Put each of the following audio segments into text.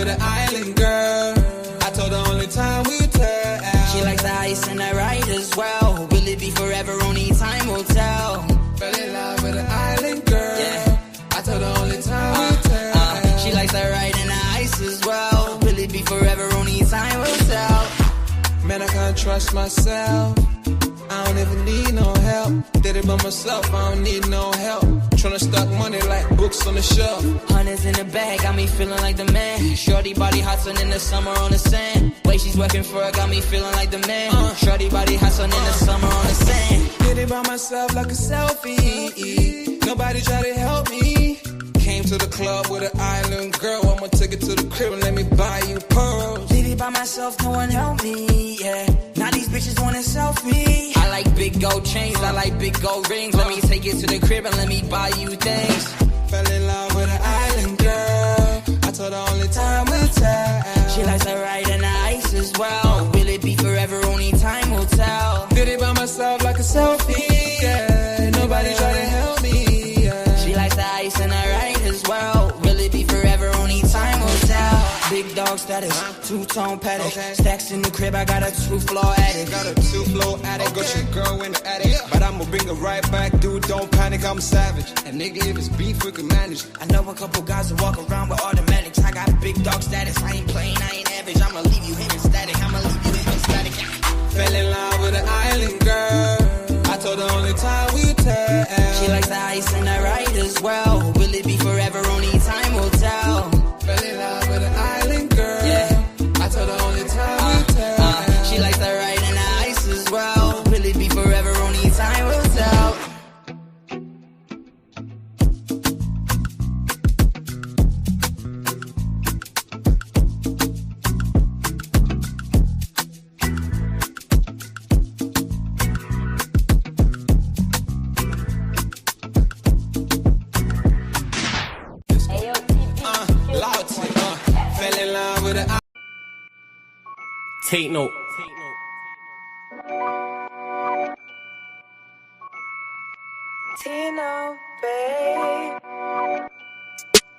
with an island girl. I told her only time we'll tell. She likes the ice and the ride as well. Will it be forever? Only time will tell. Fell in love with an island girl. Yeah. I told her only time we'll tell. She likes the ride and the ice as well. Will it be forever? Only time will tell. Man, I can't trust myself. I don't even need no help. Did it by myself, I don't need no help. Tryna stack money like books on the shelf. Hundreds in the bag, got me feeling like the man. Shorty body hot sun in the summer on the sand. Way she's working for it, got me feeling like the man. Shorty body hot sun in the summer on the sand. Did it by myself like a selfie. Nobody try to help me. Came to the club with an island girl. I'ma take it to the crib and let me buy you pearls. Did it by myself, no one helped me, yeah. Now these bitches want a selfie. I like big gold chains, I like big gold rings. Let me take it to the crib and let me buy you things. Fell in love with an island girl. I told her only time will tell. She likes the ride and the ice as well. Will it be forever? Only time will tell. Did it by myself like a selfie, yeah. Nobody try to help me, yeah. She likes the ice and the ride as well. Will it be forever? Only time will tell. Big dog status, two-tone paddock. Stacks in the crib, I got a two-floor attic. Got a two-floor attic, got your girl in the attic. But I'ma bring her right back, dude, don't panic, I'm savage. And nigga, if it's beef, we can manage. I know a couple guys who walk around with automatics. I got big dog status, I ain't playing, I ain't average. I'ma leave you in static, I'ma leave you in static. Fell in love with an island girl. I told her only time we tell. She likes the ice and the ride as well. Will it be forever? Only time will tell. Fell in love with an island girl. Yeah. I told her only time we tell. She likes the ride and the ice as well. Will it be forever? Only time will tell. Take note. Tino, babe.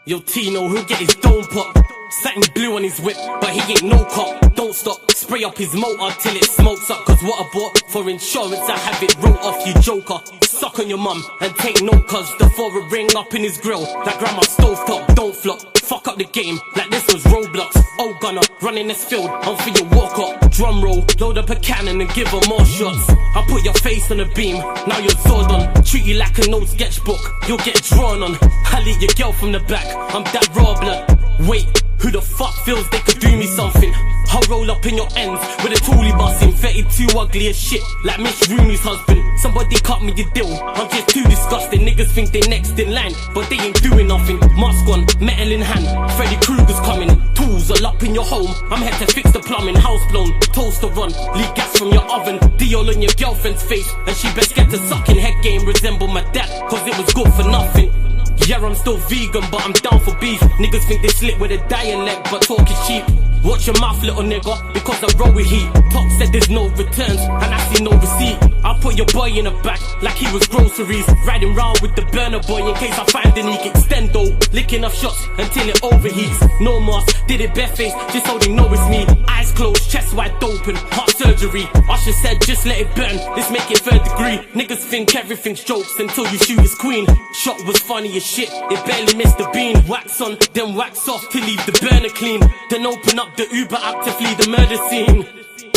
Yo, Tino, he'll get his dome pop. Satin blue on his whip, but he ain't no cop. Don't stop, spray up his motor till it smokes up. Cause what I bought for insurance, I have it wrote off, you joker. Suck on your mum and take note, cause the foreign ring up in his grill. That grandma stovetop, don't flop. Fuck up the game like this was Roblox. Oh gunner, running this field, I'm for your walk up. Drum roll, load up a cannon and give her more shots. I put your face on the beam, now you're Zordon. Treat you like an old sketchbook, you'll get drawn on. I lead your girl from the back, I'm that raw blood. Wait, who the fuck feels they could do me something? I'll roll up in your ends with a toolie bussin'. 32 ugly as shit, like Miss Rooney's husband. Somebody cut me a deal, I'm just too disgusting. Niggas think they next in line, but they ain't doing nothing. Mask on, metal in hand, Freddy Krueger's coming. Tools all up in your home, I'm here to fix the plumbing. House blown, toaster run, leak gas from your oven. Diol on your girlfriend's face, and she best get to sucking. Head game resemble my dad, cause it was good for nothing. Yeah, I'm still vegan, but I'm down for beef. Niggas think they slick with a dialect, but talk is cheap. Watch your mouth, little nigga, because I roll with heat. Top said there's no returns, and I see no receipt. I put your boy in the back, like he was groceries. Riding round with the burner boy in case I find any extendo. Licking off shots until it overheats. No mask, did it barefaced, just so they know it's me. Eyes closed, chest wide open, heart surgery. Usher said just let it burn, let's make it third degree. Niggas think everything's jokes until you shoot his queen. Shot was funny as shit, it barely missed the bean. Wax on, then wax off to leave the burner clean. Then open up the Uber app to flee the murder scene.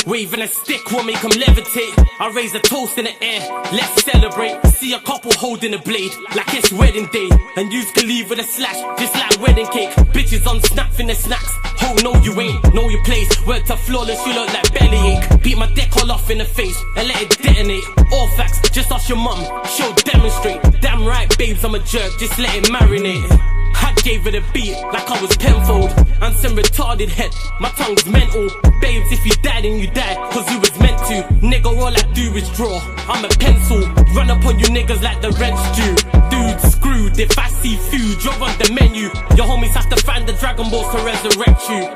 Waving a stick will make them levitate. I raise a toast in the air, let's celebrate. See a couple holding a blade, like it's wedding day. And yous can leave with a slash, just like wedding cake. Bitches on snap in the snacks. Oh no you ain't, know your place. Word to flawless, you look like bellyache. Beat my deck all off in the face, and let it detonate. All facts, just ask your mum, she'll demonstrate. Damn right babes, I'm a jerk, just let it marinate. I gave it a beat like I was Penfold. And some retarded head, my tongue's mental. Babes, if you die then you die, cause you was meant to. Nigga, all I do is draw, I'm a pencil. Run up on you niggas like the rent's due. Dude, screwed, if I see food, you're on the menu. Your homies have to find the Dragon Balls to resurrect you.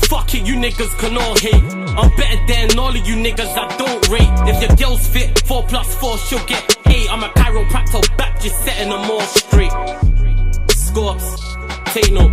Fuck it, you niggas can all hate. I'm better than all of you niggas I don't rate. If your girl's fit, 4+4 she'll get 8. I'm a chiropractor back, just setting them all straight. Scorps, take note.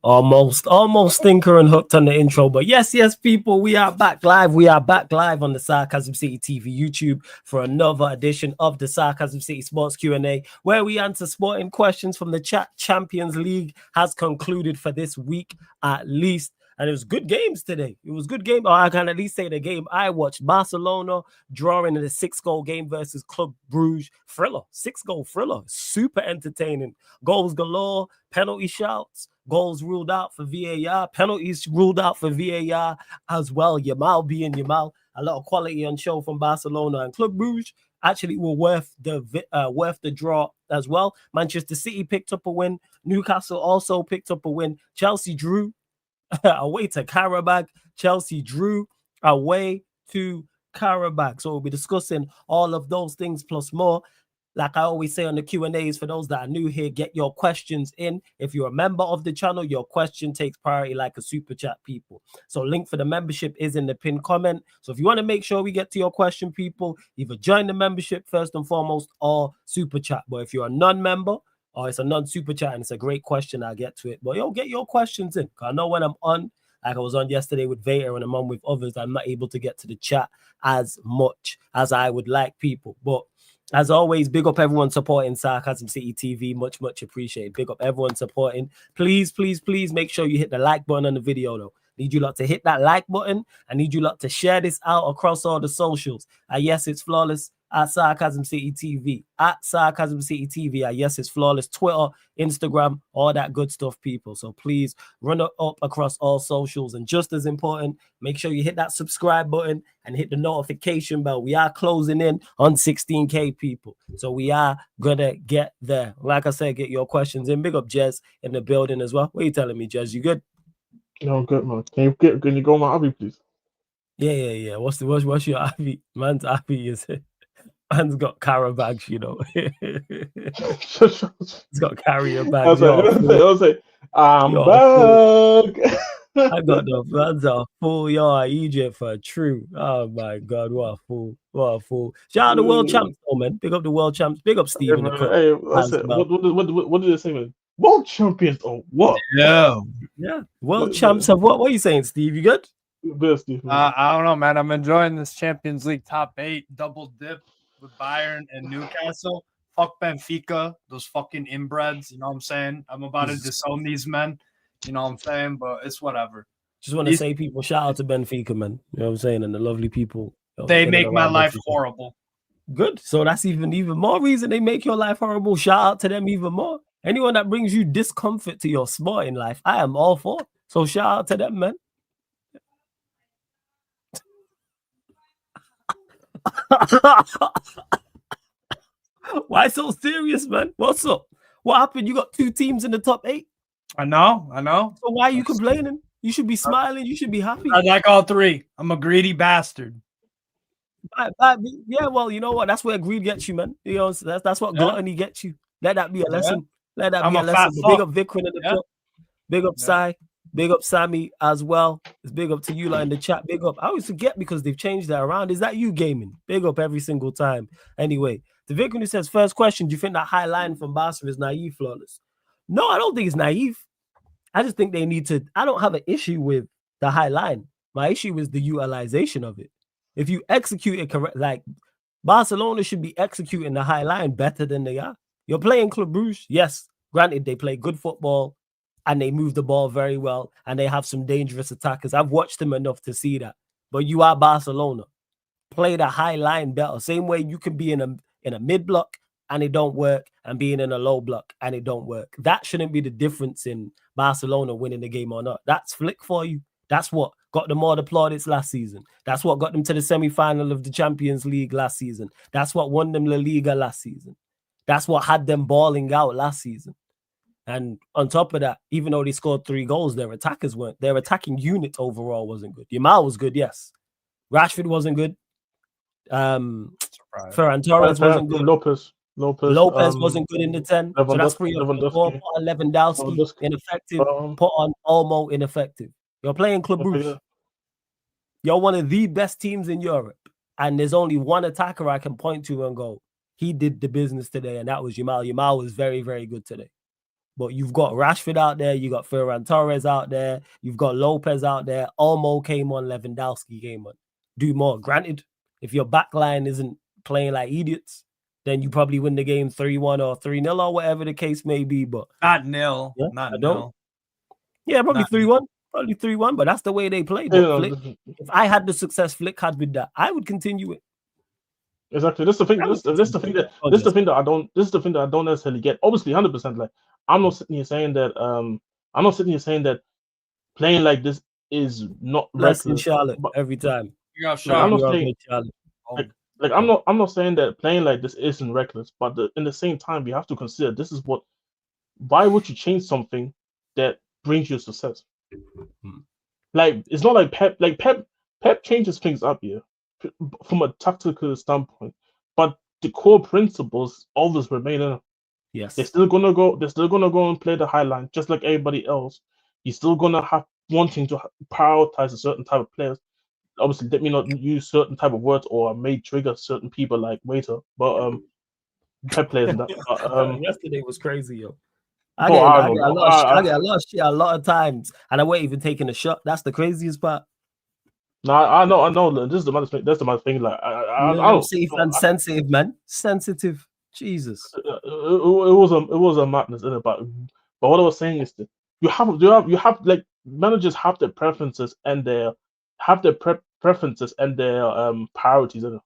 Almost stinker and hooked on the intro. But yes, people, we are back live. We are back live on the Sarcasm City TV YouTube for another edition of the Sarcasm City Sports Q&A, where we answer sporting questions from the chat. Champions League has concluded for this week at least. And it was good games today. It was good game. Or I can at least say the game I watched. Barcelona drawing in a 6-goal game versus Club Brugge. Thriller. 6-goal thriller. Super entertaining. Goals galore. Penalty shouts. Goals ruled out for VAR. Penalties ruled out for VAR as well. Yamal being Yamal. A lot of quality on show from Barcelona. And Club Brugge actually were worth the draw as well. Manchester City picked up a win. Newcastle also picked up a win. Chelsea drew away to Karabakh. Chelsea drew away to Karabakh. So we'll be discussing all of those things plus more. Like I always say on the Q&As, for those that are new here, get your questions in. If you're a member of the channel, your question takes priority like a super chat, people. So link for the membership is in the pinned comment. So if you want to make sure we get to your question, people, either join the membership first and foremost or super chat. But if you're a non-member, or it's a non-super chat and it's a great question, I'll get to it. But get your questions in. Because I know when I'm on, like I was on yesterday with Vader and I'm on with others, I'm not able to get to the chat as much as I would like, people. But as always, big up everyone supporting Sarcasm City TV. Much appreciated. Big up everyone supporting. Please make sure you hit the like button on the video, though. Need you lot to hit that like button. I need you lot to share this out across all the socials. Yes, it's flawless at Sarcasm City TV. At Sarcasm City TV. Yes, it's flawless. Twitter, Instagram, all that good stuff, people. So please run it up across all socials. And just as important, make sure you hit that subscribe button and hit the notification bell. We are closing in on 16K, people. So we are gonna get there. Like I said, get your questions in. Big up Jez in the building as well. What are you telling me, Jez? You good? No, good, man. Can you go on my Abby, please? Yeah. What's your Abby? Man's Abby is it? Man's got Carabags, you know. He's got carrier bags. I was like, I'm back. I got the man's a fool. Yo, Egypt for true. Oh my God, what a fool. What a fool. Shout out the world champs, though, man. Big up the world champs. Big up Steve in the club. Hey, what did they say, man? World champions or what? Yeah. World champs of what? What are you saying, Steve? You good? Steve, I don't know, man. I'm enjoying this Champions League top 8 double dip with Bayern and Newcastle. Fuck Benfica, those fucking inbreds. You know what I'm saying? I'm about to disown these men. You know what I'm saying? But it's whatever. Just want to say, people, shout out to Benfica, man. You know what I'm saying? And the lovely people. They make my life horrible. Good. So that's even more reason they make your life horrible. Shout out to them even more. Anyone that brings you discomfort to your sporting life, I am all for. So shout out to them, man. Why so serious, man? What's up? What happened? You got 2 teams in the top 8. I know. So why are you complaining? You should be smiling. You should be happy. I like all 3. I'm a greedy bastard. Yeah, well, you know what? That's where greed gets you, man. You know, that's what gluttony gets you. Let that be a lesson. Let that be a lesson. Big up Vikrin in the club. Big up Sai. Big up Sammy as well. It's big up to you in the chat. Big up. I always forget because they've changed that around. Is that you gaming? Big up every single time. Anyway, the Vikrin who says, first question, do you think that high line from Barca is naive, flawless? No, I don't think it's naive. I just think they need to. I don't have an issue with the high line. My issue is the utilization of it. If you execute it correct, like Barcelona should be executing the high line better than they are. You're playing Club Brugge. Yes, granted, they play good football and they move the ball very well and they have some dangerous attackers. I've watched them enough to see that. But you are Barcelona. Play the high line better. Same way you can be in a mid block and it don't work, and being in a low block and it don't work. That shouldn't be the difference in Barcelona winning the game or not. That's flick for you. That's what got them all the plaudits last season. That's what got them to the semi-final of the Champions League last season. That's what won them La Liga last season. That's what had them balling out last season. And on top of that, even though they scored 3 goals, their attackers weren't. Their attacking unit overall wasn't good. Yamal was good, yes. Rashford wasn't good. Ferran Torres wasn't good. Lopez wasn't good in the 10. So that's 3 of 4. Put on Lewandowski, ineffective. Put on Olmo, ineffective. You're playing Club Brugge. You're one of the best teams in Europe. And there's only one attacker I can point to and go, he did the business today, and that was Yamal. Yamal was very, very good today. But you've got Rashford out there, you got Ferran Torres out there, you've got Lopez out there. Olmo came on, Lewandowski came on. Do more. Granted, if your back line isn't playing like idiots, then you probably win the game 3-1 or 3-0 or whatever the case may be. But not nil, yeah, not I don't. nil. Yeah, probably Not 3-1. Probably 3-1, but that's the way they play. But Flick, if I had the success Flick had with that, I would continue it. Exactly. This is the thing. This is the thing that I don't. This is the thing that I don't necessarily get. Obviously, 100%. Like, I'm not sitting here saying that. I'm not sitting here saying that playing like this is not Less in reckless. Charlotte But every time. You got like, I'm shot. not saying like I'm not saying that playing like this isn't reckless. But in the same time, we have to consider this is what. Why would you change something that brings you success? Like, it's not like Pep. Like Pep changes things up here from a tactical standpoint, but the core principles always remain. Yes. They're still gonna go. They're still gonna go and play the high line just like everybody else. You're still gonna have wanting to prioritize a certain type of players. Obviously, let me not use certain type of words or may trigger certain people like waiter, but Pep players and that. Yesterday was crazy, yo. I get don't a know. lot of shit a lot of times, and I wasn't even taking a shot. That's the craziest part. No, I know. This is the thing. That's the thing. Like, I don't see fans sensitive, man. Sensitive. Jesus. It was a madness in it, but what I was saying is that you have like managers have their preferences and their preferences and their priorities in it.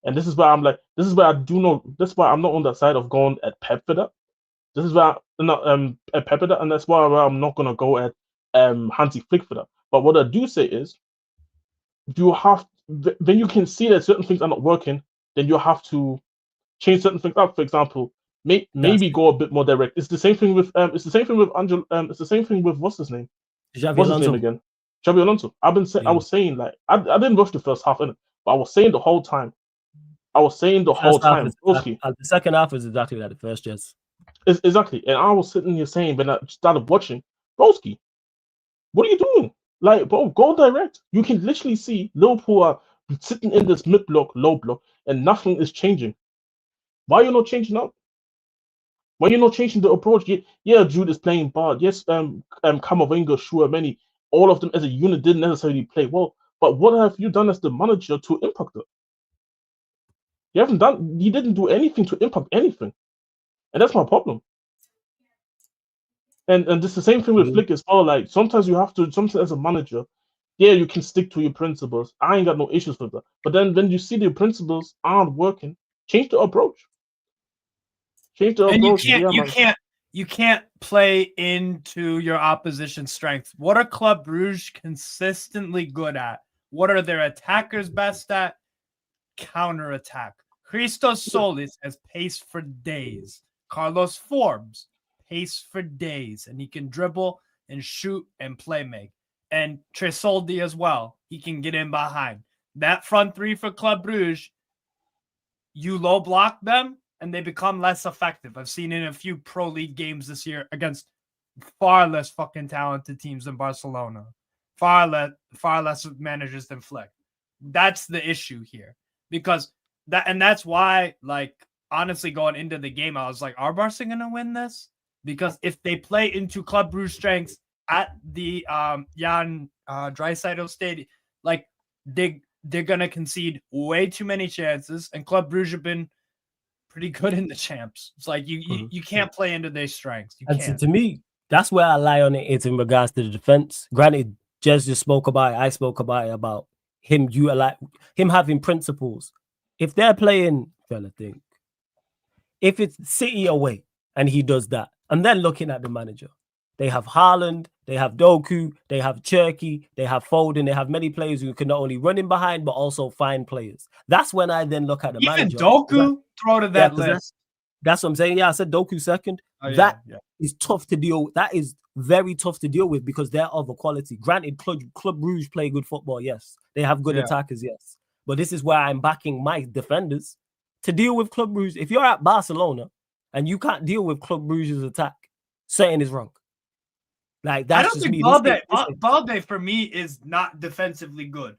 And this is why I'm like, this is why I do know. That's why I'm not on the side of going at Pep for that. This is why I'm not at Pep for that, and that's why I'm not gonna go at Hansi Flick for that. But what I do say is, you have when you can see that certain things are not working, then you have to change certain things up. For example, maybe go a bit more direct. It's the same thing with It's the same thing with Angel. It's the same thing with what's his name? What's his name again? Xabi Alonso. I was saying like I didn't watch the first half in it, but I was saying the whole time. The second half is exactly like the first, yes. Exactly, and I was sitting here saying when I started watching, Broski, what are you doing? Like, bro, go direct. You can literally see Liverpool are sitting in this mid block, low block, and nothing is changing. Why are you not changing up? Why are you not changing the approach? Yeah, Jude is playing bad. Yes, Camavinga, sure, many, all of them as a unit didn't necessarily play well. But what have you done as the manager to impact it? You didn't do anything to impact anything. And that's my problem. And it's the same thing with Flick as well. Like, sometimes as a manager, yeah, you can stick to your principles. I ain't got no issues with that. But then when you see the principles aren't working, change the approach. And you can't play into your opposition's strengths. What are Club Brugge consistently good at? What are their attackers best at? Counterattack. Christos Solis has pace for days. Carlos Forbes, pace for days. And he can dribble and shoot and play make. And Tresoldi as well. He can get in behind. That front three for Club Brugge, you low block them, and they become less effective. I've seen in a few Pro League games this year against far less fucking talented teams than Barcelona. Far less managers than Flick. That's the issue here. Because that's why, like, honestly, going into the game, I was like, are Barca going to win this? Because if they play into Club Brugge strengths at the Jan Draisaitl Stadium, like, they're going to concede way too many chances, and Club Brugge have been pretty good in the champs. It's like you can't play into their strengths. To me, that's where I lie on it. It's in regards to the defense. Granted, Jez just spoke about it. I spoke about it about him having principles. If they're playing, if it's City away and he does that, and then looking at the manager, they have Haaland, they have Doku, they have Cherki, they have Foden, they have many players who can not only run in behind but also find players. That's when I then look at the manager. Even Doku, throw to that list. That's what I'm saying. Yeah, I said Doku second. That is tough to deal with. That is very tough to deal with because they're of a quality. Granted, Club Brugge play good football, yes. They have good attackers, yes. But this is where I'm backing my defenders to deal with Club Brugge. If you're at Barcelona and you can't deal with Club Brugge's attack, something is wrong. Like, that's I don't think Balde for me is not defensively good.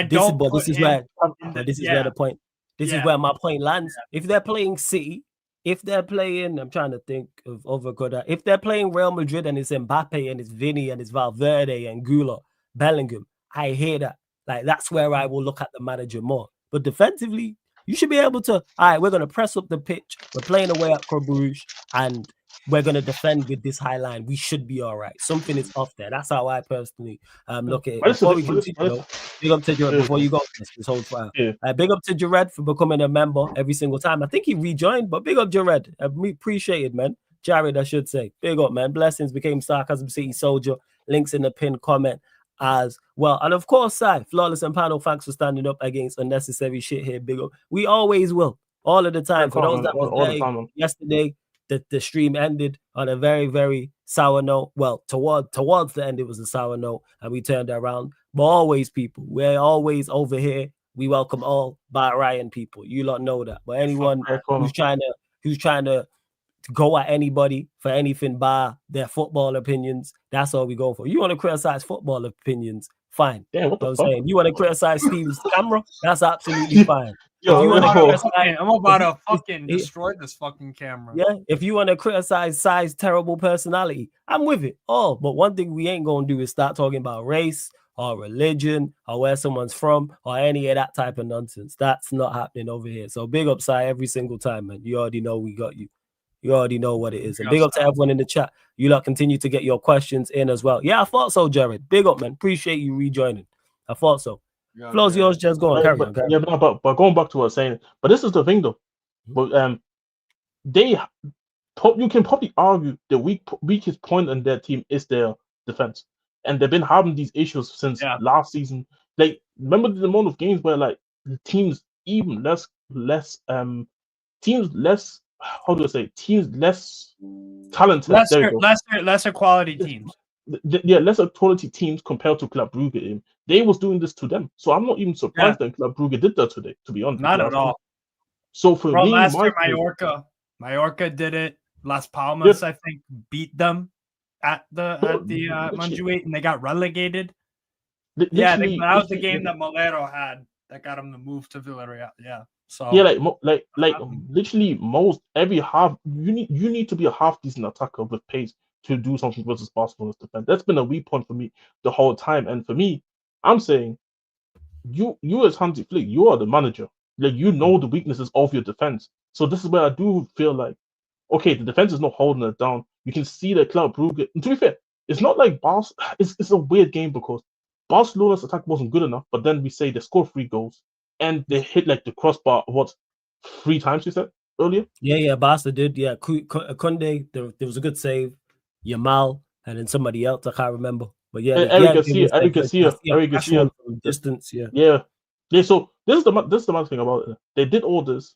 This is where the point. This is where my point lands. If they're playing City if they're playing, I'm trying to think of other good. If they're playing Real Madrid and it's Mbappe and it's Vinny and it's Valverde and Gula, Bellingham, I hear that. Like, that's where I will look at the manager more. But defensively, you should be able to, all right, we're going to press up the pitch. We're playing away at Club Brugge, and we're going to defend with this high line. We should be all right. Something is off there. That's how I personally look at it. Before we continue, though, big up to Jared. Before you go, this whole file. Big up to Jared for becoming a member every single time. I think he rejoined, but big up Jared. We appreciate it, man. Jared, I should say. Big up, man. Blessings, became Sarcasm City Soldier. Links in the pinned comment as well. And of course, Si, Flawless and Panel, thanks for standing up against unnecessary shit here. Big up. We always will. All of the time. For those that was there yesterday, the stream ended on a very, very sour note. Well, towards the end, it was a sour note, and we turned it around. But always, people, we're always over here. We welcome all Bar Ryan people. You lot know that. But anyone who's trying to go at anybody for anything bar their football opinions, that's all we go for. You want to criticize football opinions, fine. Yeah, what the fuck? Saying? You want to criticize Steve's camera, that's absolutely fine. I'm about to fucking destroy this fucking camera. Yeah, if you want to criticize Si's terrible personality, I'm with it. But one thing we ain't gonna do is start talking about race or religion or where someone's from or any of that type of nonsense. That's not happening over here. So big up, Si, every single time, man. You already know we got you. You already know what it is. And big up to everyone in the chat. You lot continue to get your questions in as well. Yeah, I thought so, Jared. Big up, man. Appreciate you rejoining. I thought so. Flows yours, just go on. Carry on. Yeah, but going back to what I was saying, but this is the thing though. But you can probably argue the weakest point in their team is their defense, and they've been having these issues since last season. Like, remember the amount of games where like the teams even less talented, lesser quality teams. Lesser quality teams compared to Club Brugge. They was doing this to them, so I'm not even surprised that Club Brugge did that today. To be honest, not at all. So for me, last year Mallorca did it. Las Palmas, I think, beat them at the Montjuic, and they got relegated. That was the game that Molero had that got him to move to Villarreal. Yeah. So literally most every half you need to be a half decent attacker with pace to do something versus Barcelona's defense. That's been a weak point for me the whole time. And for me, I'm saying you as Hansi Flick, you are the manager. Like, you know the weaknesses of your defense. So this is where I do feel like, okay, the defense is not holding it down. You can see that Club Brugge. And to be fair, it's not like it's a weird game because Barcelona's attack wasn't good enough. But then we say they scored 3 goals and they hit like the crossbar 3 times. You said earlier. Yeah, Barca did. Yeah, Kunde, there was a good save. Yamal, and then somebody else I can't remember. But yeah, Eric Garcia from distance. Yeah. So this is the mad thing about it. They did all this,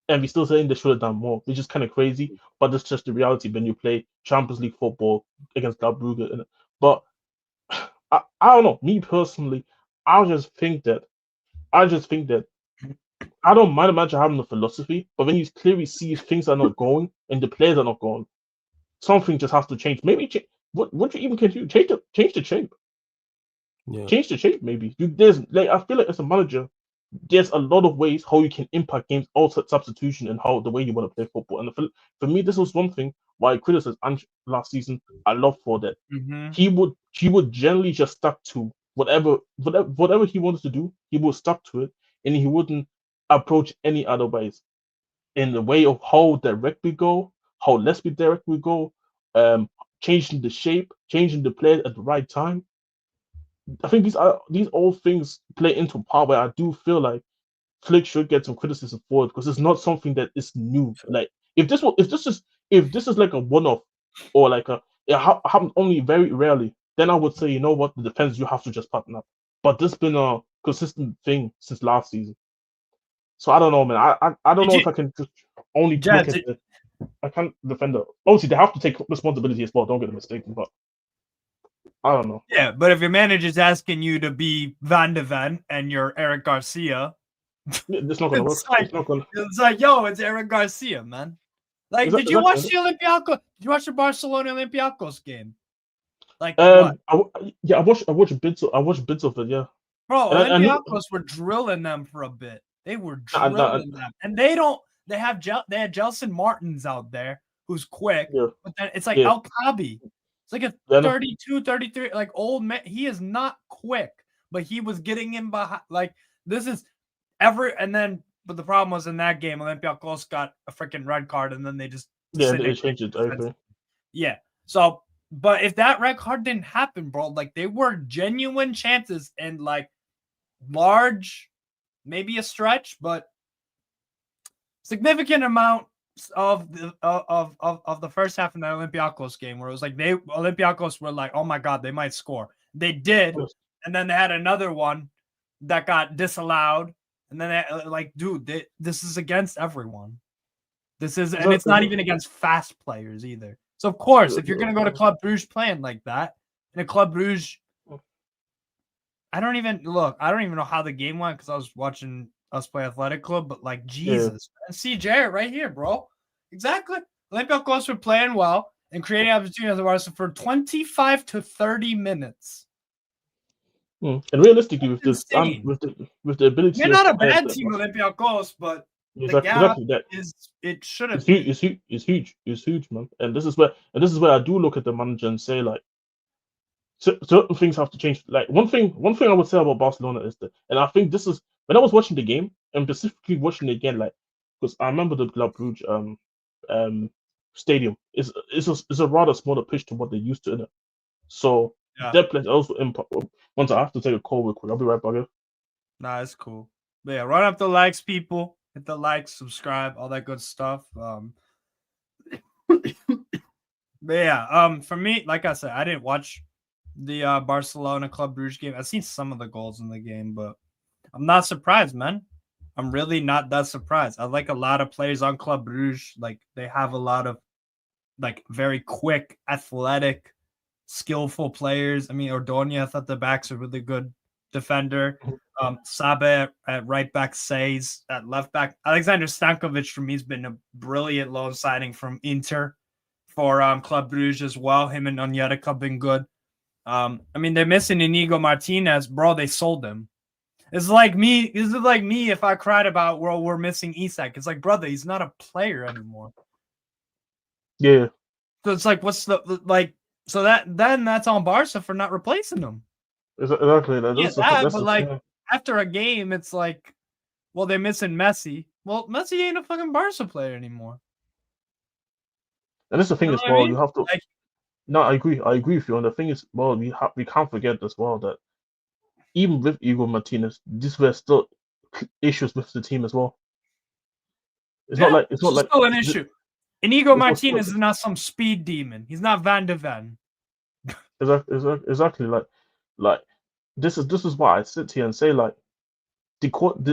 and we're still saying they should have done more, which is kind of crazy. But that's just the reality when you play Champions League football against Club Brugge. But I don't know. Me personally, I just think that I don't mind the manager having a philosophy, but when you clearly see things are not going and the players are not going, something just has to change. Maybe what you even can do? Change the shape. Yeah. Change the shape. Maybe I feel like as a manager, there's a lot of ways how you can impact games outside substitution and how the way you want to play football. And for me, this was one thing why I criticized Ange last season. I love for that. Mm-hmm. He would generally just stuck to whatever he wanted to do. He would stuck to it, and he wouldn't approach any other ways in the way of how direct we go, how less direct we go, changing the shape, changing the play at the right time. I think these all things play into part where I do feel like Flick should get some criticism for it because it's not something that is new. Like if this is like a one-off or like it happens only very rarely, then I would say, you know what, the defense, you have to just pattern up. But this has been a consistent thing since last season. So I don't know, man. I don't know if I can just only look at it. I can't defend it. Obviously, they have to take responsibility as well. Don't get a mistake, but I don't know. Yeah, but if your manager's asking you to be Van de Ven and you're Eric Garcia, it's not going to work. It's like, yo, it's Eric Garcia, man. Like, did you watch the Olympiacos? Did you watch the Barcelona Olympiacos game? Like, I watched bits of it. Yeah, bro, Olympiacos were drilling them for a bit. They were drilling them, and they don't. They had Gelson Martins out there who's quick, Yeah. but then it's like Yeah. El Kabi. It's like a Yeah, no. 32, 33, like old man. He is not quick, but he was getting in behind. Like this is but the problem was in that game, Olympiacos got a freaking red card, and then they just Yeah, they changed it. I agree. Yeah. So, but if that red card didn't happen, bro, like they were genuine chances and like large, maybe a stretch, but significant amount of the first half in the Olympiacos game where it was like Olympiacos were like, oh my god, they might score. They did, and then they had another one that got disallowed, and then they, like, dude, this is against everyone. This is, and it's not even against fast players either. So of course, if you're gonna go to Club Brugge playing like that, in a Club Brugge, I don't even know how the game went because I was watching us play Athletic Club, but like Jesus, man. See Jared right here, bro. Exactly. Olympiacos were playing well and creating opportunities for 25 to 30 minutes. And realistically, with insane. with the ability, you're not a bad team, Olympiacos, but the gap it should have. It's huge, man. And this is where I do look at the manager and say, like, certain things have to change. Like one thing I would say about Barcelona is that, and I think this is when I was watching the game and specifically watching it again, like, because I remember the Club Brugge stadium is a rather smaller pitch to what they used to in it. So that plays also impact. Once I have to take a call real quick, I'll be right back. Nah, it's cool. But yeah, run up the likes, people. Hit the like, subscribe, all that good stuff. But yeah, for me, like I said, I didn't watch the Barcelona Club Brugge game. I've seen some of the goals in the game, but I'm not surprised, man. I'm really not that surprised. I like a lot of players on Club Brugge. Like they have a lot of like very quick, athletic, skillful players. I mean, Ordóñez at the back's a really good defender. Sabe at right back, Says at left back. Alexander Stankovic for me has been a brilliant loan signing from Inter for Club Brugge as well. Him and Onyedika have been good. I mean, they're missing Inigo Martinez, bro. They sold him. It's like me. Is it like me if I cried about we're missing Isak? It's like, brother, he's not a player anymore. Yeah. So it's like, what's the like? So that's on Barca for not replacing him. Exactly. But like after a game, it's like, well, they're missing Messi. Well, Messi ain't a fucking Barca player anymore. And that's the thing as well. You have to. Like, no, I agree with you. And the thing is, well, we can't forget as well that even with Igor Martinez, these were still issues with the team as well. It's not still an issue. Inigo Martinez is not some speed demon. He's not Van de Ven. Exactly. Like this is why I sit here and say, like, everybody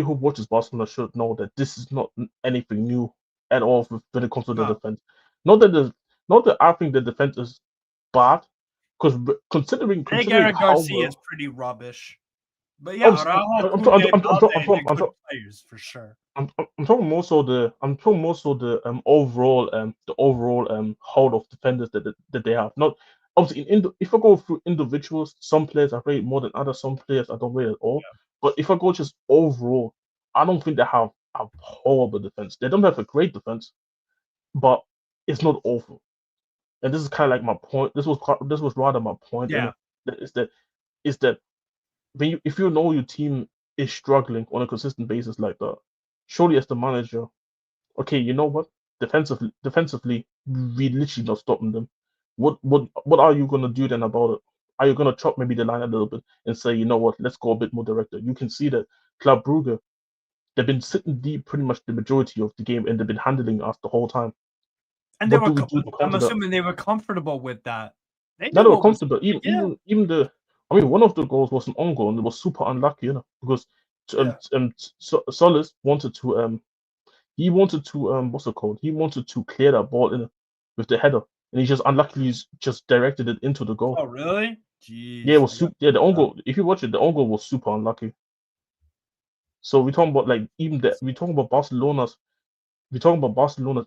who watches Barcelona should know that this is not anything new at all when it comes to the defense. Not that I think the defense is bad, because considering Gareth Garcia is pretty rubbish. But yeah, I'm talking players for sure. I'm talking more so the overall hold of defenders that they have. Not obviously if I go through individuals, some players I rate more than others, some players I don't rate at all. Yeah. But if I go just overall, I don't think they have a horrible defense. They don't have a great defense, but it's not awful. And this is kind of like my point. This was rather my point. Yeah. Is that if you know your team is struggling on a consistent basis like that, surely as the manager, okay, you know what? Defensively, we literally not stopping them. What are you gonna do then about it? Are you gonna chop maybe the line a little bit and say, you know what, let's go a bit more direct? You can see that Club Brugge, they've been sitting deep pretty much the majority of the game, and they've been handling us the whole time. And I'm assuming they were comfortable with that. They were comfortable. Even the, I mean, one of the goals was an own goal, and it was super unlucky, because Solis wanted to what's it called? He wanted to clear that ball in with the header, and he just unluckily just directed it into the goal. Oh, really? Jeez. Yeah, it was the own goal. If you watch it, the own goal was super unlucky. So we're talking about Barcelona's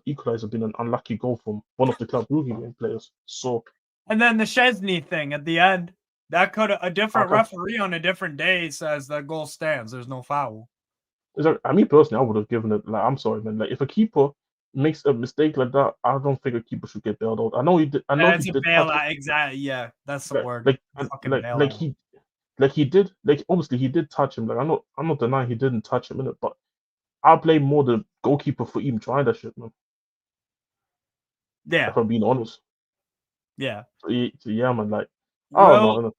equalizer being an unlucky goal from one of the Club Brugge players. So, and then the Chesney thing at the end, that could a different referee on a different day says that goal stands. There's no foul. I mean, personally, I would have given it. Like, I'm sorry, man. Like, if a keeper makes a mistake like that, I don't think a keeper should get bailed out. I know he did. I know he That's a did touch it. bailout. Exactly. Yeah, that's the Like, word. like, Fucking bailout. he did. Like, obviously, he did touch him. Like, I'm not denying he didn't touch him in it, but I blame more the goalkeeper for even trying that shit, man. Yeah. If I'm being honest. Yeah. So yeah, man. Like, I don't know.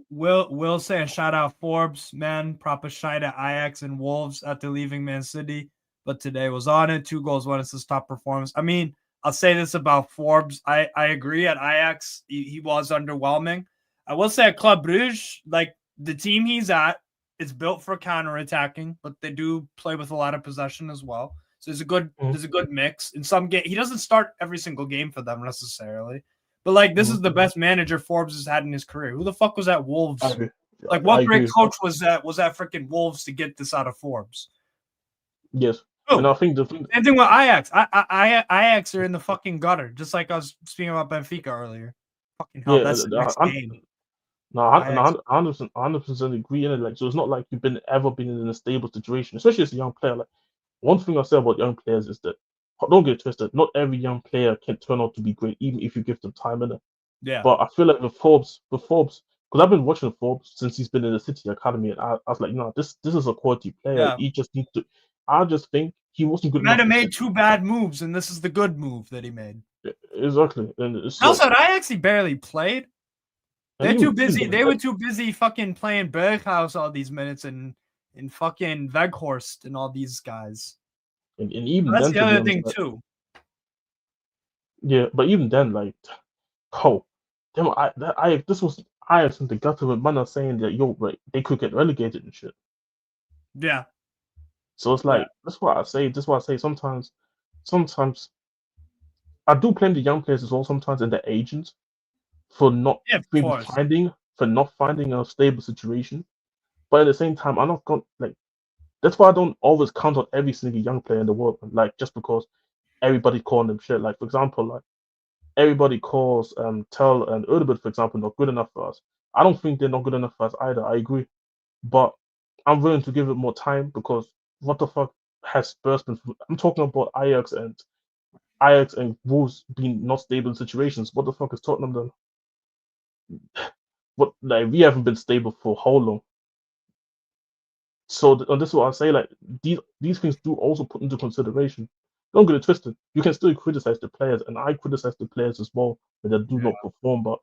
Will say a shout out Forbes, man. Proper shout at Ajax and Wolves after leaving Man City, but today was on it. 2 goals, 1 assist, top performance. I mean, I'll say this about Forbes. I agree at Ajax, he was underwhelming. I will say at Club Brugge, like the team he's at, it's built for counterattacking, but they do play with a lot of possession as well. So there's a good mix. In some game, he doesn't start every single game for them necessarily. But like, this is the best manager Forbes has had in his career. Who the fuck was at Wolves? Like, what great coach was that freaking Wolves to get this out of Forbes? Yes. Oh, and I think the same thing with Ajax. Ajax are in the fucking gutter, just like I was speaking about Benfica earlier. Fucking hell, that's the next game. No, I 100% agree in it. Like, so it's not like you've ever been in a stable situation, especially as a young player. Like, one thing I say about young players is that, don't get twisted, not every young player can turn out to be great, even if you give them time in it. Yeah. But I feel like with Forbes, because I've been watching Forbes since he's been in the City Academy, and I was like, no, this is a quality player. Yeah. He just needs to. I just think he wasn't good enough. He might have made 2 bad moves, and this is the good move that he made. Exactly. And also, I actually barely played. They're too busy. They were too busy fucking playing Berghaus all these minutes and fucking Weghorst and all these guys. And even that's then, the other thing too. Yeah, but even then, like, this was Ajax in the gutter with Mana saying that right, they could get relegated and shit. Yeah. So it's like that's why I say. Sometimes I do blame the young players as well. Sometimes and the agents for not finding a stable situation. But at the same time, I'm not going like. That's why I don't always count on every single young player in the world. Like, just because everybody calling them shit. Like, for example, like everybody calls Tell and Udebert, for example, not good enough for us. I don't think they're not good enough for us either. I agree, but I'm willing to give it more time because what the fuck has Spurs been? I'm talking about Ajax and Wolves being not stable situations. What the fuck is Tottenham done? What, like, we haven't been stable for how long? So this is what I say. Like, these things do also put into consideration. Don't get it twisted. You can still criticize the players, and I criticize the players as well when they do not perform. But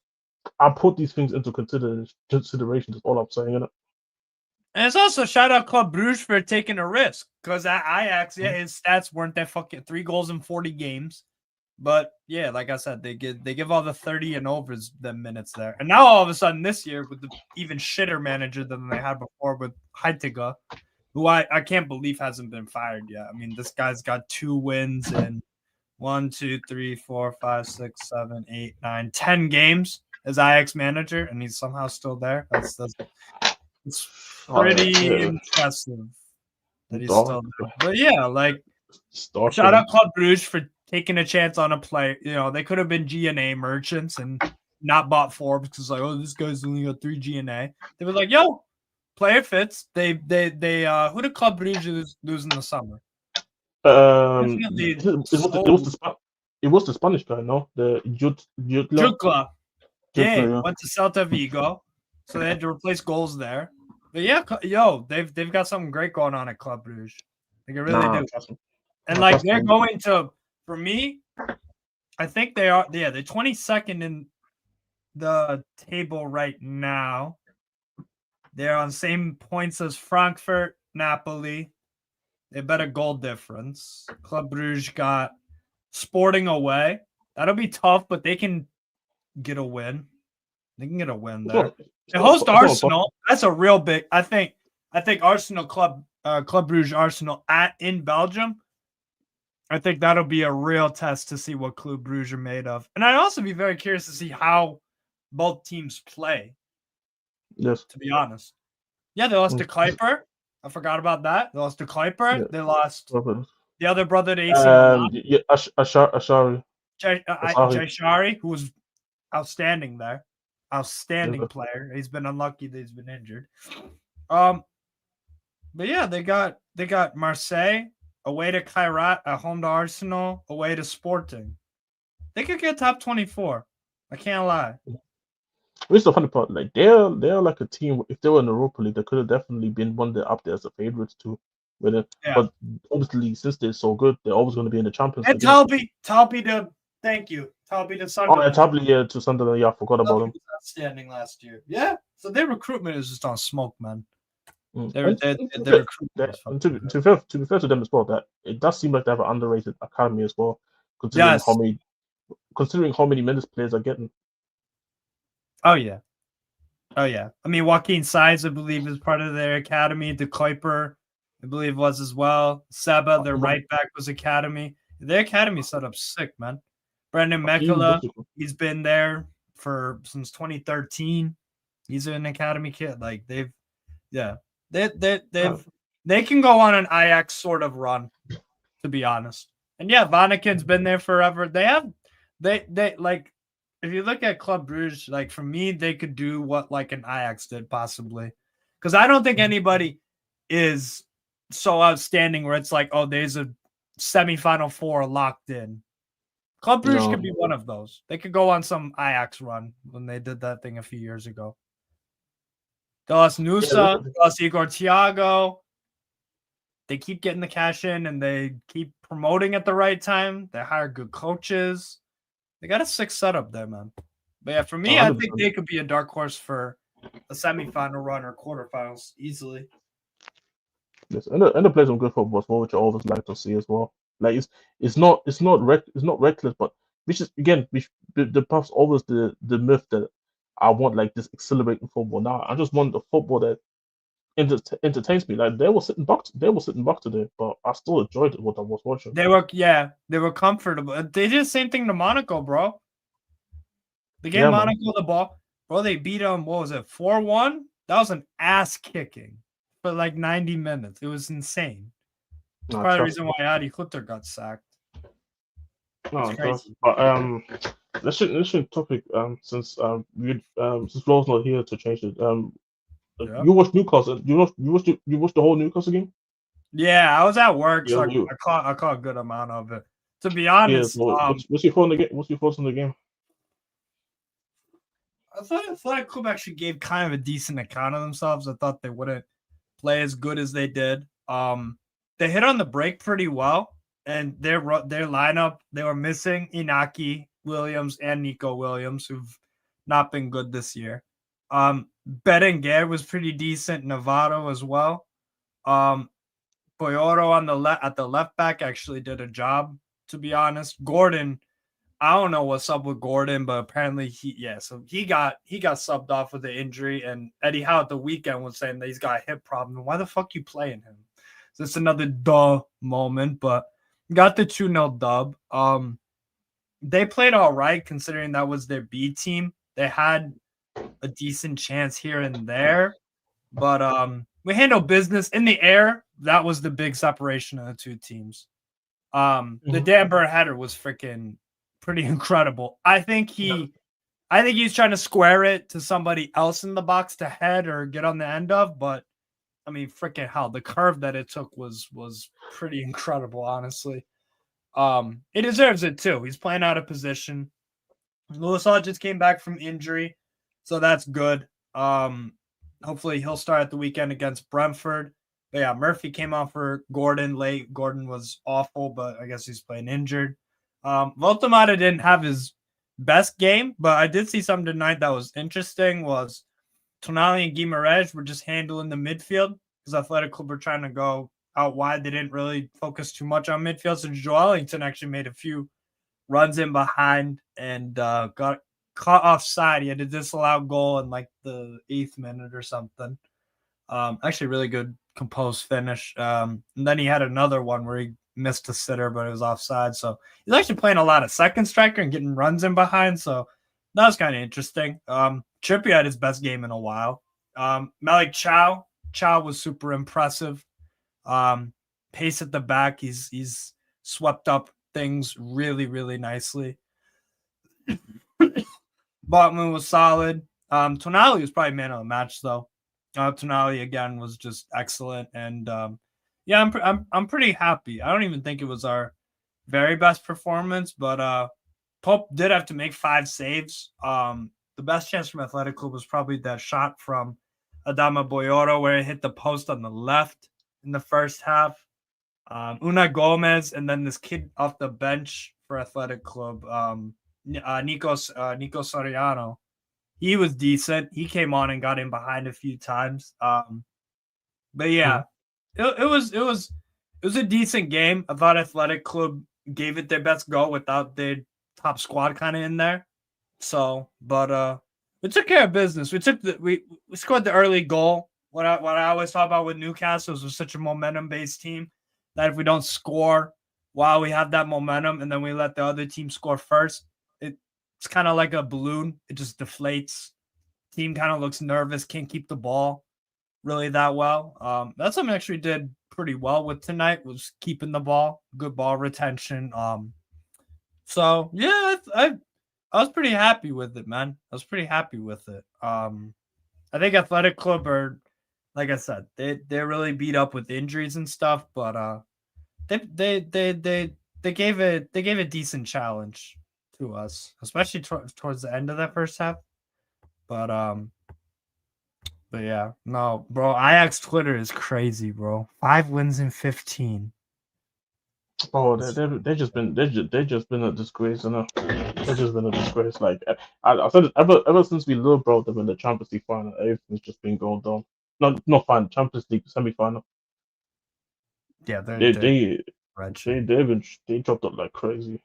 I put these things into consideration. That's all I'm saying. Innit? And it's also shout out Club Brugge for taking a risk because at Ajax, his stats weren't that fucking 3 goals in 40 games. But yeah, like I said, they give all the 30 and overs the minutes there. And now all of a sudden this year with the even shitter manager than they had before with Heitinga, who I can't believe hasn't been fired yet. I mean, this guy's got 2 wins in 1, 2, 3, 4, 5, 6, 7, 8, 9, 10 games as Ajax manager, and he's somehow still there. That's pretty impressive that he's still there. But yeah, like shout out Club Brugge for taking a chance on a player. You know, they could have been G&A merchants and not bought Forbes because like, oh, this guy's only got 3 G&A. They were like, yo, player fits. They who did Club Brugge lose in the summer? It was the Spanish guy, no? The Jutgla. Yeah, went to Celta Vigo, so they had to replace goals there. But yeah, they've got something great going on at Club Brugge. They really do. And like they're going to, for me, I think they are. Yeah, they're 22nd in the table right now. They're on same points as Frankfurt, Napoli. They better goal difference. Club Brugge got Sporting away. That'll be tough, but they can get a win. They can get a win there. They host Arsenal. That's a real big. I think Arsenal Club Brugge Arsenal in Belgium. I think that'll be a real test to see what Club Brugge are made of. And I'd also be very curious to see how both teams play. Yes. To be honest. Yeah, they lost to Kuiper. I forgot about that. They lost to Kuiper. Yeah. They lost the other brother to AC Milan. Ashari. Jashari, who was outstanding there. Outstanding player. He's been unlucky that he's been injured. But yeah, they got Marseille, away to Kairat, at home to Arsenal, away to Sporting. They could get top 24. I can't lie. Which is the funny part. Like they're like a team. If they were in Europa League, they could have definitely been one there up there as the favorites too. With it, Yeah. but obviously since they're so good, they're always going to be in the Champions And League. innit? Talby to thank you. Talby to Oh, Sunderland. and Tably, yeah, to Sunderland. Yeah, I forgot about Talby him. was outstanding last year. Yeah. So their recruitment is just on smoke, man. Mm. Their And recruitment was fucking to good. be fair, to them as well, that it does seem like they have an underrated academy as well, considering Yes. how many minutes players are getting. Oh yeah. Oh yeah. I mean, Joaquin Sides, I believe, is part of their academy. De Kuiper, I believe, was as well. Seba, their right back, was academy. Their academy set up sick, man. Brendan Mekala, he's been there since 2013. He's an academy kid. Like they can go on an Ajax sort of run, to be honest. And yeah, Vanneken's been there forever. They like, if you look at Club Brugge, like for me, they could do what like an Ajax did possibly, because I don't think anybody is so outstanding where it's like, oh, there's a semifinal 4 locked in. Club Brugge could be one of those. They could go on some Ajax run when they did that thing a few years ago. Dallas Nusa, Dallas Igor Thiago. They keep getting the cash in and they keep promoting at the right time. They hire good coaches. They got a sick setup there, man. But yeah, for me, 100%. I think they could be a dark horse for a semifinal run or quarterfinals easily. Yes, and they play some good football as well, which I always like to see as well. Like it's not reckless, but which is again, the perhaps always the myth that I want like this exhilarating football. Now I just want the football that entertains me. Like they were sitting back today, but I still enjoyed what I was watching. They were comfortable. They did the same thing to Monaco, bro. They gave Monaco the ball, bro. They beat them. What was it, 4-1? That was an ass kicking for like 90 minutes. It was insane. That's probably the reason why Adi Hutter got sacked. No, but let's change topic. Since Flo's not here to change it. You watched Newcastle. You watched the whole Newcastle game? Yeah, I was at work, so I caught a good amount of it. To be honest, what's your thoughts on the game? What's your thoughts on the game? I thought Athletic Club actually gave kind of a decent account of themselves. I thought they wouldn't play as good as they did. They hit on the break pretty well, and their lineup, they were missing Inaki Williams and Nico Williams, who've not been good this year. Berenguer was pretty decent. Navarro as well. Boyoro at the left back actually did a job, to be honest. Gordon, I don't know what's up with Gordon, but apparently he got subbed off with an injury, and Eddie Howe at the weekend was saying that he's got a hip problem. Why the fuck you playing him? So it's another duh moment, but got the 2-0 dub. They played all right considering that was their B team. They had a decent chance here and there, but we handled business in the air. That was the big separation of the two teams. The Dan Burr header was freaking pretty incredible. I think he's trying to square it to somebody else in the box to head or get on the end of, but I mean, freaking hell, the curve that it took was pretty incredible, honestly. He deserves it too. He's playing out of position. Lewis Hodges came back from injury, so that's good. Hopefully he'll start at the weekend against Brentford. But yeah, Murphy came on for Gordon late. Gordon was awful, but I guess he's playing injured. Voltemata didn't have his best game, but I did see something tonight that was interesting. Was Tonali and Guimaraes were just handling the midfield because Athletic Club were trying to go out wide. They didn't really focus too much on midfield. So Joelinton actually made a few runs in behind and got caught offside. He had a disallowed goal in like the 8th minute or something. Actually, really good composed finish. And then he had another one where he missed a sitter, but it was offside. So he's actually playing a lot of second striker and getting runs in behind. So that was kind of interesting. Trippier had his best game in a while. Malik Chow was super impressive. Pace at the back. He's swept up things really, really nicely. Botman was solid. Tonali was probably man of the match, though. Tonali again was just excellent, and yeah, I'm pretty happy. I don't even think it was our very best performance, but Pope did have to make 5 saves. The best chance from Athletic Club was probably that shot from Adama Boyoro where it hit the post on the left in the first half. Una Gomez, and then this kid off the bench for Athletic Club, Nico Soriano. He was decent. He came on and got in behind a few times. But yeah, it was a decent game. I thought Athletic Club gave it their best go without their top squad kind of in there. So, but we took care of business. We scored the early goal. What I always talk about with Newcastle is we're such a momentum based team that if we don't score while we have that momentum and then we let the other team score first, it's kind of like a balloon. It just deflates. Team kind of looks nervous, can't keep the ball really that well. That's something I actually did pretty well with tonight, was keeping the ball, good ball retention. So yeah, I was pretty happy with it, man. I was pretty happy with it. I think Athletic Club are, like I said, they're really beat up with injuries and stuff, but they gave a decent challenge to us, especially towards the end of that first half. But yeah, no, bro. Ajax Twitter is crazy, bro. 5 wins in 15. Oh, they just been a disgrace, you know. They've just been a disgrace. Like I said, ever since we lowbrow them in the Champions League final, everything's just been going down. Not final, Champions League semi final. Yeah, They dropped up like crazy.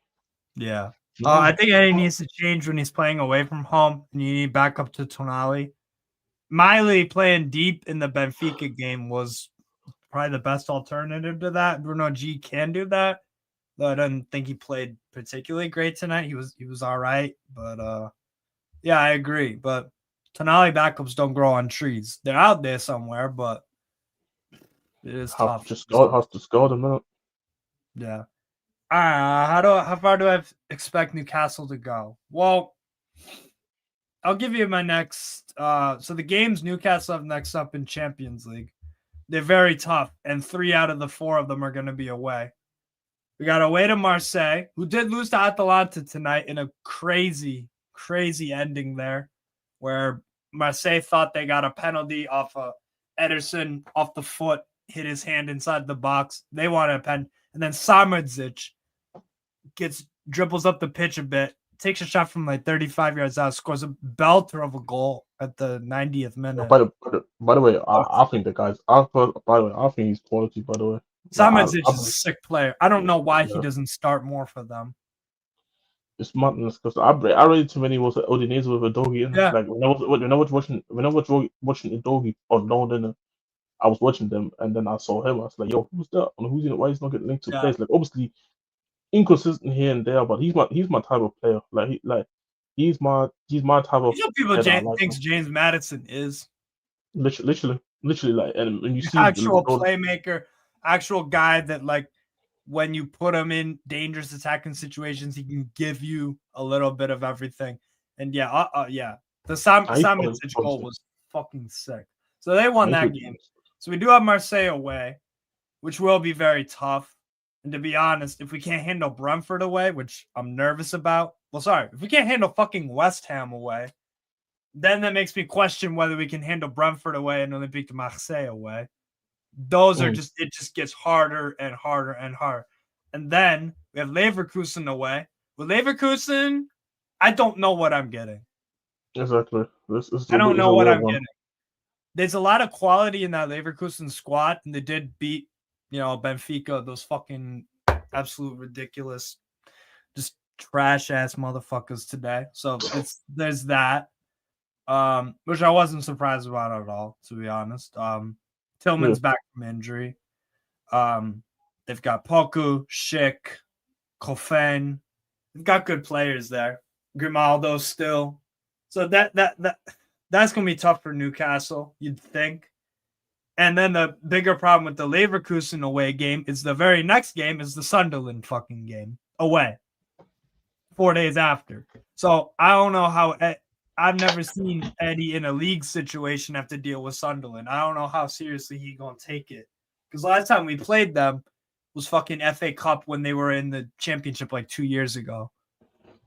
Yeah. I think Eddie needs to change when he's playing away from home, and you need back up to Tonali. Miley playing deep in the Benfica game was probably the best alternative to that. Bruno G can do that, but I don't think he played particularly great tonight. He was all right, but yeah, I agree. But Tonali backups don't grow on trees. They're out there somewhere, but it is tough. Has to score them out. Yeah. How far do I expect Newcastle to go? Well, I'll give you my next. So the games Newcastle have next up in Champions League, they're very tough, and 3 out of the 4 of them are going to be away. We got away to Marseille, who did lose to Atalanta tonight in a crazy ending there, where Marseille thought they got a penalty off Ederson off the foot, hit his hand inside the box. They wanted a pen, and then Samardzic dribbles up the pitch a bit, takes a shot from like 35 yards out, scores a belter of a goal at the 90th minute. By the way, I think the guys. I think he's quality. By the way, Samardzic is a sick player. I don't know why he doesn't start more for them. It's madness because I read too many was Udinese with a doggy in. Yeah. Like when I was watching the doggy on loan, I was watching them, and then I saw him. I was like, "Yo, who's that? And who's in it? Why he's not getting linked to players?" Like obviously inconsistent here and there, but he's my type of player. He's my type of. You know, people thinks James Maddison is literally like, and when you see actual playmaker, actual guy that like when you put him in dangerous attacking situations, he can give you a little bit of everything. And yeah, the Samardzic goal was fucking sick. So they won that game. So we do have Marseille away, which will be very tough. And to be honest, if we can't handle Brentford away, which I'm nervous about, if we can't handle fucking West Ham away, then that makes me question whether we can handle Brentford away and Olympique de Marseille away. Those are it just gets harder and harder and harder. And then we have Leverkusen away. With Leverkusen, I don't know what I'm getting. Exactly. I don't know what I'm getting. There's a lot of quality in that Leverkusen squad, and they did beat, Benfica, those fucking absolute ridiculous, just trash ass motherfuckers today. So there's that, which I wasn't surprised about at all, to be honest. Tillman's back from injury. They've got Poku, Schick, Kofen. They've got good players there. Grimaldo still. So that's gonna be tough for Newcastle, you'd think. And then the bigger problem with the Leverkusen away game is the very next game is the Sunderland fucking game away 4 days after. So I don't know how I've never seen Eddie in a league situation have to deal with Sunderland. I don't know how seriously he gonna take it. Because last time we played them was fucking FA Cup when they were in the championship like 2 years ago.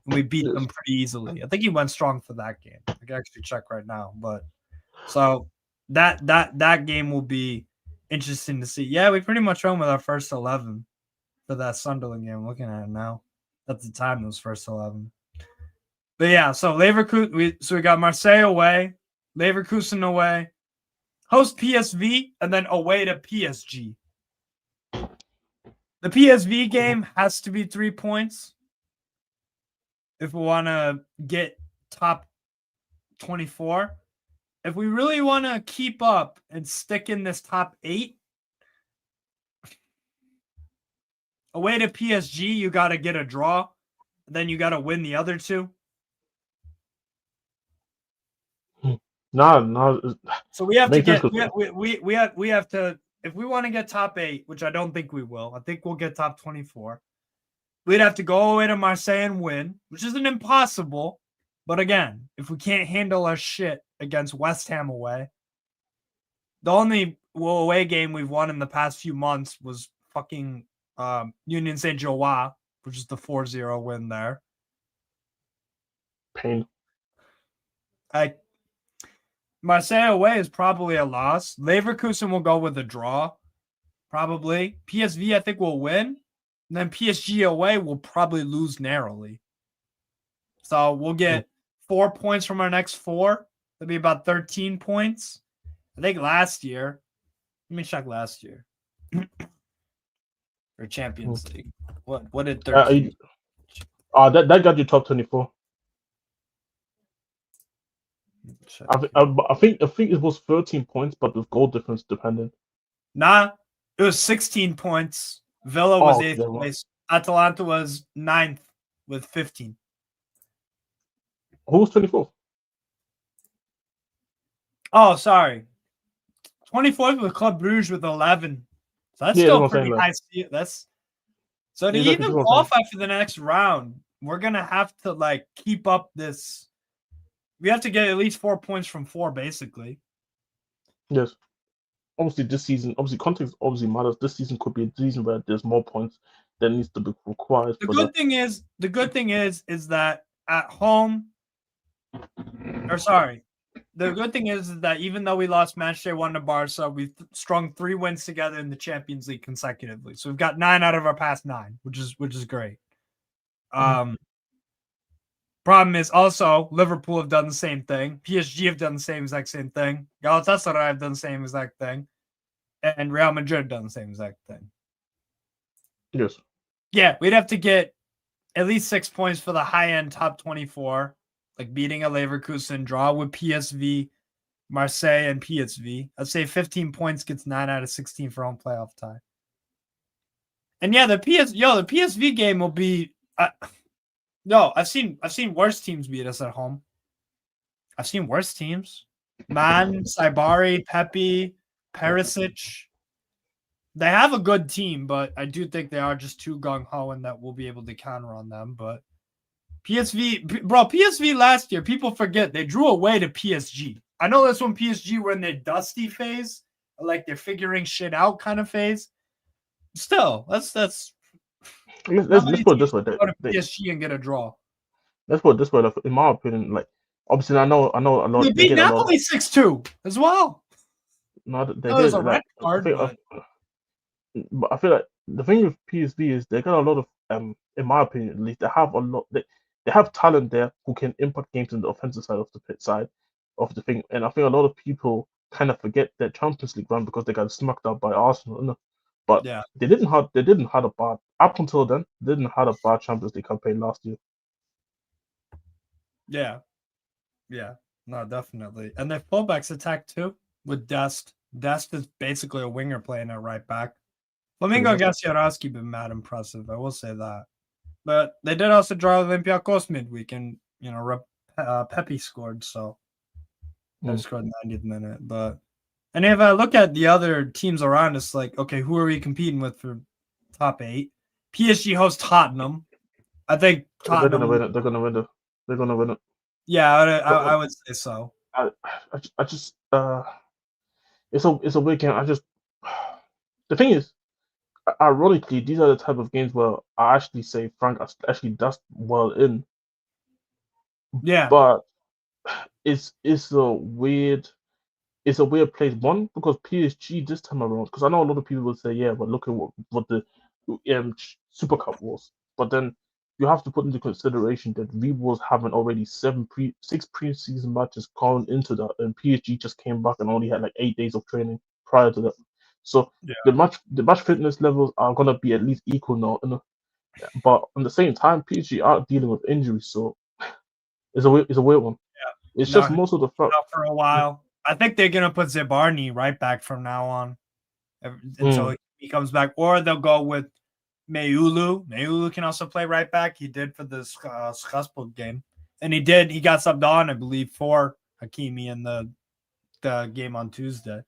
And we beat them pretty easily. I think he went strong for that game. I can actually check right now. But so that game will be interesting to see. Yeah, we pretty much went with our first 11 for that Sunderland game. I'm looking at it now. At the time, those first 11. But yeah, so Leverkusen, we got Marseille away, Leverkusen away, host PSV, and then away to PSG. The PSV game has to be 3 points if we want to get top 24. If we really want to keep up and stick in this top 8, away to PSG, you got to get a draw. Then you got to win the other 2. No. So we have to get we have to, if we want to get top 8, which I don't think we will. I think we'll get top 24. We'd have to go away to Marseille and win, which isn't impossible. But again, if we can't handle our shit against West Ham away, the only away game we've won in the past few months was fucking Union Saint-Gilloise, which is the 4-0 win there. Pain. Marseille away is probably a loss. Leverkusen will go with a draw, probably. PSV, I think, will win. And then PSG away will probably lose narrowly. So we'll get 4 points from our next 4. That'll be about 13 points. I think last year, let me check last year. Or Champions League. What did 13? That got you top 24. I think it was 13 points, but with goal difference dependent. Nah, it was 16 points. Villa was 8th place. Atalanta was 9th with 15. Who was 24th? Oh, sorry. 24th with Club Brugge with 11. So that's still pretty high. So to even qualify for the next round, we're gonna have to like keep up this. We have to get at least 4 points from 4, basically. Yes. Obviously, this season, context obviously matters. This season could be a season where there's more points than needs to be required. The good thing is that at home, the good thing is that even though we lost match day 1 to Barca, we've strung 3 wins together in the Champions League consecutively. So we've got 9 out of our past 9, which is great. Problem is also Liverpool have done the same thing. PSG have done the exact same thing. Galatasaray have done the same exact thing. And Real Madrid done the same exact thing. Yes. Yeah, we'd have to get at least 6 points for the high-end top 24, like beating a Leverkusen, draw with PSV, Marseille, and PSV. I'd say 15 points gets 9 out of 16 for home playoff tie. And yeah, the PSV game will be... No, I've seen worse teams beat us at home. I've seen worse teams. Man, Saibari, Pepe, Perisic. They have a good team, but I think they are just too gung-ho and that we'll be able to counter on them. But PSV last year, people forget they drew away to PSG. I know that's when PSG were in their dusty phase, like they're figuring shit out kind of phase. Still, let's put it this way. Go to PSG and get a draw. Let's put it this way. In my opinion, like obviously, I know a lot. They beat Napoli 6-2 as well. No, they was did. a red card, but I feel like the thing with PSV is they got a lot of, in my opinion at least, they have a lot. They have talent there who can impact games in the offensive side of the pit side of the thing, and I think a lot of people kind of forget their Champions League run because they got smacked out by Arsenal. But yeah, they didn't have a bad up until then. They didn't have a bad Champions League campaign last year. Yeah, no, definitely. And their fullbacks attack too with Dest. Dest is basically a winger playing at right back. Flamingo Gaciarowski been mad impressive. I will say that. But they did also draw Olympiacos midweek, and Pepe scored, so they scored in the 90th minute. But and if I look at the other teams around us, like, okay, who are we competing with for top 8? PSG hosts Tottenham. I think Tottenham. They're gonna win it. They're gonna win it. Yeah, I would say so. I just it's a weird game. The thing is, ironically, these are the type of games where I actually say Frank actually does well in, Yeah, but it's a weird place. One, because PSG this time around, because I know a lot of people will say, yeah, but look at what the Super Cup was. But then you have to put into consideration that we was having already six preseason matches gone into that, and PSG just came back and only had like 8 days of training prior to that. So yeah. the match fitness levels are gonna be at least equal now. But at the same time, PSG are dealing with injuries, so it's a weird one. It's just Not, most of the fact. not for a while. I think they're gonna put Zabarny right back from now on until he comes back, or they'll go with Meulu. Meulu can also play right back. He did for the Strasbourg game, and he got subbed on, I believe, for Hakimi in the game on Tuesday.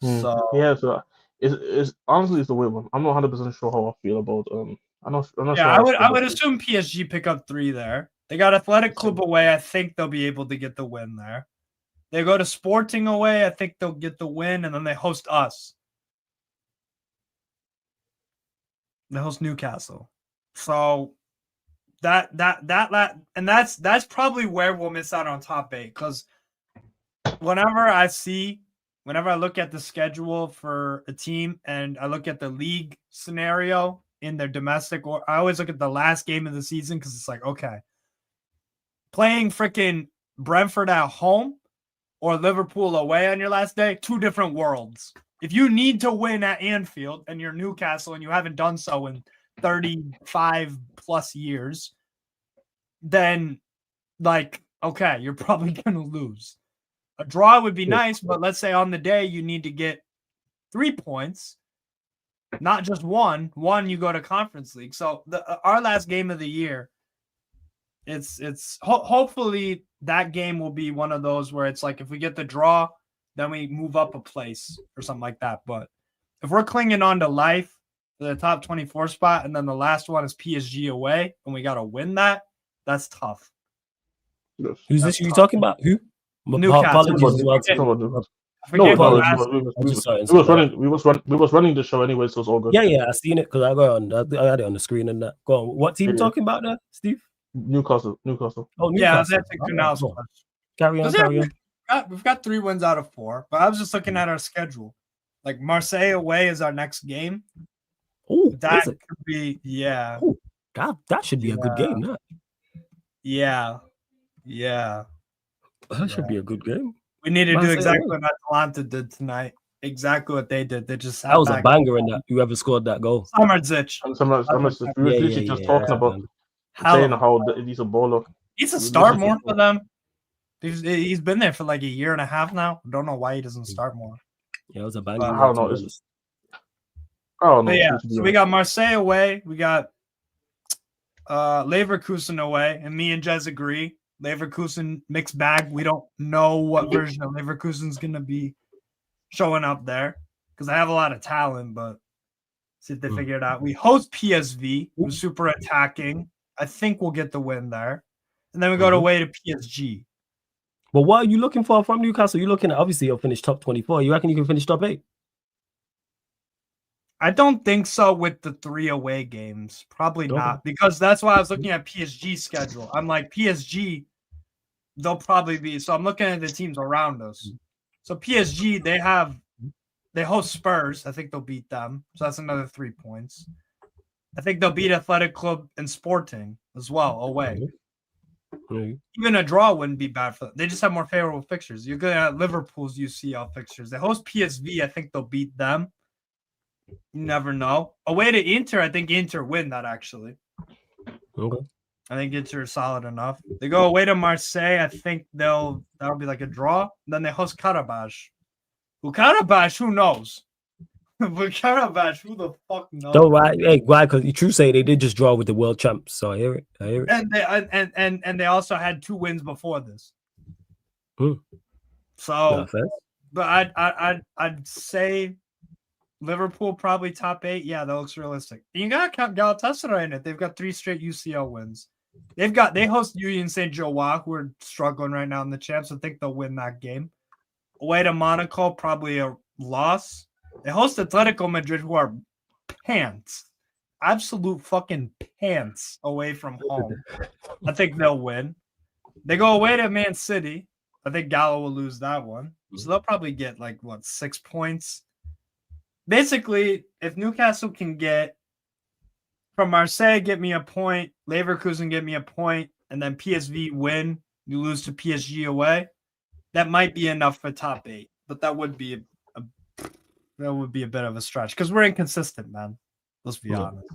So Yeah, so it's honestly it's a weird one. I'm not 100% sure how I feel about I'm not sure yeah, how I feel I would about assume PSG pick up 3 there. They got Athletic Club away. I think they'll be able to get the win there. They go to Sporting away. I think they'll get the win, and then they host us. They host Newcastle. So that's probably where we'll miss out on top 8, because whenever I look at the schedule for a team and I look at the league scenario in their domestic, or I always look at the last game of the season, because it's like, okay, playing freaking Brentford at home or Liverpool away on your last day, 2 different worlds. If you need to win at Anfield and you're Newcastle and you haven't done so in 35 plus years, then like, okay, you're probably going to lose. A draw would be nice, but let's say on the day you need to get 3 points, not just one. One, you go to Conference League. So our last game of the year, hopefully that game will be one of those where it's like, if we get the draw, then we move up a place or something like that. But if we're clinging on to life, the top 24 spot, and then the last one is PSG away, and we got to win that, that's tough. Who's this you talking about? Who? Newcastle. Apologies as well. We was running the show anyway, so it's all good. Yeah, I seen it because I had it on the screen and that. Go on. What team you talking about there, Steve? Newcastle. Oh, Newcastle. Yeah, that's Carry on. We've got 3 wins out of 4, but I was just looking at our schedule. Like Marseille away is our next game. Oh, that could be, yeah. Ooh, that should be a good game, that. Yeah. That should be a good game. We need to do exactly what Atalanta did tonight. Exactly what they did. They just that was a banger in that. Whoever scored that goal. Samardzic. We were literally just talking about saying how he's a baller. He's a start more for them. He's been there for like a year and a half now. Don't know why he doesn't start more. Yeah, it was a banger. I don't know. Yeah, so we got Marseille away. We got Leverkusen away, and me and Jez agree. Leverkusen mixed bag. We don't know what version of Leverkusen's going to be showing up there, because I have a lot of talent, but see if they figure it out. We host PSV, who's super attacking. I think we'll get the win there. And then we go away to PSG. But what are you looking for from Newcastle? You're looking at, obviously, you'll finish top 24. You reckon you can finish top 8? I don't think so with the 3 away games. Probably not, because that's why I was looking at PSG's schedule. I'm like, PSG, they'll probably be. So I'm looking at the teams around us. So PSG, they host Spurs. I think they'll beat them. So that's another 3 points. I think they'll beat Athletic Club and Sporting as well away. Even a draw wouldn't be bad for them. They just have more favorable fixtures. You're going at Liverpool's UCL fixtures. They host PSV. I think they'll beat them. You never know. Away to Inter, I think Inter win that actually. Okay. I think Inter is solid enough. They go away to Marseille. I think that'll be like a draw. Then they host Karabakh. Who knows? But Karabakh, who the fuck knows? Don't why? Hey, why? Because you true say they did just draw with the world champs. So I hear it. And they also had 2 wins before this. So, but I'd say Liverpool probably top 8. Yeah, that looks realistic. You got Galatasaray in it. They've got 3 straight UCL wins. They host Union Saint Gilloise, who are struggling right now in the champs. I think they'll win that game. Away to Monaco, probably a loss. They host Atletico Madrid, who are pants, absolute fucking pants away from home. I think they'll win. They go away to Man City. I think Gallo will lose that one. So they'll probably get 6 points. Basically, if Newcastle can get from Marseille, get me a point, Leverkusen get me a point, and then PSV win, you lose to PSG away, that might be enough for top 8. But that would be a bit of a stretch because we're inconsistent, man. Let's be honest.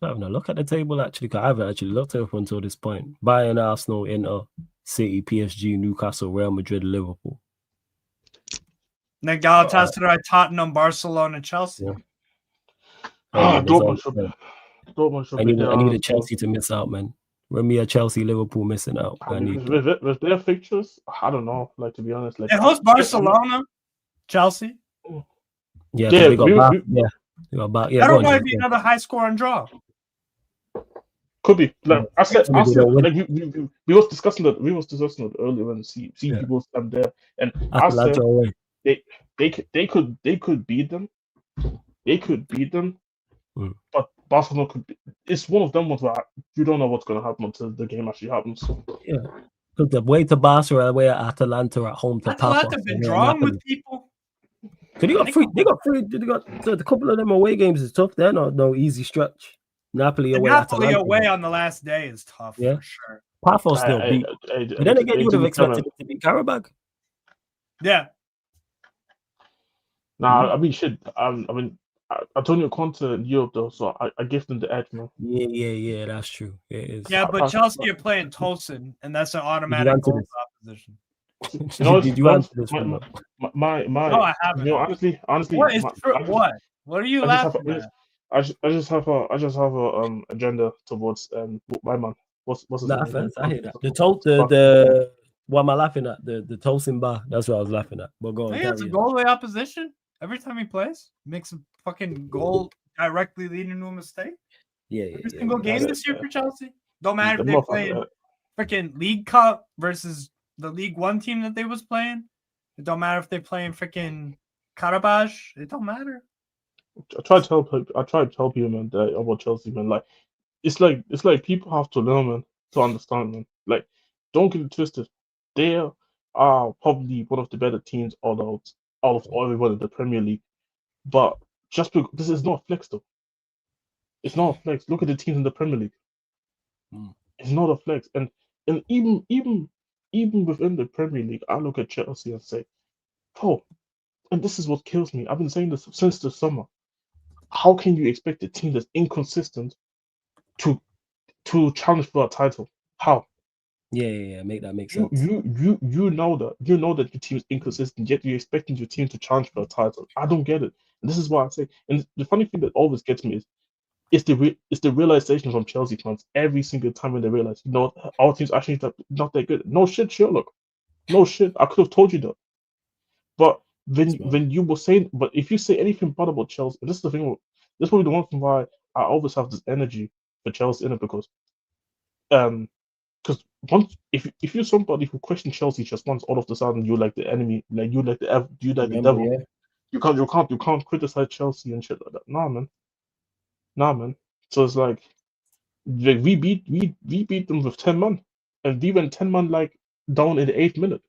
I'm having a look at the table actually, because I haven't actually looked at it up until this point. Bayern, Arsenal, Inter, City, PSG, Newcastle, Real Madrid, Liverpool. And then Galatasaray, Tottenham, Barcelona, Chelsea. Yeah. Dortmund should I be need a Chelsea to miss out, man. When me a Chelsea, Liverpool missing out. With their fixtures, I don't know. To be honest, they host Barcelona, Chelsea. Yeah, they got back. Yeah, That'll probably be another high scoring draw. Could be. I said, we was discussing that. We was discussing it earlier when see people stand there, and I said they could beat them. They could beat them, but Barcelona could. It's one of them ones where you don't know what's going to happen until the game actually happens. Yeah, because the way to Barca, away at Atalanta, at home to Atalanta been drawn with people. They got three. They got a couple of them away games is tough. They're not no easy stretch. Napoli away. Napoli away on the last day is tough. Yeah, for sure. Paphos still beat. But then again, you would have expected it to be Karabakh. Yeah. Nah, I mean shit. I mean, Antonio Conte in Europe though, so I give them the edge, man. Yeah, that's true. It is. Yeah, but Chelsea are playing Tosin, and that's an automatic goal opposition. Did you answer this one? No, I haven't. Honestly, what? What are you laughing at? I just have a agenda towards my man. What's his name? I hear that. The what am I laughing at? The Tosin bar. That's what I was laughing at. But go on. It's a goal away opposition every time he plays. Makes a fucking goal directly leading to a mistake. Yeah. Every single game this year for Chelsea. Don't matter if they're playing freaking League Cup versus the League One team that they was playing. It don't matter if they're playing freaking Karabakh. It don't matter. I try to tell people, man, that about Chelsea, man. It's like people have to learn, man, to understand, man. Don't get it twisted. They are probably one of the better teams out of everyone in the Premier League. But just because this is not a flex, though. It's not a flex. Look at the teams in the Premier League. It's not a flex, and even within the Premier League, I look at Chelsea and say, "Oh," and this is what kills me. I've been saying this since the summer. How can you expect a team that's inconsistent to challenge for a title? How? Yeah. Make sense. You know that your team is inconsistent, yet you're expecting your team to challenge for a title. I don't get it. And this is why I say. And the funny thing that always gets me is it's the realization from Chelsea fans every single time when they realize, our team's actually not that good. No shit, Sherlock. No shit. I could have told you that. But when you were saying, but if you say anything bad about Chelsea, and this is the thing, this is probably the one thing why I always have this energy for Chelsea in it, because once if you're somebody who questions Chelsea just once, all of a sudden you're like the enemy, the devil. Yeah. You can't criticize Chelsea and shit like that. Nah, man. So it's like we beat them with 10 men, and we went 10 men down in the 8th minute.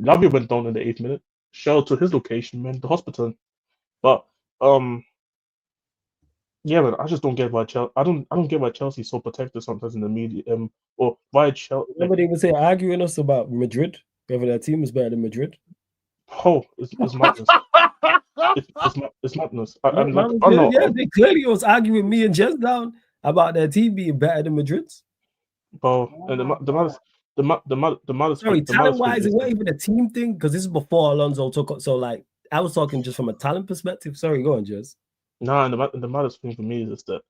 Lavia went down in the 8th minute. Shout out to his location, man, the hospital. But yeah, man, I just don't get why Chelsea. I don't get why Chelsea's so protected sometimes in the media. Or why Chelsea. Nobody was here arguing us about Madrid, whether their team is better than Madrid. Oh, it's madness. It's madness. They clearly was arguing me and Jess down about their team being better than Madrid's. Bro, and the matter. Sorry, talent-wise, it wasn't even a team thing because this is before Alonso took up. So, I was talking just from a talent perspective. Sorry, go on, Jess. Nah, the maddest thing for me is that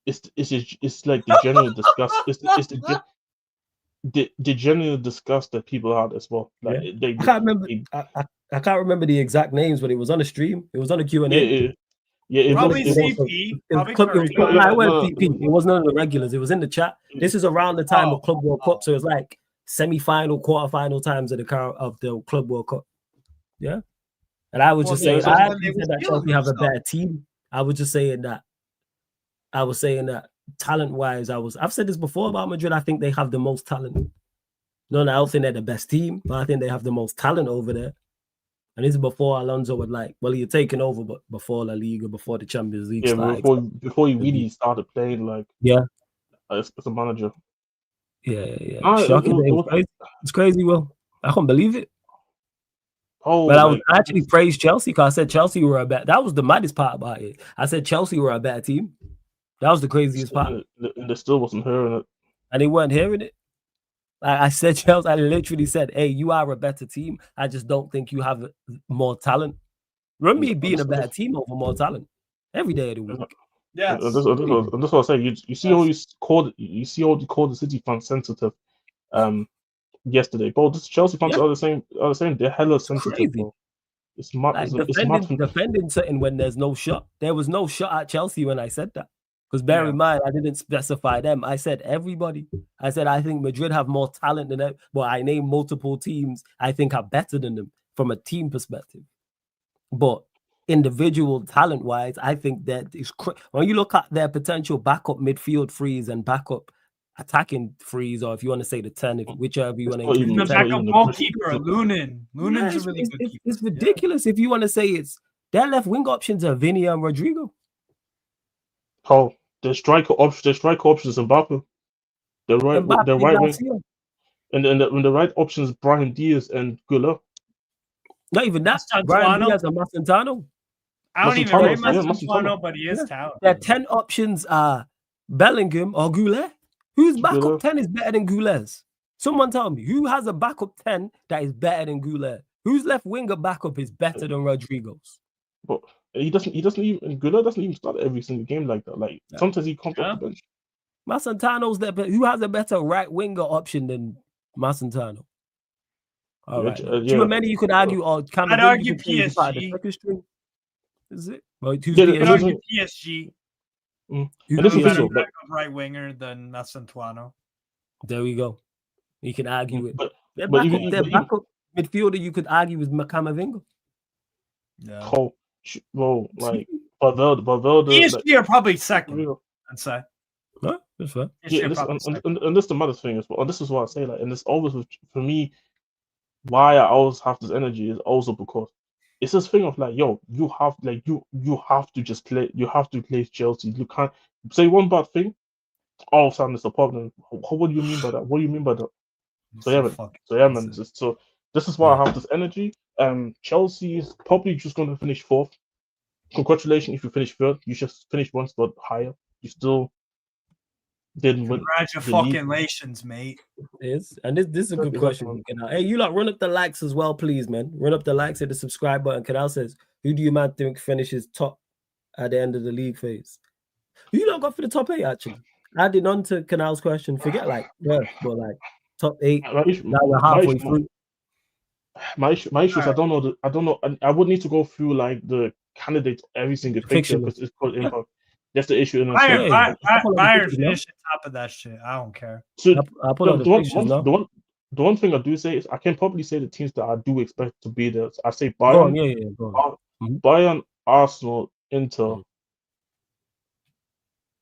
it's like the general disgust. It's the general disgust that people had as well. I can't remember. I can't remember the exact names, but it was on a stream. It was on a Q&A. Yeah, it Probably was. CP. Probably It Korea. was CP. It was none of the regulars. It was in the chat. This is around the time of Club World Cup, so it's like semi-final, quarter-final times of the Club World Cup. Yeah, and I was just saying, I actually said that Chelsea have a better team. I was just saying that. I was saying that talent-wise, I've said this before about Madrid. I think they have the most talent. No, I don't think they're the best team, but I think they have the most talent over there. And this is before Alonso would you're taking over, but before La Liga, before the Champions League started. Before he really started playing as a manager. Yeah. Shocking. It's crazy, Will. I couldn't believe it. But I actually praised Chelsea because I said Chelsea were a better. That was the maddest part about it. I said Chelsea were a better team. That was the craziest part. And they still wasn't hearing it. And they weren't hearing it. I said Chelsea. I literally said, "Hey, you are a better team. I just don't think you have more talent." Remember me being a better team over more talent every day of the week. Yeah, and that's what I say. You see how you called the City fans sensitive yesterday, bro. This Chelsea fans are the same. They're hella sensitive, bro. It's mad. Defending something when there's no shot. There was no shot at Chelsea when I said that. Because bear in mind, I didn't specify them. I said everybody. I said I think Madrid have more talent than them. But I named multiple teams I think are better than them from a team perspective. But individual talent-wise, I think that is when you look at their potential backup midfield frees and backup attacking frees, or if you want to say the 10, whichever you want to include. The backup goalkeeper, Lunen's a really good keeper. It's ridiculous if you want to say it's their left wing options are Vinny and Rodrigo. Oh, the striker options is Mbappe. The right wing, and the right options Brahim Diaz and Gula. Not even that. Brahim Diaz and Masentano. I don't even rate Masentano, but he is talented. Their 10 options are Bellingham or Goulet. Whose backup 10 is better than Goulet's? Someone tell me who has a backup 10 that is better than Goulet? Whose left winger backup is better than Rodrigo's? But he doesn't even Goulet doesn't even start every single game like that. Like sometimes he comes off the bench. Masentano's there, but who has a better right winger option than Masentano? All right. Many you could argue, or I'd argue PSG. Is it? Well, PSG. Who's better right winger than Masentano? There we go. You can argue it. But backup midfielder, you could argue with Camavinga. Yeah. Well, like Valverde. PSG are probably second. I'd say. No, that's fair. Yeah, and this is the mother thing as well. And this is what I say, like, and it's always for me. Why I always have this energy is also because it's this thing of like, yo, you have to just play. You have to play Chelsea. You can't say one bad thing. All of a sudden, it's a problem. What do you mean by that? What do you mean by that? So this is why I have this energy. Chelsea is probably just going to finish fourth. Congratulations if you finish third. You just finished one spot higher. You still didn't win. Congratulations, mate. And this is a good question. Hey, you run up the likes as well, please, man. Run up the likes, hit the subscribe button. Canal says, who do you man think finishes top at the end of the league phase? You not got for the top 8 actually. Adding on to Canal's question, forget but top 8. Now we're halfway through. My issue is I don't know. I would need to go through like the candidates every single fixture because it's called impact. That's the issue. Bayern finished top of that shit. I don't care. So the one thing I do say is I can probably say the teams that I do expect to be there. I say Bayern, Bayern, Arsenal, Inter,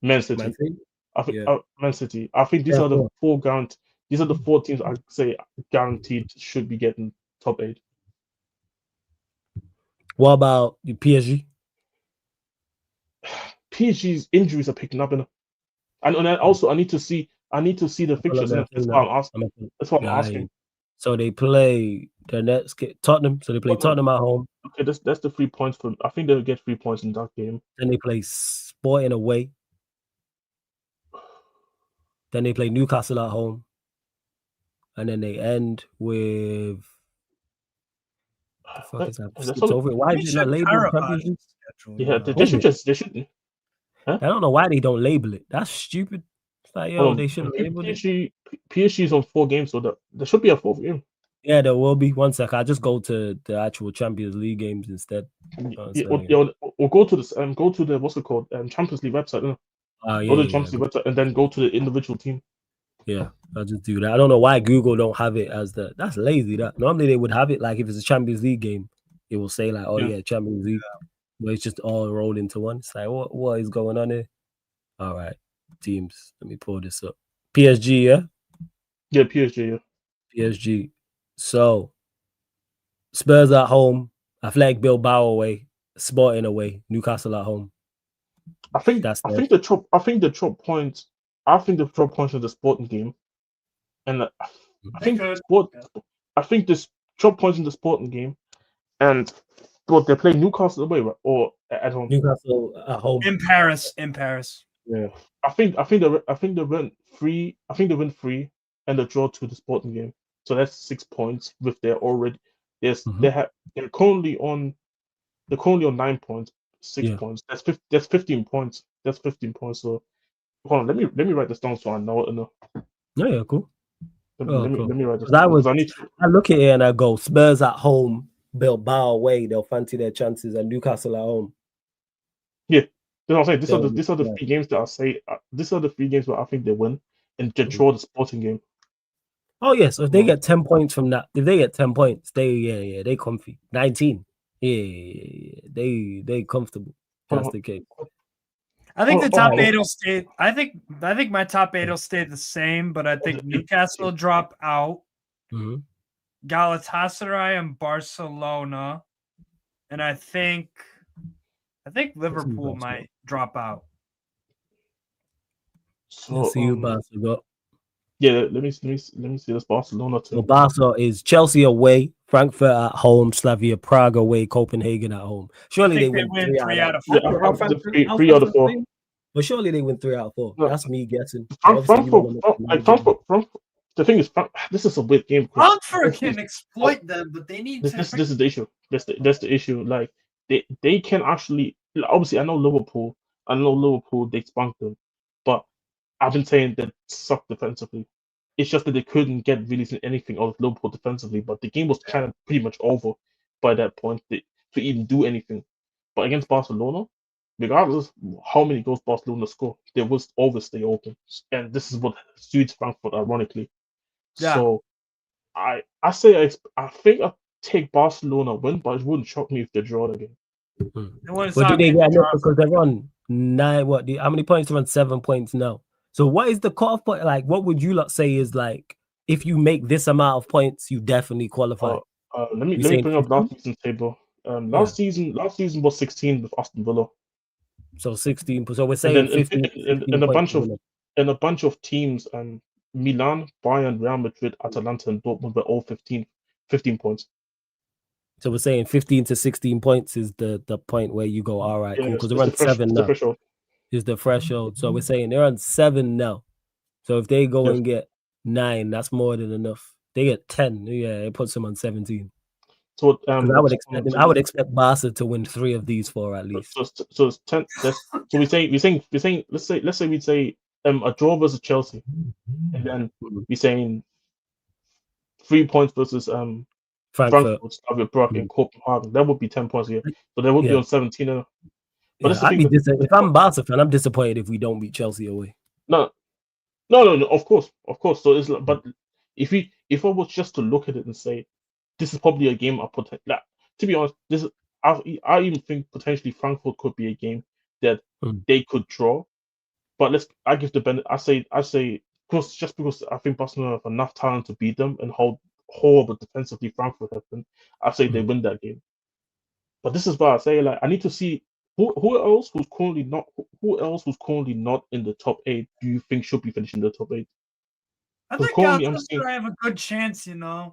Man City. I think Man City. I think these are the four guaranteed. These are the 4 teams I say guaranteed should be getting top 8. What about the PSG? PSG's injuries are picking up, and also I need to see the fixtures. That's what I'm asking. So they play the next Tottenham. So they play Tottenham at home. Okay, that's the 3 points for. I think they'll get 3 points in that game. Then they play Sporting away. Then they play Newcastle at home. And then they end with. What the fuck is that? It's over. Why is it not labeled Championship? Yeah, they should. Huh? I don't know why they don't label it. That's stupid. It's like, they should label it. PSG is on 4 games, so there should be a 4th game. Yeah, there will be. One sec. I'll just go to the actual Champions League games instead. Yeah, or go to this go to the what's it called Champions League website. Yeah, Go to the yeah. Champions League website and then go to the individual team. Yeah, I'll just do that. I don't know why Google don't have it as that's lazy. That normally they would have it like if it's a Champions League game, it will say like, oh yeah, Champions League, but it's just all rolled into one. It's like what is going on here? All right, teams. Let me pull this up. PSG, yeah. Yeah, PSG, yeah. PSG. So Spurs at home, Athletic Bilbao away, Sporting away, Newcastle at home. I think the drop points in the Sporting game, and I think this drop points in the Sporting game, and they play Newcastle away, right? Or at home. Newcastle at home in Paris. Yeah, I think they win 3. I think they win 3 and they draw to the Sporting game. So that's 6 points with their already. Yes, they're currently on 9 points, 6 points. That's 15 points. That's 15 points. So hold on, let me write this down so I know it. Yeah, cool. Let me write this down. I look at it and I go Spurs at home, Bilbao away. They'll fancy their chances, and Newcastle at home. Yeah, that's what I'm saying. These are the 3 games that I say. These are the 3 games where I think they win and draw the Sporting game. Oh yeah, so if they get 10 points from that, if they get 10 points, they comfy. 19. Yeah, they comfortable. That's the case. I think the top 8 will stay. I think my top 8 will stay the same, but I think Newcastle will drop out. Galatasaray and Barcelona, and I think Liverpool might drop out. So let's see who Barca got. Yeah, let me see this Barcelona team. So Barca is Chelsea away, Frankfurt at home, Slavia Prague away, Copenhagen at home. Surely they win 3 out of 4. 3 out of 4. But surely they win 3 out of 4. No. That's me guessing. Frankfurt. The thing is, this is a weird game. Frankfurt can exploit them, but they need. This is the issue. That's the issue. Like they can actually. Obviously, I know Liverpool. They spunked them, but I've been saying that suck defensively. It's just that they couldn't get really anything out of Liverpool defensively. But the game was kind of pretty much over by that point to even do anything. But against Barcelona, regardless of how many goals Barcelona score, they will always stay open. And this is what suits Frankfurt, ironically. Yeah. So I think I take Barcelona win, but it wouldn't shock me if they draw the game. But do they get enough because they're on 9? How many points? They're on 7 points now. So what is the cutoff point? Like, what would you lot say is like if you make this amount of points, you definitely qualify? Let me bring up last season's table. Last season was 16 with Aston Villa. So 16. So we're saying 15. And a bunch of teams, Milan, Bayern, Real Madrid, Atalanta, and Dortmund were all 15 points. So we're saying 15 to 16 points is the point where you go, all right, cool, because they're on 7 now. Is the threshold. So we're saying they're on 7 now. So if they go and get 9, that's more than enough. They get 10, it puts them on 17. So I would expect Barca to win 3 of these 4 at least. So it's 10. So we're saying let's say we'd say a draw versus Chelsea, and then we're saying 3 points versus Frankfurt, Slavia Prague, and Copenhagen. That would be 10 points here. So they would be on 17. But if I'm a Barca fan, I'm disappointed if we don't beat Chelsea away. No, of course. So it's like, but if I was just to look at it and say, this is probably a game I put. Like, to be honest, I even think potentially Frankfurt could be a game that they could draw. But I give the benefit. I say because I think Barcelona have enough talent to beat them and how horrible defensively Frankfurt have been. I say they win that game. But this is why I say like I need to see who else who's currently not in the top 8. Do you think should be finishing the top 8? I think Galatasaray have a good chance. I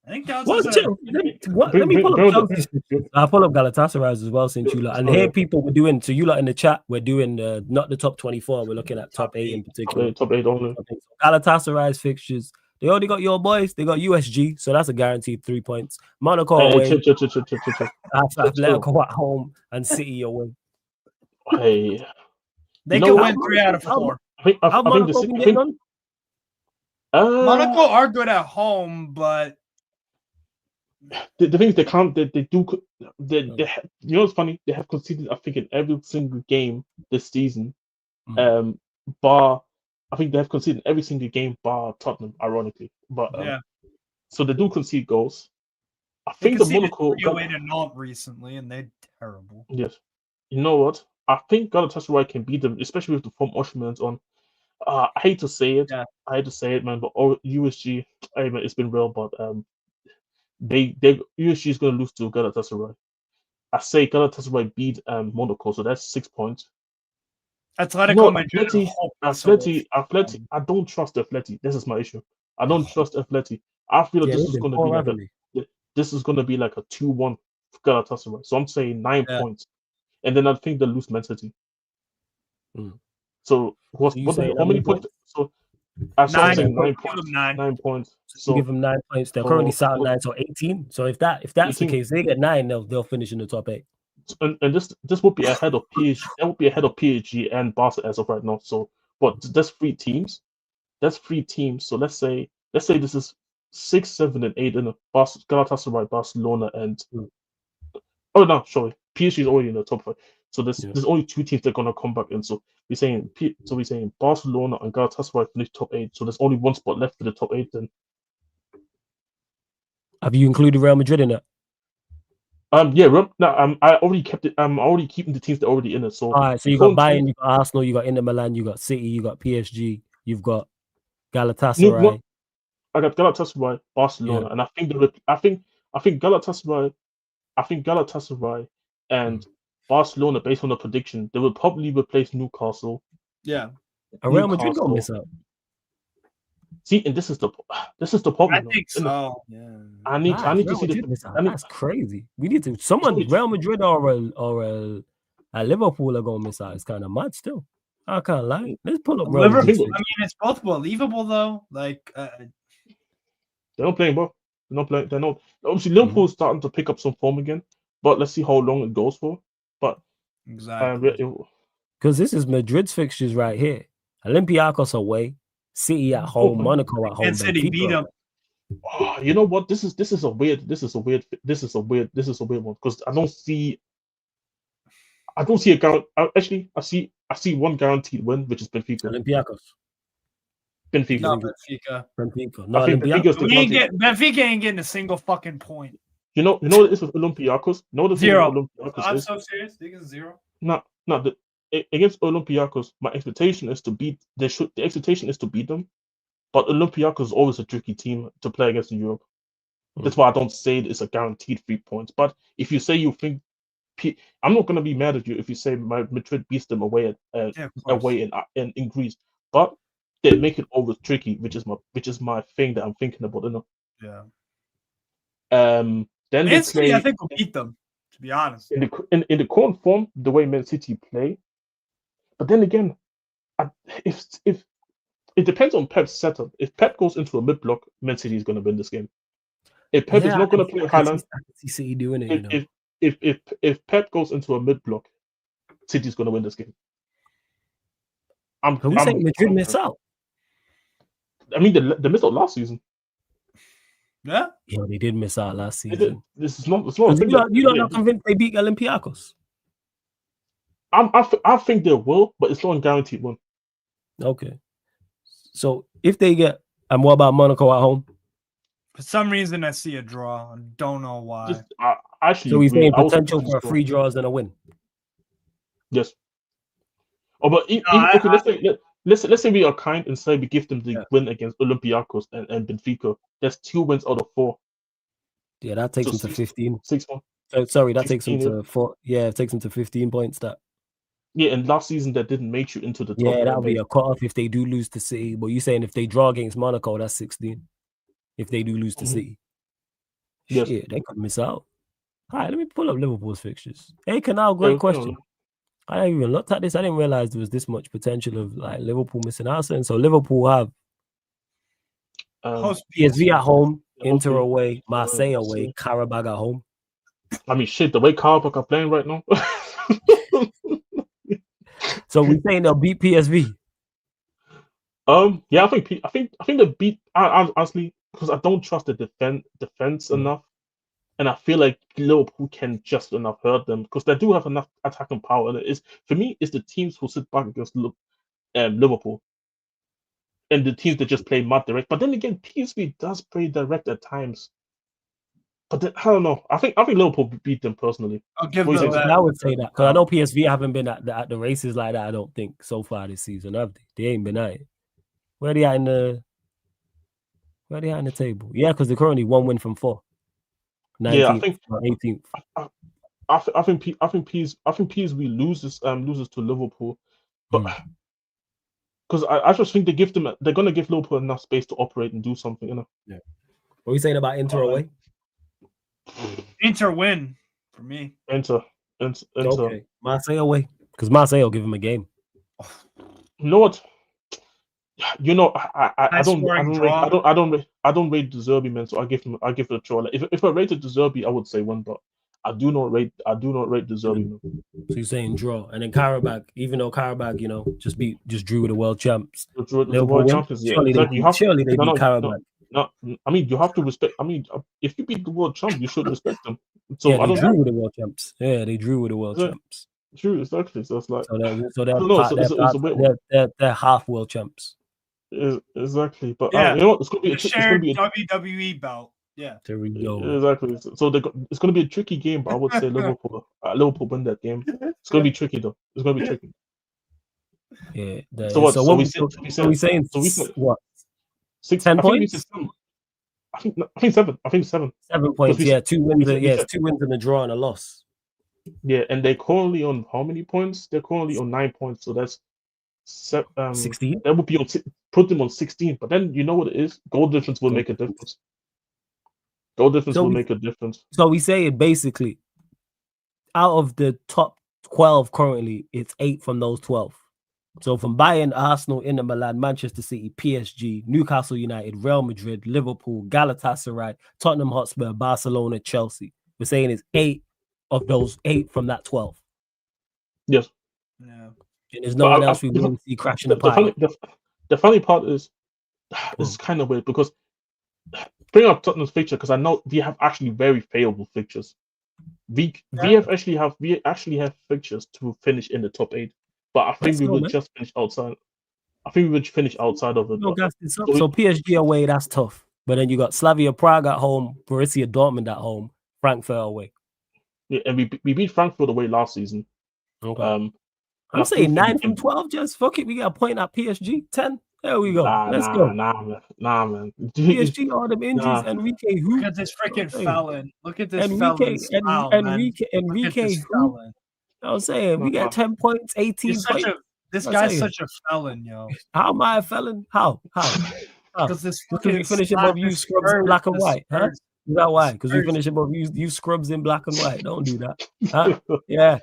think Galatasaray. Let me pull up Chelsea's. I'll pull up Galatasaray's as well since you lot. And here people were doing. So you lot in the chat, we're doing not the top 24. We're looking at top 8 in particular. Top 8 only. Galatasaray's fixtures. They already got your boys. They got USG, so that's a guaranteed 3 points. Monaco away. Atletico at home and City away. Hey, they can win 3 out of 4. Monaco are good at home, but The thing is, they can't. They do. You know what's funny? They have conceded, I think, in every single game this season. Mm. Bar, I think they have conceded every single game bar Tottenham, ironically. But Yeah, so they do concede goals. I they think the conceded Monaco. 3-0 to Nantes recently, and they're terrible. Yes. You know what? I think Galatasaray can beat them, especially with the form Osimhen's on. I hate to say it. Yeah. I hate to say it, man. But USG, hey, man, it's been real. But they USG is going to lose to Galatasaray. I say Galatasaray beat Monaco, so that's 6 points. Atletico No, Madrid. Atleti. I don't trust Atleti. This is my issue. I don't trust Atleti. I feel like Yeah, this they've is been going to be poor, like haven't they? this is going to be like a 2-1 for Galatasaray. So I'm saying 9 Yeah. points, and then I think they lose Man City. Mm. So So you saying how how many many points? points? So I'm Nine. saying 9 Give points. them 9. 9 points. You give So them 9 points. They're currently so sat on 9, so 18. So if that's the 18, case, they get 9, they'll finish in the top 8. and this would be ahead of PSG. That would be ahead of PSG and Barca as of right now. So, but that's 3 teams. That's 3 teams. So let's say this is 6, 7, and 8 in the Galatasaray, Barcelona, and Mm. oh no, sorry, PSG is already in the top 5. So Yeah. there's only 2 teams that are gonna come back in. So we're saying Barcelona and Galatasaray finish top 8. So there's only one spot left for the top 8. Then Have you included Real Madrid in that? yeah, no, I already kept it. I'm already keeping the teams that are already in it. So All right, so the you got current Bayern, teams, you got Arsenal, you got Inter Milan, you got City, you got PSG, you've got no, Galatasaray. I got Galatasaray, Barcelona, Yeah. and I think Galatasaray and Barcelona, based on the prediction, they will probably replace Newcastle. Yeah. And Real Madrid gonna miss out. See, and this is the I problem. think so. Yeah. I need to Real see Madrid the. miss out. I need, That's crazy. We need to someone Real Madrid or a Liverpool are gonna miss out. It's kind of mad still. I can't lie. Let's pull up Real Liverpool. Madrid. I mean, it's both believable though. Like, they're not playing well. They're not playing. They're not. Obviously, Liverpool's starting to pick up some form again, but let's see how long it goes for. But exactly. Because this is Madrid's fixtures right here. Olympiacos away, City at home, Monaco at home. And City beat them. Oh, you know what? This is a weird one because I don't see a guarantee. Actually, I see one guaranteed win, which is Benfica. Olympiacos. Benfica. No, Benfica. Benfica. No, I think Benfica's the guaranteed. Benfica ain't getting a single fucking point. You know what it is with Olympiacos? Zero. I'm so serious. They get 0. No, against Olympiacos, my expectation is to beat. The expectation is to beat them, but Olympiacos is always a tricky team to play against in Europe. That's why I don't say it's a guaranteed 3 points. But if you say you think, I'm not gonna be mad at you if you say Madrid beats them away in Greece, but they make it always tricky, which is my thing that I'm thinking about. You know? Yeah. Then Man City, I think will beat them. To be honest, in the current form, the way Man City play, but then again, if it depends on Pep's setup. If Pep goes into a mid block, Man City is going to win this game. If Pep is not going to play Highland, City doing it. If Pep goes into a mid block, City is going to win this game. I'm saying Madrid miss out. I mean, they missed out last season. Yeah, they did miss out last season. This is not. You're not convinced they beat Olympiacos. I think they will, but it's not a guaranteed one. Okay. So if they get, and what about Monaco at home? For some reason, I see a draw. I don't know why. Actually, so he's saying potential for 3 draws and a win. Yes. Oh, but okay, let's say we are kind and say we give them the win against Olympiacos and Benfica. That's 2 wins out of 4. Yeah, that takes them to 15. 6-1. Sorry, that takes them to 4. Yeah, it takes them to 15 points. That. Yeah, and last season that didn't make you into the top. Yeah, that would be a cut-off if they do lose to City. But you're saying if they draw against Monaco, that's 16. If they do lose to City. Yes. Shit, they could miss out. All right, let me pull up Liverpool's fixtures. Hey, Canal, great question. I haven't even looked at this. I didn't realize there was this much potential of like Liverpool missing out. And so Liverpool have PSV at home, Inter away, Marseille away, Karabag at home. I mean, shit, the way Karabag are playing right now. So we're saying they'll beat PSV. Yeah, I think they beat. Honestly, because I don't trust the defense enough. And I feel like Liverpool can just enough hurt them because they do have enough attacking power. And it's for me, it's the teams who sit back against Liverpool and the teams that just play mad direct. But then again, PSV does play direct at times. But then, I don't know. I think Liverpool beat them personally. I'll give What do them you think? that. I would say that because I know PSV haven't been at the races like that. I don't think so far this season. Have they? They ain't been at it. Where they at in the table? Yeah, because they're currently 1 win from 4. 19th, Yeah, I think or 18th. I think PSV loses to Liverpool, but because I just think they're gonna give Liverpool enough space to operate and do something, you know. Yeah. What are you saying about Inter away? Inter win for me. Inter. Okay, Marseille away because Marseille will give him a game. You know what? You know, I don't rate De Zerbi, man. So I give it a try. Like, if I rated De Zerbi, I would say 1, but I do not rate De Zerbi, man. So you're saying draw, and then Karabakh, even though Karabakh, just drew with the world champs. The world champions, yeah. Surely Exactly. they beat Karabakh. No, I mean you have to respect. I mean, if you beat the world champ, you should respect them. So yeah, I don't they drew know. with the world champs. Yeah, they drew with the world champs. True, exactly. So it's like they're half world champs. Exactly, but Yeah. you know what? It's gonna be WWE belt. Yeah, there we go. Exactly. So it's gonna be a tricky game, but I would say Liverpool win that game. It's gonna be tricky though. It's gonna be tricky. Yeah. So what? So we saying what? 10 points? I think 7. I think 7. 7 points. Yeah, 2 wins. It's 2 wins and a draw and a loss. Yeah, and they're currently on how many points? They're currently on 9 points. So that's 16. That would be put them on 16. But then you know what it is? Goal difference will make a difference. Goal difference will make a difference. So we say it basically out of the top 12 currently, it's 8 from those 12. So from Bayern, Arsenal, Inter Milan, Manchester City, PSG, Newcastle United, Real Madrid, Liverpool, Galatasaray, Tottenham Hotspur, Barcelona, Chelsea. We're saying it's 8 of those 8 from that 12. Yes. Yeah. And there's no one else we really see crashing the party. The funny part is this is kind of weird because bring up Tottenham's fixture because I know we have actually very favorable fixtures. We actually have fixtures to finish in the top 8. But I think we would just finish outside. I think we would finish outside of it. So PSG away, that's tough. But then you got Slavia Prague at home, Borussia Dortmund at home, Frankfurt away. Yeah, and we beat Frankfurt away last season. Okay. I'm saying 9 from 12. Just fuck it. We got a point at PSG. 10. There we go. Let's go. Nah, man. PSG, all them injuries. Enrique, who? Look at this freaking felon. Look at this Enrique, felon. Enrique, who? I'm saying we got 10 points, 18 points. This guy's such a felon, yo. How am I a felon? How? Because we finish above you scrubs in black and white, huh? Is that why? Because we finish above you scrubs in black and white. Don't do that. Huh? Yeah.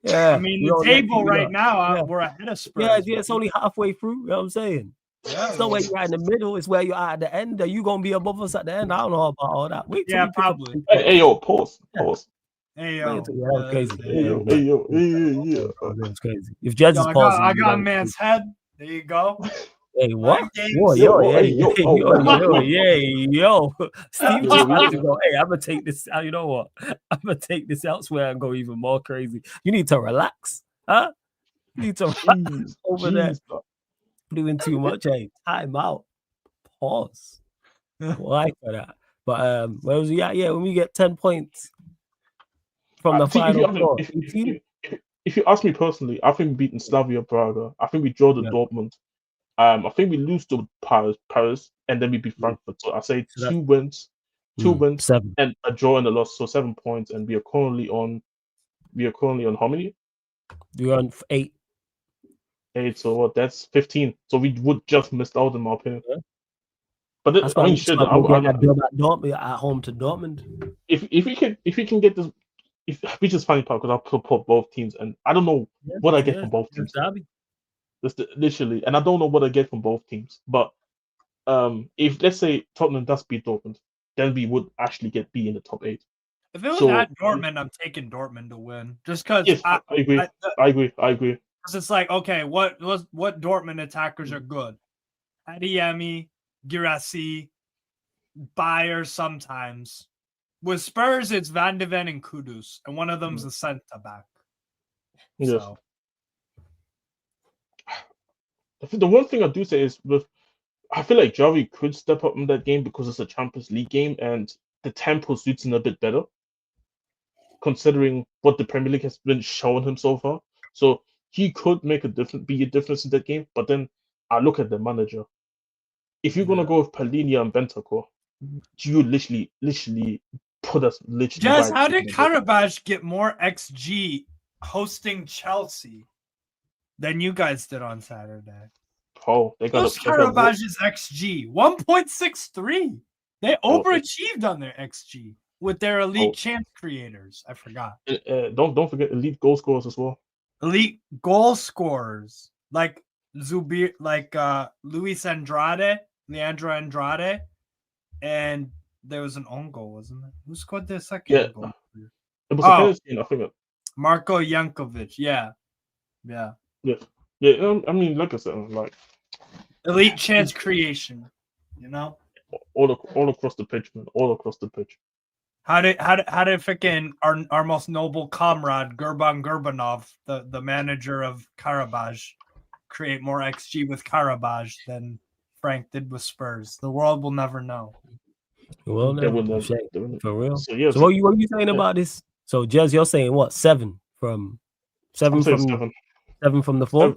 I mean, the table right now, we're ahead of Spurs. Yeah, it's only halfway through. You know what I'm saying? Yeah, it's not where you're at in the middle. It's where you're at the end. Are you going to be above us at the end? I don't know about all that. Wait till probably. Hey, yo, pause. Hey, yo. That was crazy. Yeah. That was crazy. If Judge is pausing, I got a man's head. There you go. Hey, what? Yo. Steve just had to go, hey, I'm going to take this. You know what? I'm going to take this elsewhere and go even more crazy. You need to relax. Huh? You need to relax over there. Doing too much. Hey, time out. Pause. Why for that? But where was he at? Yeah, when we get 10 points from the final four. If you ask me personally, I think we beaten Slavia Praga. I think we draw the Dortmund. I think we lose to Paris, and then we beat Frankfurt. So I say 2 wins, 7, and a draw and a loss. So 7 points, and we are currently on how many? We're on 8. 8. So what? That's 15. So we would just missed out in my opinion. Yeah. But that's why shit. At home to Dortmund. If we can get this, which is funny part because I'll support both teams, and I don't know what I get from both teams. Literally, and I don't know what I get from both teams. But if let's say Tottenham does beat Dortmund, then we would actually get B in the top 8. If it was at Dortmund, I'm taking Dortmund to win, just because. Yes, I agree. Because it's like, okay, what Dortmund attackers are good? Adeyemi, Girassi, Bayer sometimes. with Spurs, it's Van de Ven and Kudus, and one of them's a centre back. Yes. So I think the one thing I do say is I feel like Javi could step up in that game because it's a Champions League game and the tempo suits him a bit better, considering what the Premier League has been showing him so far. So he could be a difference in that game. But then I look at the manager. If you're gonna go with Palhinha and Bentancur, you literally put us literally. Jess, right how in did the middle. Karabakh get more XG hosting Chelsea than you guys did on Saturday? Oh, they got What's Karabakh's XG? 1.63. They overachieved on their XG with their elite chance creators. I forgot. Don't forget elite goal scorers as well. Elite goal scorers like Zubir, like Luis Andrade, Leandro Andrade, and there was an own goal, wasn't it? Who scored their second goal? It was a penalty, I think. Marko Jankovic. Yeah. Yeah. I mean, like I said, like elite chance creation. You know, all across the pitch, man. All across the pitch. How did freaking our most noble comrade Gurban Gurbanov, the manager of Karabakh, create more XG with Karabakh than Frank did with Spurs? The world will never know. Well, They will no, never. for real. So, yeah, So what are you saying about this? So Jez, you're saying what? Seven from the four?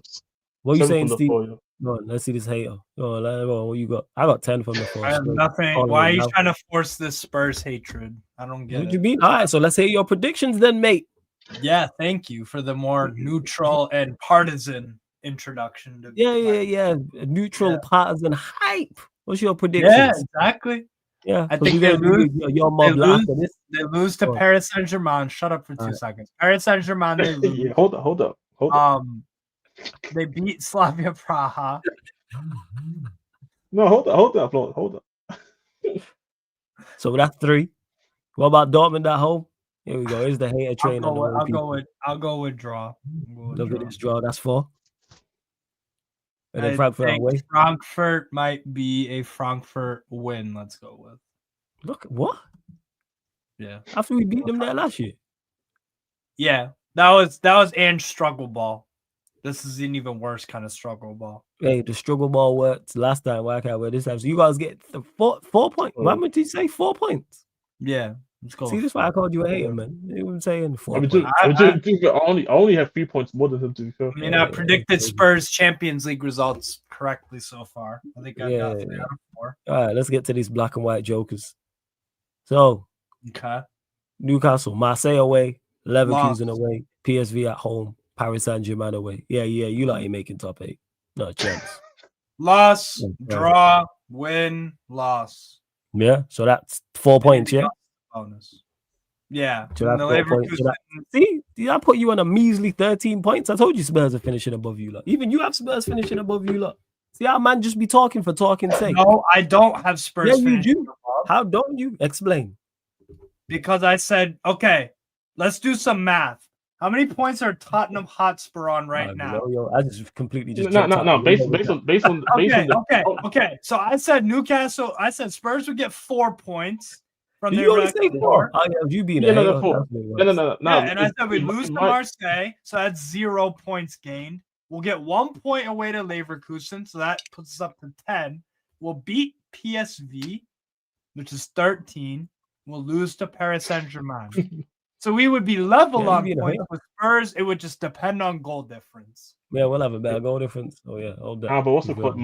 What are you saying, Steve? Go on, let's see this hater. Go on, what you got? I got 10 from the four. I have nothing. Why are you trying to force this Spurs hatred? I don't get it. What you mean? All right, so let's hear your predictions then, mate. Yeah, thank you for the more neutral and partisan introduction. To yeah. Neutral partisan hype. What's your predictions? Yeah, exactly. Yeah, I think they lose. They lose to Oh. Paris Saint-Germain. Shut up for 2 seconds. Paris Saint-Germain. They lose. Yeah, hold up. They beat Slavia Praha. No, hold up. So that's 3. What about Dortmund at home? Here we go. Here's the hater train. I'll go with draw. Look at this draw. That's 4. And then I Frankfurt think away. Frankfurt might be a Frankfurt win. Let's go with. Look, what? Yeah. After we beat them there last year. Yeah, that was Ange's struggle ball. This is an even worse kind of struggle ball. Hey, the struggle ball worked last time. Why can't we this time? So you guys get the 4 points. Why would you say 4 points? Yeah. Let's go. See, this is why I called you a hater, man. You know what I'm saying? 4 I points. only have 3 points more than him, to be fair. I mean, I predicted Spurs Champions League results correctly so far. I think I got 3 out of 4. All right, let's get to these black and white jokers. So, okay. Newcastle, Marseille away, Leverkusen away, PSV at home, Paris Saint-Germain away. Yeah, you lot ain't making top 8. No chance. Loss, draw, win, loss. Yeah, so that's 4 points, yeah? Bonus. Yeah. So that's 4 points. So see, I put you on a measly 13 points. I told you Spurs are finishing above you lot. Even you have Spurs finishing above you lot. See how man just be talking for talking's sake. No, I don't have Spurs. Yeah, you do. How don't you? Explain. Because I said, okay, let's do some math. How many points are Tottenham Hotspur on right now? I just completely just no. Based on Okay. So I said Newcastle. I said Spurs would get 4 points from their record. Say 4. Oh, yeah, you being a hater. 4. No. Yeah, and I said we lose to Marseille, so that's 0 points gained. We'll get 1 point away to Leverkusen, so that puts us up to 10. We'll beat PSV, which is 13. We'll lose to Paris Saint-Germain. So we would be level on points with Spurs. It would just depend on goal difference. Yeah, we'll have a better goal difference. Oh yeah, all that. But what's the point?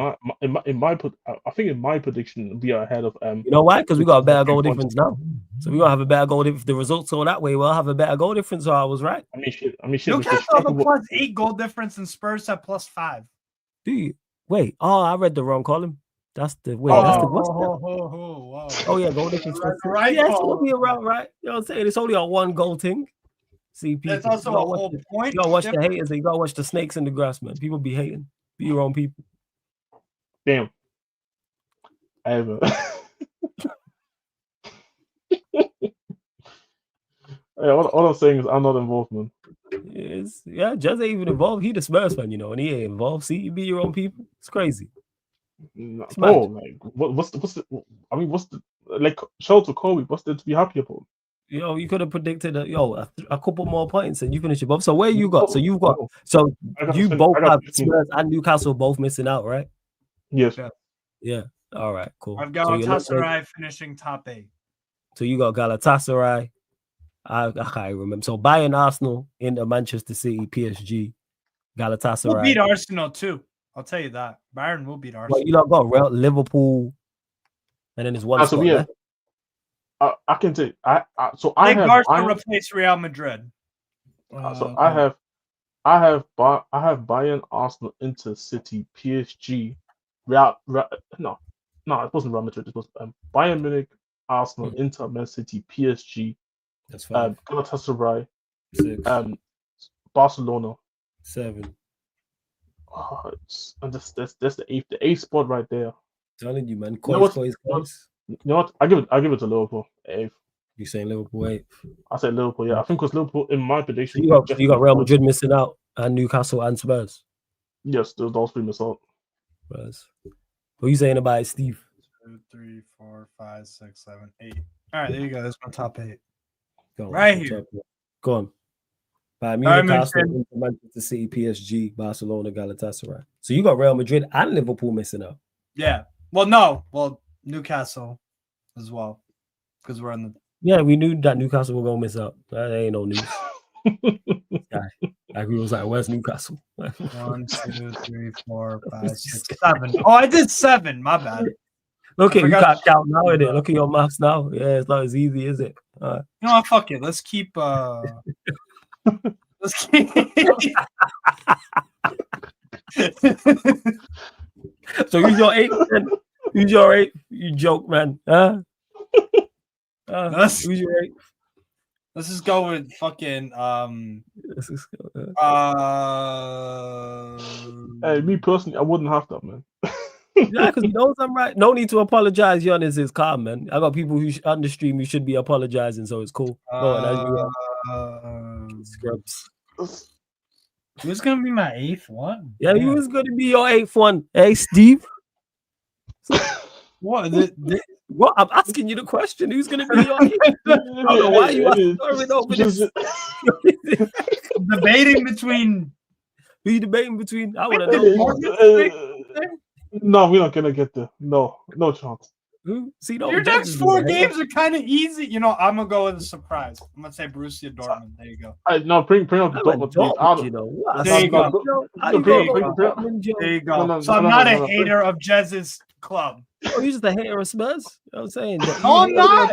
I think in my prediction, we are ahead of You know why? Because we got a better goal difference now. So we gonna have a better goal difference. If the results go that way, we'll have a better goal difference. So I was right. I mean, shit. Newcastle have a +8 goal difference, and Spurs have +5. Do you? Wait. Oh, I read the wrong column. That's the wait. Oh yeah, goal difference. Right. Yes, it'll be around right. You know what I'm saying? It's only a 1 goal thing. See, people. That's also a whole point. You gotta watch the haters. And you gotta watch the snakes in the grass, man. People be hating. Be your own people. Damn. I have all I'm saying is I'm not involved, man. Yeah, Jez ain't even involved. He the Spurs fan, you know, and he ain't involved. See, you be your own people. It's crazy. Like what's the? I mean, what's the? Like, shout out to Kobe. What's there to be happy about? Yo, you could have predicted a couple more points and you finish it, Bob. So where you got? So you've got. So you both have Spurs and Newcastle both missing out, right? Yes. Yeah. All right. Cool. I've got Galatasaray finishing top 8. So you got Galatasaray. I can't remember. So Bayern, Arsenal, Inter, Manchester City, PSG, Galatasaray. We'll beat Arsenal too. I'll tell you that. Bayern will beat Arsenal. Well, you not got Liverpool, and then there's one. So yeah. I can take. I have Barca replace Real Madrid. So I have Bayern, Arsenal, Inter, City, PSG, Real. No, it wasn't Real Madrid. It was Bayern Munich, Arsenal, Inter, Man City, PSG. That's fine. Galatasaray, 6, Barcelona, 7. And that's the eighth spot right there. Telling you, man. You know what? I give it to Liverpool. 8th. You saying Liverpool 8th? I said Liverpool. Yeah, I think because Liverpool in my prediction. You got Real Madrid missing out, and Newcastle and Spurs. Yes, those 3 miss out. Spurs. What are you saying about it, Steve? 2, 3, 4, 5, 6, 7, 8. All right, there you go. That's my top 8. Go on, right here. Go on. By Newcastle, Manchester City, PSG, Barcelona, Galatasaray. So you got Real Madrid and Liverpool missing out. Yeah. Well, no. Well, Newcastle as well, because we're on the. Yeah, we knew that Newcastle were gonna miss out. That ain't no news. Like we was like, where's Newcastle? 1, 2, 3, 4, 5, 6, 7. Oh, I did 7. My bad. Look at you can't count now, innit? Look at your maths now. Yeah, it's not as easy, is it? You know what? Fuck it. Let's keep. Let's keep. So who's your 8th? Then? Who's your 8th? You joke, man. Huh? Who's your 8th? Let's just go with fucking. Hey, me personally, I wouldn't have that, man. Yeah, because he knows I'm right. No need to apologize. Giannis is calm, man. I got people who on the stream who should be apologizing, so it's cool. Go on, Scrubs. Who's gonna be my 8th one? Yeah, he was gonna be your 8th one. Hey, Steve. What? What? I'm asking you the question. Who's gonna be your 8th? I don't know why you are stirring over this. Debating between. Who you debating between? I want to know. No, we're not gonna get there. No chance. See, your next 4 games are kind of easy. You know, I'm gonna go with a surprise. I'm gonna say Borussia Dortmund. There you go. Bring up the Dortmund. You know, there you go. So I'm not a hater of Jez's club. Oh, you're just a hater of Spurs? You know what I'm saying? No, I'm not.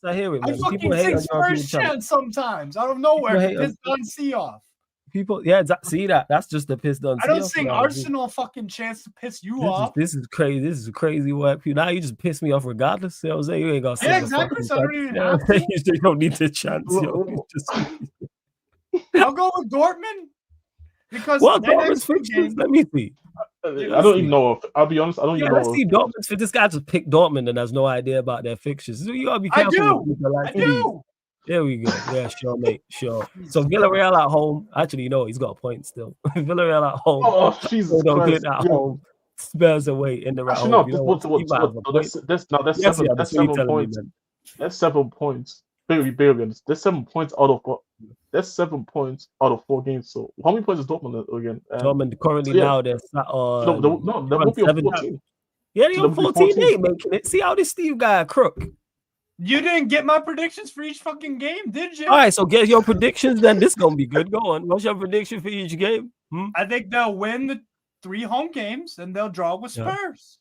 I hear it, man. I fucking think Spurs chance sometimes out of nowhere. Piss on see off. People, yeah, see that. That's just the piss done. I don't think Arsenal fucking chance to piss you off. This is crazy. This is crazy work. Now you just piss me off regardless. You know what I'm saying? You ain't gonna say exactly. So I don't even have to. You don't need the chance. I'll go with Dortmund because Dortmund's fixtures. Let me see. I don't even know. I'll be honest. I don't even know. Let's see Dortmund's fit. This guy just picked Dortmund and has no idea about their fixtures. So you gotta be careful. I do. There we go. Yeah, sure, mate. Sure. So Villarreal at home. Actually, no, he's got a point still. Villarreal at home. Oh, Jesus Christ. At home. Spurs away in the round. That's 7 points. That's 7 points. Very. That's 7 points out of 4 games. So how many points is Dortmund again? Dortmund currently now they're sat on. No, they won't be on 14. Yeah, they're on 14. They ain't making it. See how this Steve guy a crook. You didn't get my predictions for each fucking game, did you? All right, so get your predictions. Then this gonna be good. Go on. What's your prediction for each game? I think they'll win the 3 home games and they'll draw with Spurs.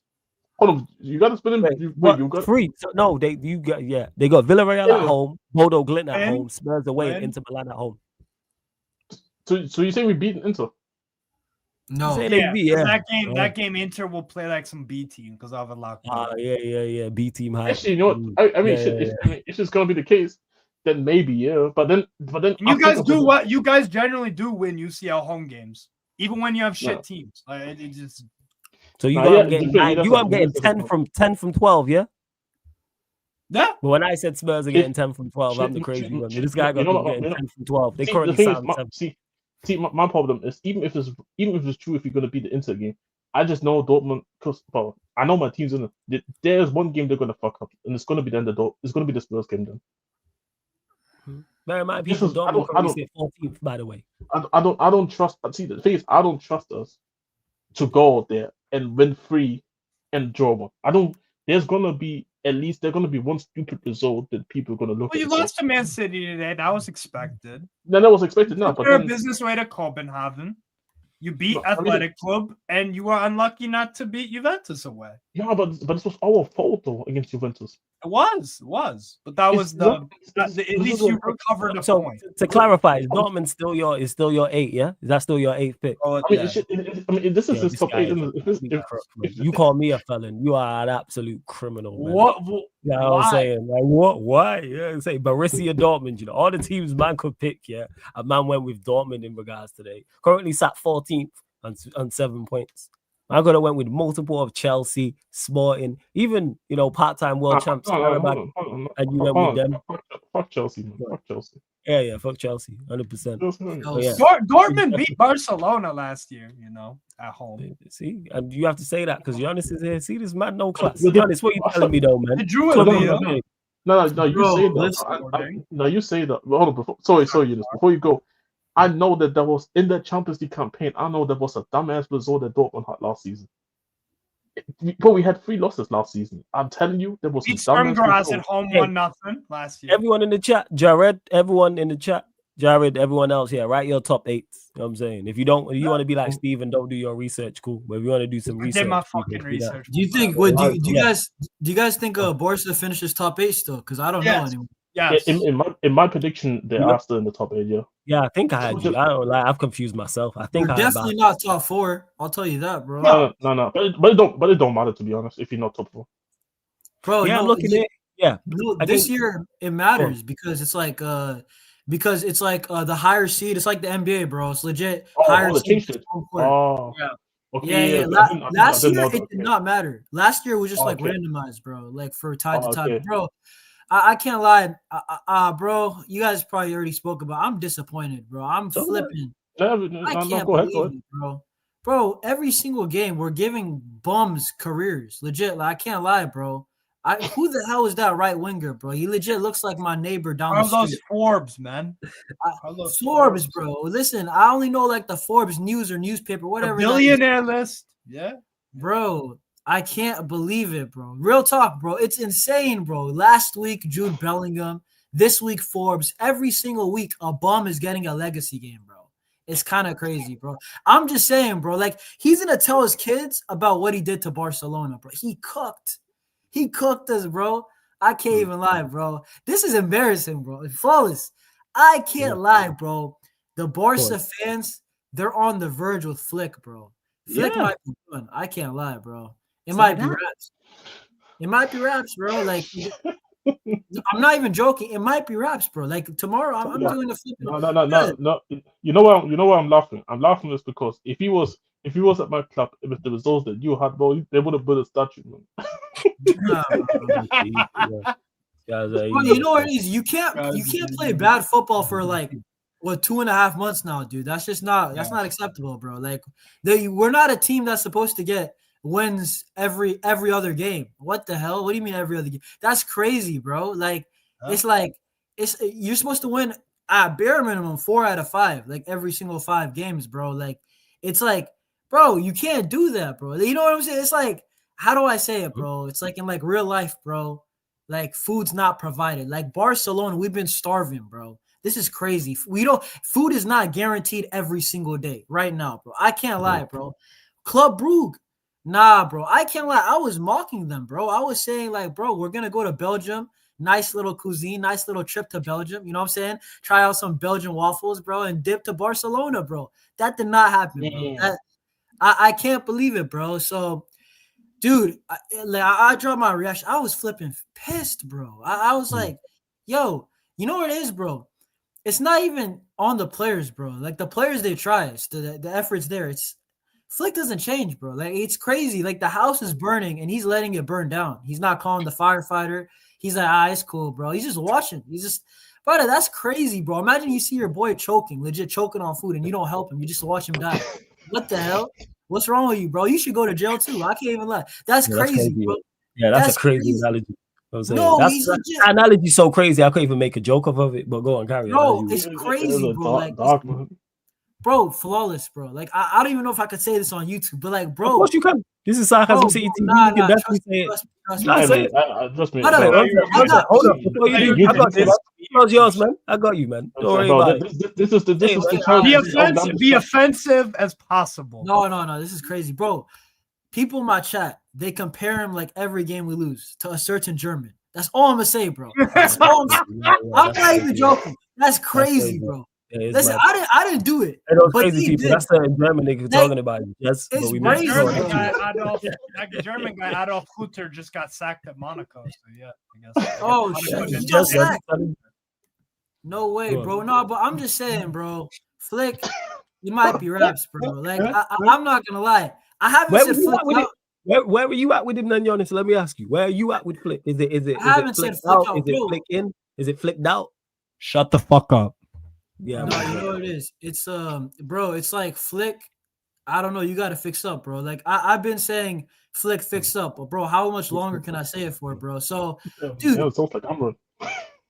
Hold on, you got to spin in. You got 3. So, no, they got Villarreal at home, Bodo Glimt at home, Spurs away, and Inter Milan at home. So you say we beat Inter? No, that game Inter will play like some B team because I have a lock. Yeah, B team high. Actually, you know what? I mean, if it's gonna be the case, then maybe but then you guys do what you guys generally do when UCL home games, even when you have shit teams. Like it just. So I'm getting 10 from 12, yeah. Yeah. But when I said Spurs are getting 10 from 12, I'm the crazy one. This guy got getting 10 from 12. They currently sound 10. See, my problem is even if it's true if you're gonna beat the Inter game, I just know Dortmund because I know my team's in it. There's one game they're gonna fuck up, and it's gonna be it's gonna be the Spurs game then. Bear in mind, people, Dortmund currently sit 14th, by the way. I don't trust. See, the thing is, I don't trust us to go out there and win 3 and draw 1. I don't. There's gonna be at least one stupid result that people are gonna look at. Well, you lost to Man City today. That was expected. Then that was expected now, but then a business way to Copenhagen. You beat Athletic Club, and you were unlucky not to beat Juventus away. Yeah, but this was our fault though against Juventus. It was, but that was at least you recovered a point. To clarify, is Dortmund still your 8? Yeah, is that still your 8th pick? I mean, this is his top 8. You call me a felon. You are an absolute criminal, man. What? Yeah, I'm saying, like, what? Why? Yeah, say Borussia Dortmund. You know, all the teams man could pick. Yeah, a man went with Dortmund in regards today. Currently sat 14th on 7 points. I could have went with multiple of Chelsea, Sporting, even part-time world champs. And you went with them. Fuck Chelsea, man. Fuck Chelsea. Yeah, fuck Chelsea, 100%. Dortmund beat Barcelona last year, at home. See, and you have to say that because Giannis is here. See, this man no class. Giannis, what you telling me though, man? No, you say that. Hold on, sorry, Eunice, before you go. I know that was in the Champions League campaign. I know there was a dumbass result that Dortmund had last season. But we had 3 losses last season. I'm telling you, there was beat Sturmgrass at home 1-0 last year. Everyone in the chat, Jared. Everyone in the chat, Jared. Everyone else here, write your top 8s. You know what I'm saying, if you want to be like Steven, don't do your research. Cool, but if you want to do some research, I did my fucking research. Do you think? Do you guys think Barca finishes top 8 still? Because I don't know anymore. Yes. In my prediction, they are still in the top 8. Yeah. Yeah, I think I had you. I don't lie. I've confused myself. I think we're definitely not top 4. I'll tell you that, bro. No. But it don't matter, to be honest. If you're not top 4, bro. Yeah, I'm looking at. Yeah. No, this year it matters because it's like the higher seed. It's like the NBA, bro. It's legit higher seed. Yeah. Okay, last year it did not matter. Last year was just randomized, bro. Like for tie to tie, bro. I can't lie, bro. You guys probably already spoke about. I'm disappointed, bro. I'm flipping. I can't believe it, bro. Bro, every single game we're giving bums careers. Legit, like I can't lie, bro. Who the hell is that right winger, bro? He legit looks like my neighbor down the street. Those Forbes, man. Forbes, bro. Listen, I only know like the Forbes news or newspaper, whatever. The billionaire list. Yeah, bro. I can't believe it, bro. Real talk, bro. It's insane, bro. Last week, Jude Bellingham. This week, Forbes. Every single week, a bum is getting a legacy game, bro. It's kind of crazy, bro. I'm just saying, bro. Like, he's going to tell his kids about what he did to Barcelona, bro. He cooked. He cooked us, bro. I can't even lie, bro. This is embarrassing, bro. It's flawless. I can't lie, bro. The Barca fans, they're on the verge with Flick, bro. Flick might be done. I can't lie, bro. It might be raps. It might be raps, bro. Like, I'm not even joking. It might be raps, bro. Like tomorrow, I'm doing a flip. No. You know why I'm laughing? I'm laughing just because if he was at my club with the results that you had, bro, they would have built a statue, man. Bro, you know what it is? You can't play bad football for like 2.5 months now, dude. That's just not acceptable, bro. Like we're not a team that's supposed to get wins every other game. What the hell? What do you mean every other game? That's crazy, bro. Like you're supposed to win at bare minimum 4 out of 5, like every single 5 games, bro. Like it's like, bro, you can't do that, bro. You know what I'm saying? It's like, how do I say it, bro? It's like in like real life, bro. Like food's not provided. Like Barcelona, we've been starving, bro. This is crazy. Food is not guaranteed every single day right now, bro. I can't lie, bro. Club Brugge. Nah, bro. I can't lie. I was mocking them, bro. I was saying, like, bro, we're going to go to Belgium. Nice little cuisine. Nice little trip to Belgium. You know what I'm saying? Try out some Belgian waffles, bro, and dip to Barcelona, bro. That did not happen, bro. I can't believe it, bro. So, dude, I dropped my reaction. I was flipping pissed, bro. I was like, yo, you know what it is, bro? It's not even on the players, bro. Like, the players, they try. It's the effort's there. Flick doesn't change, bro. Like, it's crazy. Like, the house is burning, and he's letting it burn down. He's not calling the firefighter. He's like, it's cool, bro. He's just watching. Brother, that's crazy, bro. Imagine you see your boy choking, legit choking on food, and you don't help him. You just watch him die. What the hell? What's wrong with you, bro? You should go to jail too. I can't even lie. That's crazy, bro. Yeah, that's a crazy analogy. I'm saying. No, That's he's that legit. analogy so crazy. I couldn't even make a joke of it. But go on, carry on. Bro, it's crazy, bro. Like, bro, flawless, bro. Like, I don't even know if I could say this on YouTube, but like, bro, of course you can. This is Sarcasm City TV. You can definitely say it. Trust me. Hold on. Before you do, I got you. It's yours, man. I got you, man. Don't worry about it. This is the be offensive as possible. No. This is crazy, bro. People in my chat, they compare him like every game we lose to a certain German. That's all I'm gonna say, bro. That's all I'm not even joking. That's crazy, bro. Listen, I didn't do it. Those crazy people. That's the German nigga talking about it. Yes, it's but we crazy. German guy Adolf Hutter just got sacked at Monaco. So yeah, I guess. Oh shit, he got sacked. No way, bro. No, but I'm just saying, bro. Flick, you might be raps, bro. Like I'm not gonna lie. I haven't said Flick out. Where were you at with him, then, Giannis? Let me ask you. Where are you at with Flick? Is it I haven't said Flick out. Is it Flick in? Is it flicked out? Shut the fuck up. Yeah, no, you know what it is. It's bro. It's like Flick. I don't know. You got to fix up, bro. Like I've been saying, Flick fixed up, but bro, how much longer can I say it for, bro? So, dude, it sounds like I'm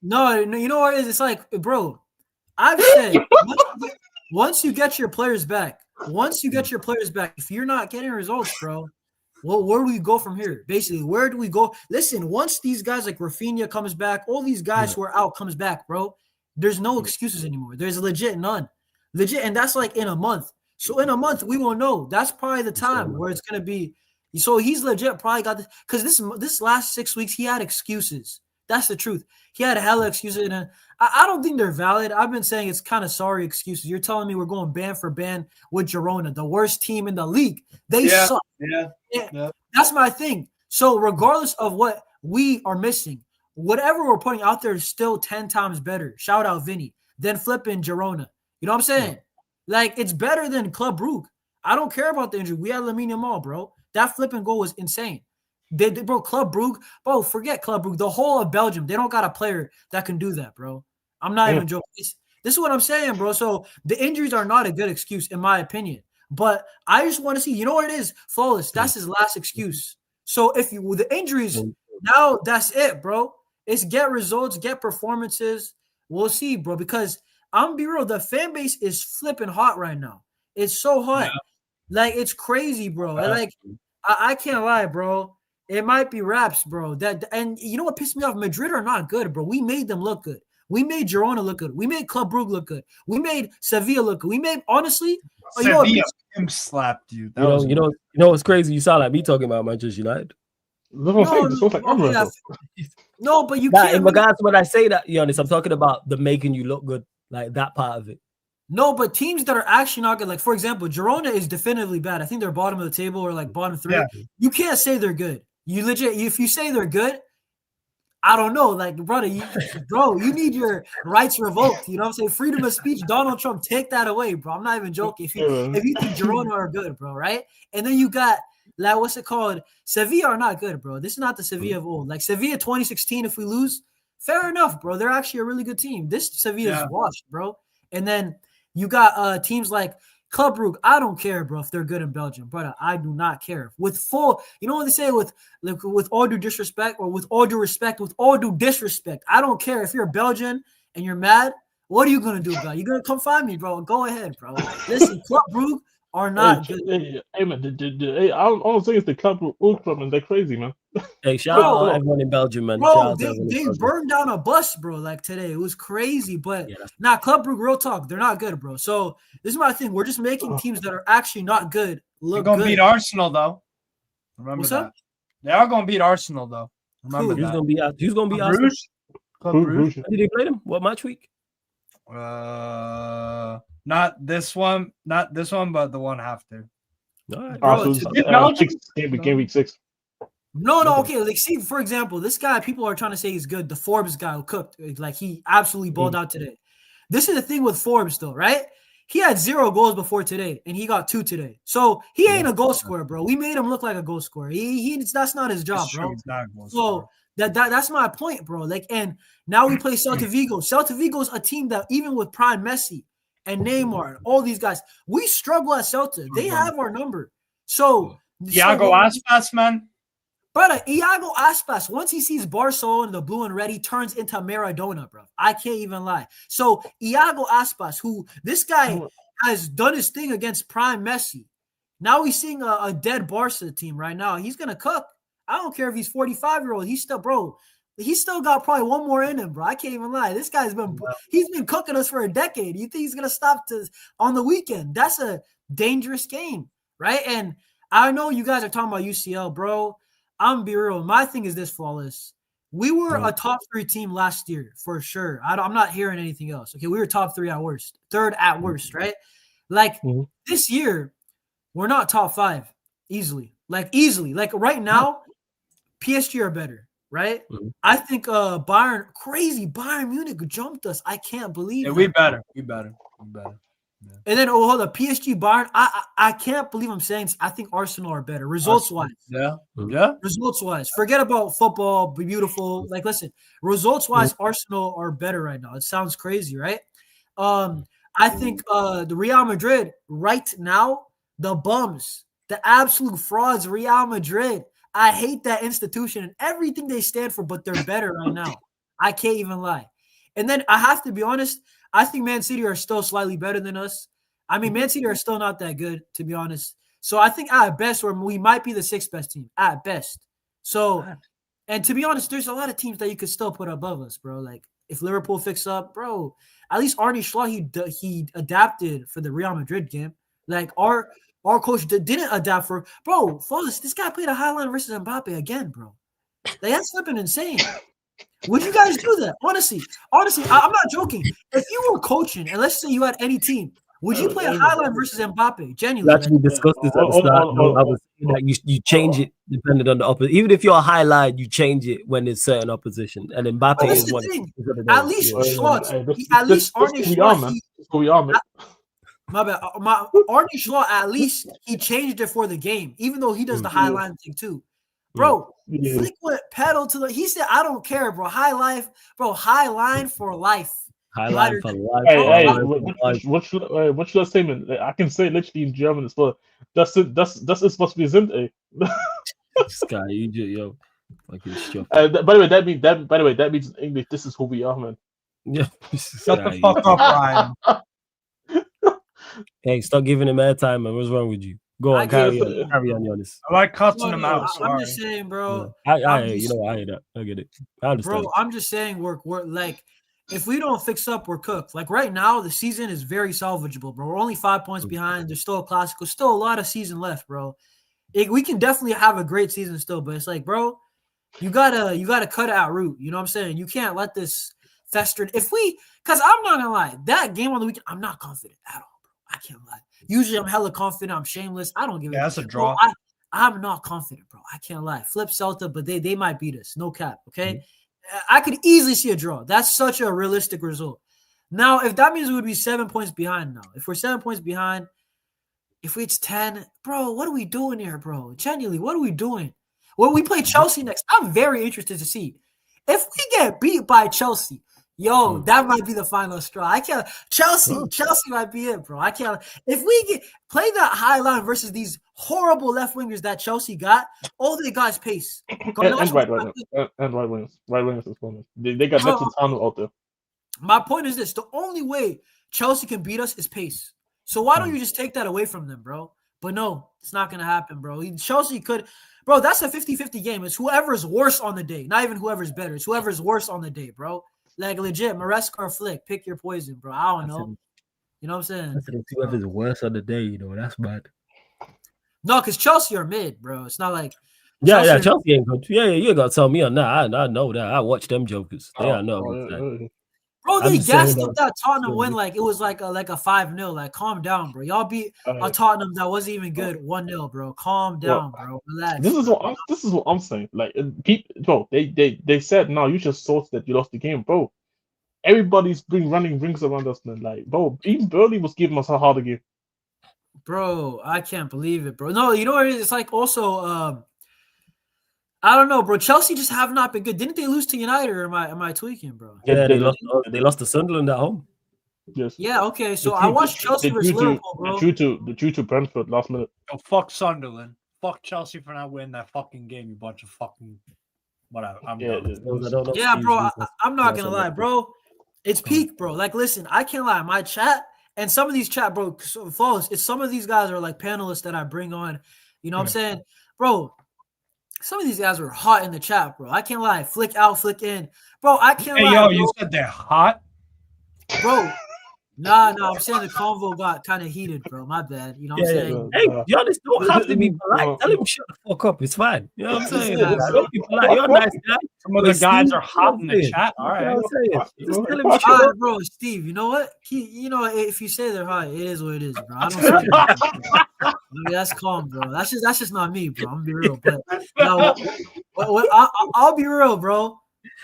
no, you know what it is. It's like, bro, I've said once you get your players back, if you're not getting results, bro, well, where do we go from here? Basically, where do we go? Listen, once these guys like Rafinha comes back, all these guys who are out comes back, bro. There's no excuses anymore. There's legit none. Legit, and that's like in a month. So in a month, we will know. That's probably the time where it's gonna be. So he's legit probably got this because this last 6 weeks he had excuses. That's the truth. He had a hella excuses, and I don't think they're valid. I've been saying it's kind of sorry excuses. You're telling me we're going band for band with Girona, the worst team in the league. They suck. Yeah. That's my thing. So regardless of what we are missing, whatever we're putting out there is still 10 times better. Shout out Vinny. Than flipping Girona. You know what I'm saying? Like, it's better than Club Brugge. I don't care about the injury. We had Lamine Yamal, bro. That flipping goal was insane. Bro, Club Brugge, bro, forget Club Brugge. The whole of Belgium, they don't got a player that can do that, bro. I'm not even joking. This is what I'm saying, bro. So the injuries are not a good excuse, in my opinion. But I just want to see, you know what it is? Flawless. That's his last excuse. So if you with the injuries, now that's it, bro. It's get results, get performances. We'll see, bro. Because I'm be real, the fan base is flipping hot right now. It's so hot. Yeah. Like, it's crazy, bro. Like, I can't lie, bro. It might be raps, bro. And you know what pissed me off? Madrid are not good, bro. We made them look good. We made Girona look good. We made Club Brugge look good. We made Sevilla look good. We made, honestly, Sevilla slapped you. You know what's crazy? You sound like me talking about Manchester United. No, but you can't. In regards to when I say that, Giannis, I'm talking about the making you look good, like that part of it. No, but teams that are actually not good, like for example, Girona is definitively bad. I think they're bottom of the table or like bottom 3. Yeah. You can't say they're good. You legit, if you say they're good, I don't know, like brother, you need your rights revoked. You know what I'm saying? Freedom of speech. Donald Trump, take that away, bro. I'm not even joking. If you think Girona are good, bro, right? And then you got like what's it called? Sevilla are not good, bro. This is not the Sevilla of old. Like Sevilla 2016, if we lose, fair enough, bro. They're actually a really good team. This Sevilla is washed, bro. And then you got teams like Club Brugge. I don't care, bro, if they're good in Belgium, brother. I do not care. With full, you know what they say with all due disrespect, or with all due respect, with all due disrespect. I don't care if you're Belgian and you're mad. What are you gonna do about it? You're gonna come find me, bro. Go ahead, bro. Listen, Club Brugge are not good. Hey man, I'm saying it's the Club Brugge, man. They're crazy, man. Hey, shout out everyone in Belgium, man. Bro, they burned down a bus, bro, like today. It was crazy, but Club Brugge, real talk, they're not good, bro. So this is my thing. We're just making teams that are actually not good look good. They're gonna beat Arsenal, though. Remember What's that. Up? They are gonna beat Arsenal, though. Remember that. Who's gonna be Arsenal? Club Brugge. When did they play them? What match week? Not this one, but the one after. All right, game week 6. No, okay. Like, see, for example, this guy, people are trying to say he's good. The Forbes guy who cooked, like he absolutely balled out today. This is the thing with Forbes, though, right? He had 0 goals before today, and he got 2 today. So he ain't a goal scorer, bro. We made him look like a goal scorer. That's not his job, bro. So that's my point, bro. Like, and now we play Celta Vigo. Celta Vigo is a team that even with Prime Messi and Neymar and all these guys, we struggle at Celta. They have our number. So Iago Aspas, man. Brother, Iago Aspas, once he sees Barcelona in the blue and red, he turns into Maradona, bro. I can't even lie. So Iago Aspas, who this guy has done his thing against prime Messi. Now he's seeing a dead Barca team right now. He's going to cook. I don't care if he's 45-year-old. He's still, bro, he's still got probably one more in him, bro. I can't even lie. This guy's he's been cooking us for a decade. You think he's going to stop on the weekend? That's a dangerous game, right? And I know you guys are talking about UCL, bro. I'm be real. My thing is this, Flawless. We were a top 3 team last year for sure. I'm not hearing anything else. Okay, we were top 3 at worst, 3rd at worst, right? Like this year, we're not top 5 easily. Like right now, PSG are better, right? I think Bayern Munich jumped us. I can't believe it. We better. Yeah. And then hold on, PSG Bayern. I can't believe I'm saying this. I think Arsenal are better results wise. Yeah. Results wise. Forget about football. Be beautiful. Like listen, results wise, Arsenal are better right now. It sounds crazy, right? I think the Real Madrid right now, the bums, the absolute frauds, Real Madrid. I hate that institution and everything they stand for, but they're better right now. I can't even lie. And then I have to be honest. I think Man City are still slightly better than us. I mean, Man City are still not that good, to be honest. So I think at best, we might be the 6th best team at best. So, and to be honest, there's a lot of teams that you could still put above us, bro. Like if Liverpool fix up, bro, at least Arne Slot, he adapted for the Real Madrid game. Like our coach didn't adapt for, bro. Flawless, this guy played a highline versus Mbappe again, bro. Like that's flipping insane. Would you guys do that? Honestly, I'm not joking. If you were coaching, and let's say you had any team, would you play a highline versus Mbappe? Genuinely. We actually discussed this at the start. I was saying that you change it depending on the opposition. Even if you're a highline, you change it when there's certain opposition. And Mbappe is one. At least Schwartz, at least Arne Slot. My bad. Arne Slot, at least he changed it for the game, even though he does the highline thing too. Bro, Flick went pedal to the. He said, "I don't care, bro. High line for life. High line for life." Hey, what should I say, man? I can say literally in German as well. Das ist was wir sind, ey. This guy, yo, fucking shit. By the way, that means in English, this is who we are, man. Yeah. Shut the fuck up, Ryan. Hey, stop giving him airtime, man. What's wrong with you? Go on, carry on, Giannis. I like cutting them out. I'm just saying, bro. I hear that. I get it. I understand. Bro, I'm just saying we're like, if we don't fix up, we're cooked. Like right now, the season is very salvageable, bro. We're only 5 points behind. There's still a classical, still a lot of season left, bro. We can definitely have a great season still, but it's like, bro, you gotta cut it at root. You know what I'm saying? You can't let this fester. Because I'm not gonna lie, that game on the weekend, I'm not confident at all, bro. I can't lie. Usually I'm hella confident. I'm shameless. I don't give a shit. That's a draw. Bro, I'm not confident, bro. I can't lie. Flip Celta, but they might beat us. No cap, okay? I could easily see a draw. That's such a realistic result. Now, if that means we would be 7 points behind now. If we're 7 points behind, if it's 10, bro, what are we doing here, bro? Genuinely, what are we doing? Well, we play Chelsea next. I'm very interested to see. If we get beat by Chelsea, yo, that might be the final straw. I can't. Chelsea might be it, bro. I can't. If we play that high line versus these horrible left wingers that Chelsea got, all they got is pace. And right wingers as well. They got Neptune out there. My point is this: the only way Chelsea can beat us is pace. So why don't you just take that away from them, bro? But no, it's not gonna happen, bro. Chelsea could. Bro, that's a 50-50 game. It's whoever's worse on the day. Not even whoever's better. It's whoever's worse on the day, bro. Like legit, Maresca or Flick, pick your poison, bro. I don't know. You know what I'm saying? Whoever's worse on the day, that's bad. No, because Chelsea are mid, bro. It's not like Chelsea ain't good. Yeah, you ain't gonna tell me on that. I know that. I watch them jokers. I know. Bro, they gassed up that Tottenham win like it was like a 5-0. Like, calm down, bro. Y'all beat a Tottenham that wasn't even good 1-0, bro. Calm down, bro. Relax. This is what I'm saying. Like, bro, they said now you just thought that you lost the game, bro. Everybody's running rings around us, man. Like, bro, even Burnley was giving us a harder game. Bro, I can't believe it, bro. No, you know what it is? It's like also I don't know, bro. Chelsea just have not been good. Didn't they lose to United, or am I tweaking, bro? Yeah, they lost to Sunderland at home. Yes. Yeah, okay. So I watched Chelsea versus Liverpool, bro. Due to Brentford last minute. Yo, fuck Sunderland. Fuck Chelsea for not winning that fucking game. You bunch of fucking whatever. I'm done. Yeah, bro. I'm not gonna lie, bro. It's peak, bro. Like, listen, I can't lie. My chat and some of these chat, bro, false. It's some of these guys are like panelists that I bring on. You know what I'm saying, bro? Some of these guys are hot in the chat, bro. I can't lie. Flick out, flick in, bro. I can't lie. Yo, bro. you said they're hot, bro. Nah. I'm saying the convo got kind of heated, bro. My bad. You know what I'm saying? Hey, y'all just don't have to be polite. Tell him shut the fuck up. It's fine. You know what I'm saying? Don't be polite. You're a nice guy. Some of the guys are hot in the chat. All right. Just tell him shut up. Bro, Steve, you know what? If you say they're hot, it is what it is, bro. I don't say that. I mean, that's calm, bro. That's just not me, bro. I'm gonna be real. But I'll be real, bro.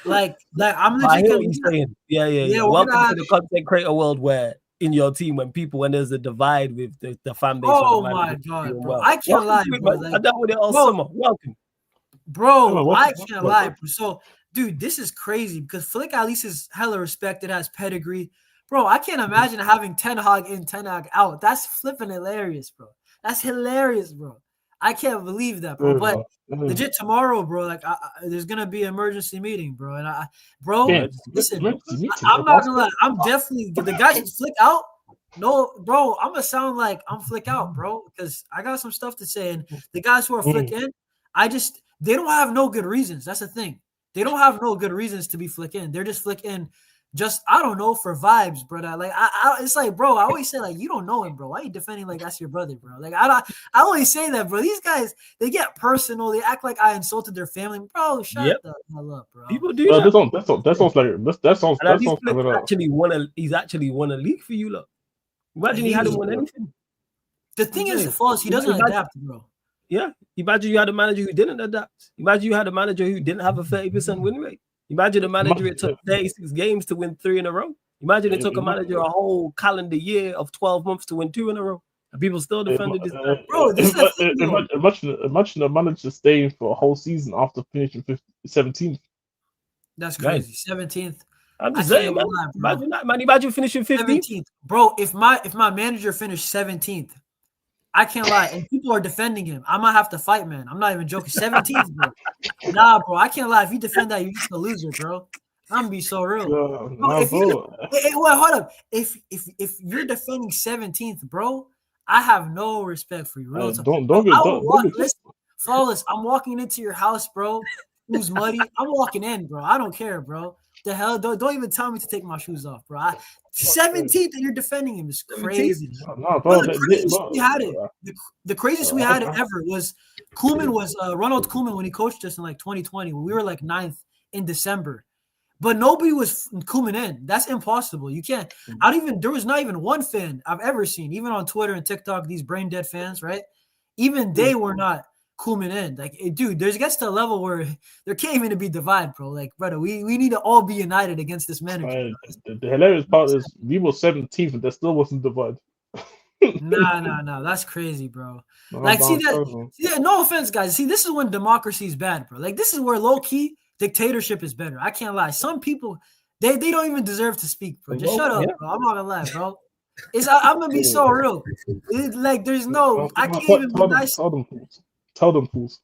Like I'm legit. I hear what you're saying. Yeah. Welcome to the content creator world where in your team when there's a divide with the fan base. Oh my god, bro! I can't lie, bro. I dealt with it all summer. Welcome, bro. I can't lie, bro. So, dude, this is crazy because Flick at least is hella respected, has pedigree, bro. I can't imagine having Ten Hag in, Ten Hag out. That's flipping hilarious, bro. That's hilarious, bro. I can't believe that, bro. But legit tomorrow, bro. Like, there's gonna be an emergency meeting, bro. And listen, I'm not gonna lie. I'm definitely the guy should Flick out. No, bro. I'm gonna sound like I'm Flick out, bro, because I got some stuff to say. And the guys who are Flick in, they don't have no good reasons. That's the thing. They don't have no good reasons to be Flick in. They're just Flick in. Just I don't know for vibes, brother. Like it's like, bro. I always say like you don't know him, bro. Why are you defending like that's your brother, bro? Like I always say that, bro. These guys they get personal. They act like I insulted their family, bro. Shut the hell up, bro. People do that. That sounds he's actually won a league for you, look. Imagine he hadn't won anything. The thing is, false. He doesn't adapt, bro. Yeah. Imagine you had a manager who didn't adapt. Imagine you had a manager who didn't have a 30% win rate. Imagine a manager it took 36 games to win 3 in a row. Imagine it took a manager a whole calendar year of 12 months to win 2 in a row. And people still defended this. Bro, imagine a manager staying for a whole season after finishing 17th. That's crazy. 17th. I'm just saying, man. Imagine that, man. Imagine finishing 15th. Bro, if my manager finished 17th, I can't lie. And people are defending him. I might have to fight, man. I'm not even joking. 17th, bro. Nah, bro. I can't lie. If you defend that, you're just a loser, bro. I'm gonna be so real. Hold up. If you're defending 17th, bro, I have no respect for you. Real listen, Flawless. I'm walking into your house, bro. Who's muddy? I'm walking in, bro. I don't care, bro. The hell? Don't even tell me to take my shoes off, bro. 17th and you're defending him is crazy. No, bro, the craziest we had it ever was Ronald Koeman when he coached us in like 2020 when we were like 9th in December. But nobody was Koeman in. That's impossible. You can't. There was not even one fan I've ever seen, even on Twitter and TikTok, these brain dead fans, right? Even they were not Koeman in. Like, dude, there's gets to a level where there can't even be divide, bro. Like, brother, we need to all be united against this manager. The hilarious part is we were 17th and there still wasn't divide. Nah. That's crazy, bro. Like, no offense, guys. See, this is when democracy is bad, bro. Like, this is where low-key dictatorship is better. I can't lie. Some people, they don't even deserve to speak, bro. Just shut up, bro. I'm not gonna lie, bro. I'm gonna be so real. Like, there's no, I can't even be nice. Tell them, fools.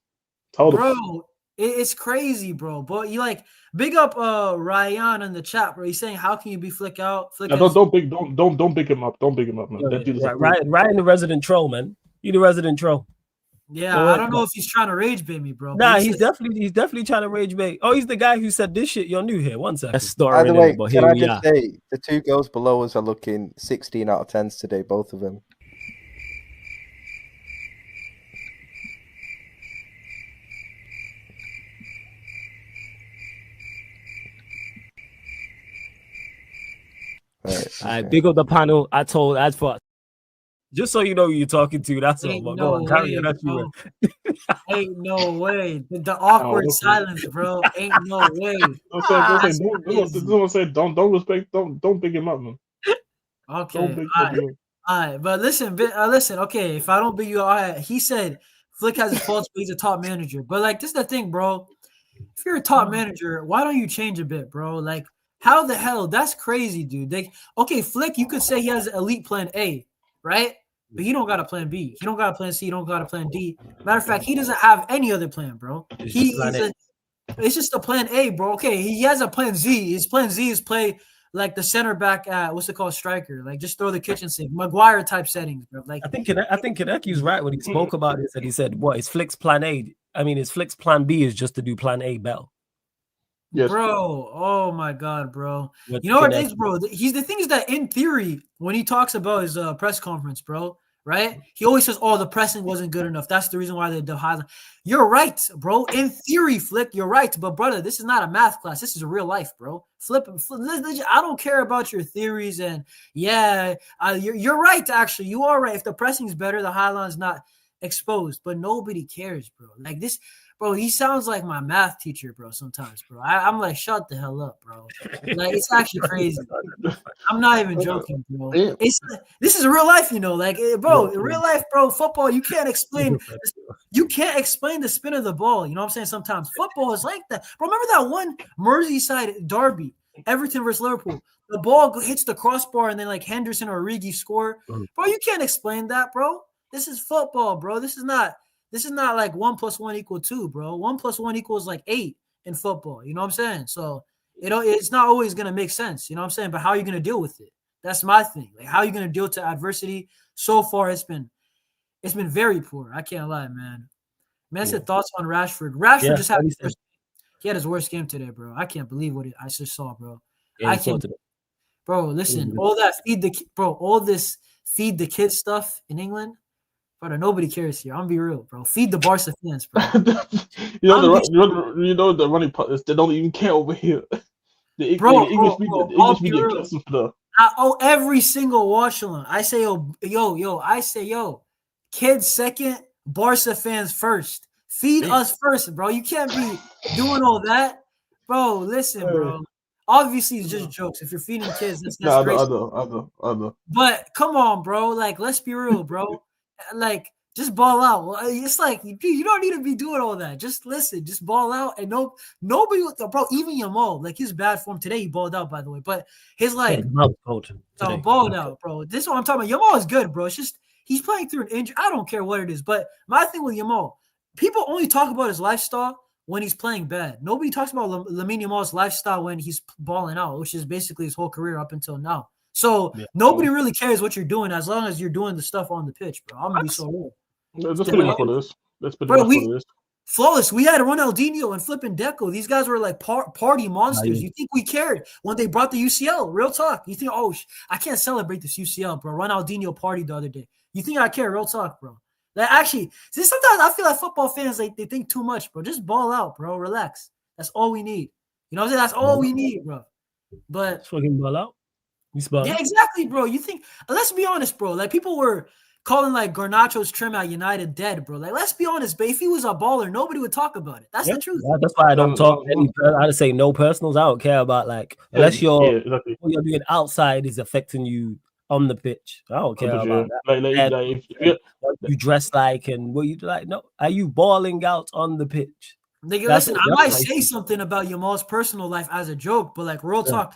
Bro, it's crazy, bro. But you like big up Ryan in the chat, bro. He's saying, how can you be Flick out? Don't big him up. Don't big him up, man. Ryan the resident troll, man. You the resident troll. Yeah, I don't know if he's trying to rage bait me, bro. Nah, he's definitely trying to rage bait. Oh, he's the guy who said this shit. You're new here. 1 second. By the way, can I just say the 2 girls below us are looking 16 out of 10s today, both of them. I big up the panel. I told as for just so you know who you're talking to. That's all. Ain't no way. The awkward silence, bro. Ain't no way. Don't respect. Don't big him up, man. Okay. All right. But listen. Okay. If I don't big you, all right. He said Flick has his faults, but he's a top manager. But like, this is the thing, bro. If you're a top manager, why don't you change a bit, bro? Like, How the hell? That's crazy, dude. Okay, Flick, you could say he has an elite plan A, right? But he don't got a plan B. He don't got a plan C. He don't got a plan D. Matter of fact, he doesn't have any other plan, bro. It's just a plan A, bro. Okay, he has a plan Z. His plan Z is play like the center back at what's it called, striker. Like just throw the kitchen sink, Maguire type settings, bro. Like I think Kaneki's right when he spoke about this, and he said, "What is Flick's plan A? I mean, his Flick's plan B is just to do plan A, Bell." Yes. Bro, oh my God, bro. You know what it is, bro? The thing is that in theory, when he talks about his press conference, bro, right? He always says, "Oh, the pressing wasn't good enough. That's the reason why the highlight." You're right, bro. In theory, Flick, you're right. But brother, this is not a math class. This is a real life, bro. Flip. I don't care about your theories, and you're right. Actually, you are right. If the pressing's better, the highline's not exposed. But nobody cares, bro. Like this. Bro, he sounds like my math teacher, bro, sometimes, bro. I'm like, shut the hell up, bro. Like, it's actually crazy. I'm not even joking, bro. This is real life, you know. Like, bro, in real life, bro, football, you can't explain the spin of the ball. You know what I'm saying? Sometimes football is like that. Bro, remember that one Merseyside derby, Everton versus Liverpool? The ball hits the crossbar and then, like, Henderson or Origi score. Bro, you can't explain that, bro. This is football, bro. This is not like 1 + 1 = 2, bro. 1 + 1 = like 8 in football. You know what I'm saying? So it's not always gonna make sense. You know what I'm saying? But how are you gonna deal with it? That's my thing. Like, how are you gonna deal to adversity? So far, it's been very poor. I can't lie, man. Man, I said thoughts on Rashford. Rashford just had he had his worst game today, bro. I can't believe what I just saw, bro. I can't. Bro, listen, all this feed the kids stuff in England. Brother, nobody cares here. I'm gonna be real, bro. Feed the Barca fans, bro. you know the running part is they don't even care over here. The English media cares for every single watch-along. I say, kids second, Barca fans first. Feed us first, bro. You can't be doing all that, bro. Listen, bro. Obviously, it's just jokes. If you're feeding kids, that's great. I know. But come on, bro. Like, let's be real, bro. Like, just ball out. It's like you don't need to be doing all that. Just listen, just ball out, and nobody, bro. Even Yamal, like his bad form today, he balled out, by the way. But his balled out, bro. This is what I'm talking about. Yamal is good, bro. It's just he's playing through an injury. I don't care what it is, but my thing with Yamal, people only talk about his lifestyle when he's playing bad. Nobody talks about Lamine Yamal's lifestyle when he's balling out, which is basically his whole career up until now. So nobody really cares what you're doing as long as you're doing the stuff on the pitch, bro. I'm gonna be so real. That's pretty much what it is. That's pretty much what it is. Flawless. We had Ronaldinho and flipping Deco. These guys were like party monsters. You think we cared when they brought the UCL? Real talk. You think, I can't celebrate this UCL, bro. Ronaldinho party the other day. You think I care? Real talk, bro. Like, actually, see, sometimes I feel like football fans, like, they think too much, bro. Just ball out, bro. Relax. That's all we need. You know what I'm saying? That's all we need, bro. But fucking ball out. Yeah, exactly, bro. You think? Let's be honest, bro. Like, people were calling like Garnacho's trim at United dead, bro. Like, let's be honest, but if he was a baller, nobody would talk about it. That's the truth. Yeah, that's why I don't talk. I just say no personals. I don't care about unless what you're doing outside is affecting you on the pitch. I don't care about that. What you dress like and what you like. No, are you balling out on the pitch? Listen, I might say something about Yamal's personal life as a joke, but like real talk,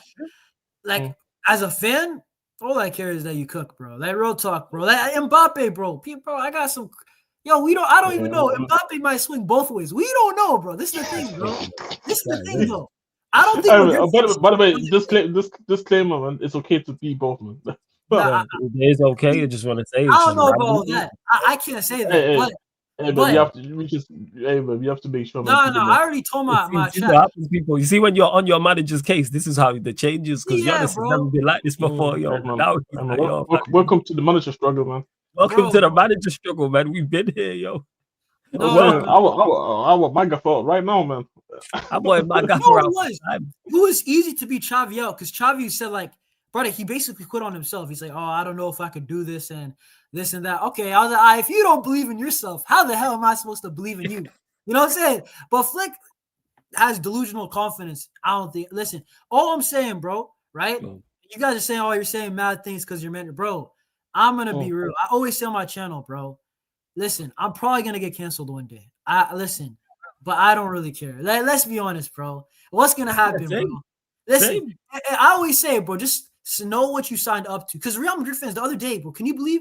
like. As a fan, all I care is that you cook, bro. Like, real talk, bro. Like, Mbappe, bro. I got some. I don't even know. Mbappe might swing both ways. We don't know, bro. This is the thing, bro. This is the thing, though. I don't think. By the way, disclaimer, man. It's okay to be both, man. It is okay. You just want to say. I don't know about that. I can't say that. But you have to make sure. No, I already told my chat. People, you see, when you're on your manager's case, this is how the changes. Because Giannis has never been like this before. Welcome to the manager struggle, man. Welcome to the manager struggle, man. We've been here, yo. I want Maga for right now, man. I want Maga for outside. It was easy to be Xavi out because Xavi said, like, brother, he basically quit on himself. He's like, I don't know if I could do this and this and that. Okay, I was like, if you don't believe in yourself, how the hell am I supposed to believe in you? You know what I'm saying? But Flick has delusional confidence. I don't think. Listen, all I'm saying, bro, right? You guys are saying, you're saying mad things because you're meant, bro. I'm gonna be real. I always say on my channel, bro. Listen, I'm probably gonna get canceled one day. But I don't really care. Let's be honest, bro. What's gonna happen, bro? Listen, I always say, bro, just know what you signed up to. Because Real Madrid fans, the other day, bro, can you believe